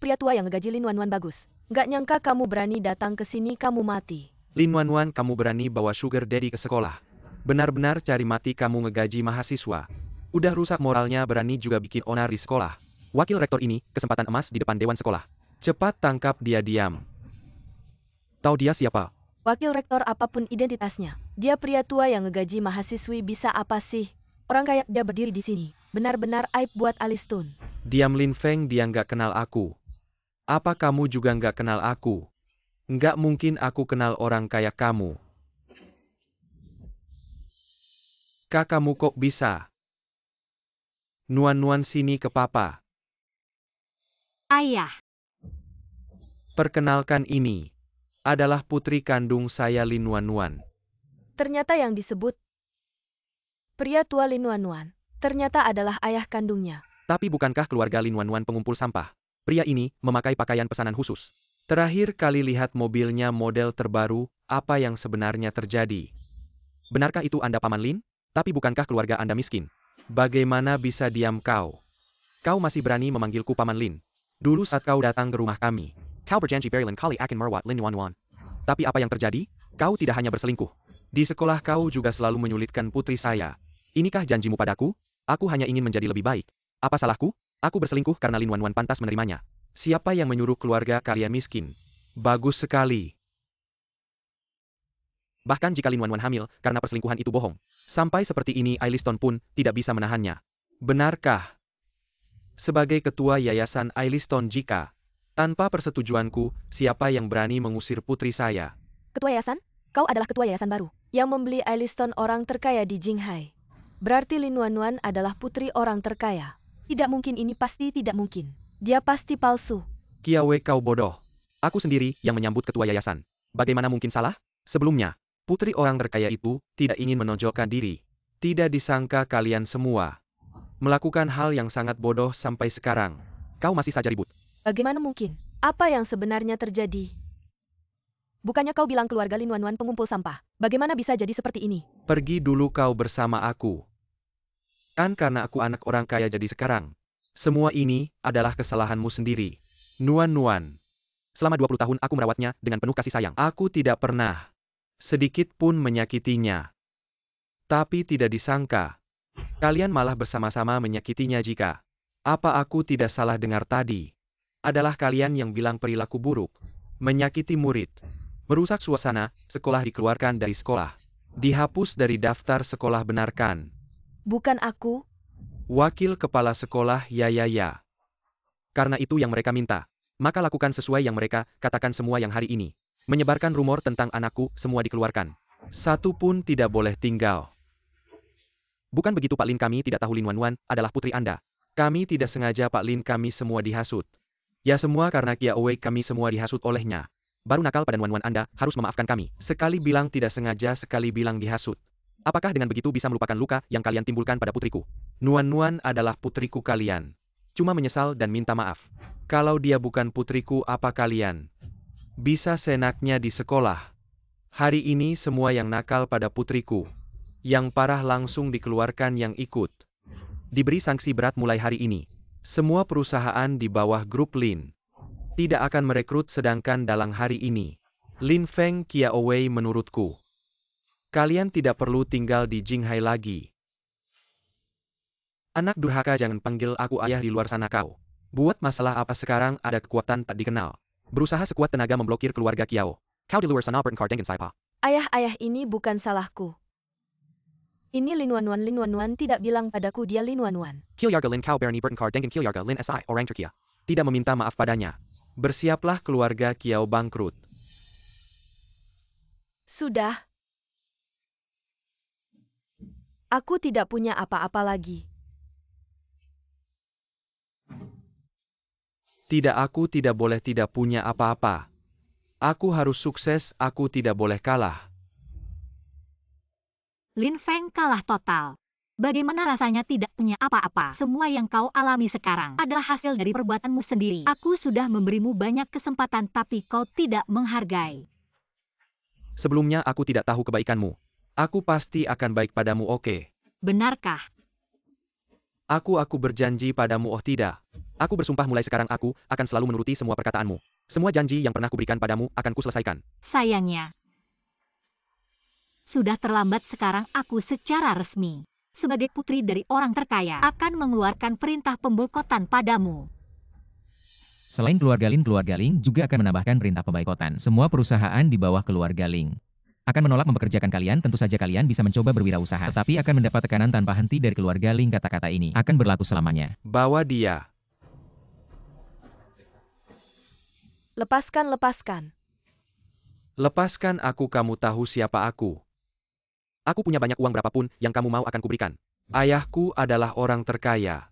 pria tua yang ngegaji Lin Wanwan bagus. Nggak nyangka kamu berani datang ke sini, kamu mati. Lin Wanwan, kamu berani bawa sugar daddy ke sekolah. Benar-benar cari mati kamu ngegaji mahasiswa. Udah rusak moralnya, berani juga bikin onar di sekolah. Wakil rektor ini, kesempatan emas di depan dewan sekolah. Cepat tangkap dia, diam. Tahu dia siapa? Wakil rektor apapun identitasnya. Dia pria tua yang ngegaji mahasiswi, bisa apa sih? Orang kayak dia berdiri di sini. Benar-benar aib buat Alistun. Diam Lin Feng, dia nggak kenal aku. Apa kamu juga nggak kenal aku? Nggak mungkin aku kenal orang kayak kamu. Kamu kok bisa? Nuan-nuan sini ke papa. Ayah. Perkenalkan, ini adalah putri kandung saya, Lin Wanwan. Ternyata yang disebut pria tua Lin Wanwan ternyata adalah ayah kandungnya. Tapi bukankah keluarga Lin Wanwan pengumpul sampah? Pria ini memakai pakaian pesanan khusus. Terakhir kali lihat mobilnya model terbaru, apa yang sebenarnya terjadi? Benarkah itu Anda, Paman Lin? Tapi bukankah keluarga Anda miskin? Bagaimana bisa diam kau? Kau masih berani memanggilku Paman Lin? Dulu saat kau datang ke rumah kami, kau berjanji Berlin kali akan merawat Lin Wanwan. Tapi apa yang terjadi? Kau tidak hanya berselingkuh. Di sekolah kau juga selalu menyulitkan putri saya. Inikah janjimu padaku? Aku hanya ingin menjadi lebih baik. Apa salahku? Aku berselingkuh karena Lin Wanwan pantas menerimanya. Siapa yang menyuruh keluarga kalian miskin? Bagus sekali. Bahkan jika Lin Wanwan hamil, karena perselingkuhan itu bohong. Sampai seperti ini Ailiston pun tidak bisa menahannya. Benarkah? Sebagai ketua yayasan Ailiston, jika tanpa persetujuanku, siapa yang berani mengusir putri saya? Ketua yayasan? Kau adalah ketua yayasan baru yang membeli Ailiston, orang terkaya di Jinghai. Berarti Lin Wanwan adalah putri orang terkaya. Tidak mungkin, ini pasti tidak mungkin. Dia pasti palsu. Kiawe, kau bodoh. Aku sendiri yang menyambut ketua yayasan. Bagaimana mungkin salah? Sebelumnya, putri orang terkaya itu tidak ingin menonjolkan diri. Tidak disangka kalian semua. Melakukan hal yang sangat bodoh sampai sekarang. Kau masih saja ribut. Bagaimana mungkin? Apa yang sebenarnya terjadi? Bukannya kau bilang keluarga Lin Wanwan pengumpul sampah? Bagaimana bisa jadi seperti ini? Pergi dulu kau bersama aku. Kan karena aku anak orang kaya jadi sekarang. Semua ini adalah kesalahanmu sendiri. Nuan. Selama 20 tahun aku merawatnya dengan penuh kasih sayang. Aku tidak pernah sedikit pun menyakitinya. Tapi tidak disangka, kalian malah bersama-sama menyakitinya jika. Apa aku tidak salah dengar tadi? Adalah kalian yang bilang perilaku buruk, menyakiti murid, merusak suasana, sekolah dikeluarkan dari sekolah, dihapus dari daftar sekolah, benarkan? Bukan aku. Wakil kepala sekolah, ya. Karena itu yang mereka minta. Maka lakukan sesuai yang mereka katakan. Semua yang hari ini menyebarkan rumor tentang anakku, semua dikeluarkan. Satu pun tidak boleh tinggal. Bukan begitu Pak Lin, kami tidak tahu Lin Wanwan adalah putri Anda. Kami tidak sengaja Pak Lin, kami semua dihasut. Ya semua karena Kia Owei, kami semua dihasut olehnya. Baru nakal pada Wanwan, Anda harus memaafkan kami. Sekali bilang tidak sengaja, sekali bilang dihasut. Apakah dengan begitu bisa melupakan luka yang kalian timbulkan pada putriku? Nuan adalah putriku, kalian cuma menyesal dan minta maaf. Kalau dia bukan putriku, apa kalian bisa seenaknya di sekolah? Hari ini semua yang nakal pada putriku, yang parah langsung dikeluarkan, yang ikut diberi sanksi berat mulai hari ini. Semua perusahaan di bawah grup Lin tidak akan merekrut, sedangkan dalam hari ini Lin Feng, Kia Owei, menurutku kalian tidak perlu tinggal di Jinghai lagi. Anak durhaka, jangan panggil aku ayah di luar sana kau. Buat masalah apa sekarang? Ada kekuatan tak dikenal berusaha sekuat tenaga memblokir keluarga Kiao. Kau di luar sana berengkar dengan siapa? Ayah, ini bukan salahku. Ini Lin Wanwan tidak bilang padaku dia Lin Wanwan. Kilyarga Lin kau berani berengkar dengan Kilyarga Lin SI orang Turkiya. Tidak meminta maaf padanya. Bersiaplah keluarga Kiao bangkrut. Sudah. Aku tidak punya apa-apa lagi. Tidak, aku tidak boleh tidak punya apa-apa. Aku harus sukses, aku tidak boleh kalah. Lin Feng kalah total. Bagaimana rasanya tidak punya apa-apa? Semua yang kau alami sekarang adalah hasil dari perbuatanmu sendiri. Aku sudah memberimu banyak kesempatan tapi kau tidak menghargai. Sebelumnya aku tidak tahu kebaikanmu. Aku pasti akan baik padamu, oke? Benarkah? Aku berjanji padamu, oh tidak. Aku bersumpah mulai sekarang aku akan selalu menuruti semua perkataanmu. Semua janji yang pernah kuberikan padamu akan kuselesaikan. Sayangnya, sudah terlambat. Sekarang aku secara resmi, sebagai putri dari orang terkaya, akan mengeluarkan perintah pemboikotan padamu. Selain keluarga Ling juga akan menambahkan perintah pemboikotan. Semua perusahaan di bawah keluarga Ling akan menolak mempekerjakan kalian. Tentu saja kalian bisa mencoba berwirausaha, tetapi akan mendapat tekanan tanpa henti dari keluarga Ling. Kata-kata ini akan berlaku selamanya. Bawa dia. Lepaskan. Lepaskan aku, kamu tahu siapa aku. Aku punya banyak uang, berapapun yang kamu mau akan kuberikan. Ayahku adalah orang terkaya.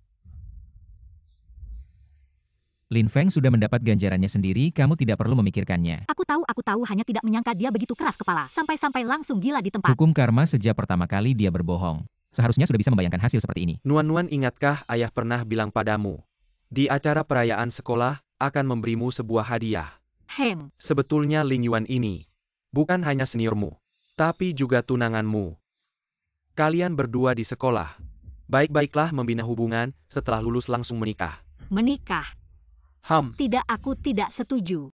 Lin Feng sudah mendapat ganjarannya sendiri, kamu tidak perlu memikirkannya. Aku tahu, hanya tidak menyangka dia begitu keras kepala. Sampai-sampai langsung gila di tempat. Hukum karma sejak pertama kali dia berbohong. Seharusnya sudah bisa membayangkan hasil seperti ini. Nuan, ingatkah ayah pernah bilang padamu, di acara perayaan sekolah, akan memberimu sebuah hadiah. Sebetulnya Ling Yuan ini bukan hanya seniormu, tapi juga tunanganmu. Kalian berdua di sekolah. Baik-baiklah membina hubungan, setelah lulus langsung menikah. Menikah? Tidak, aku tidak setuju.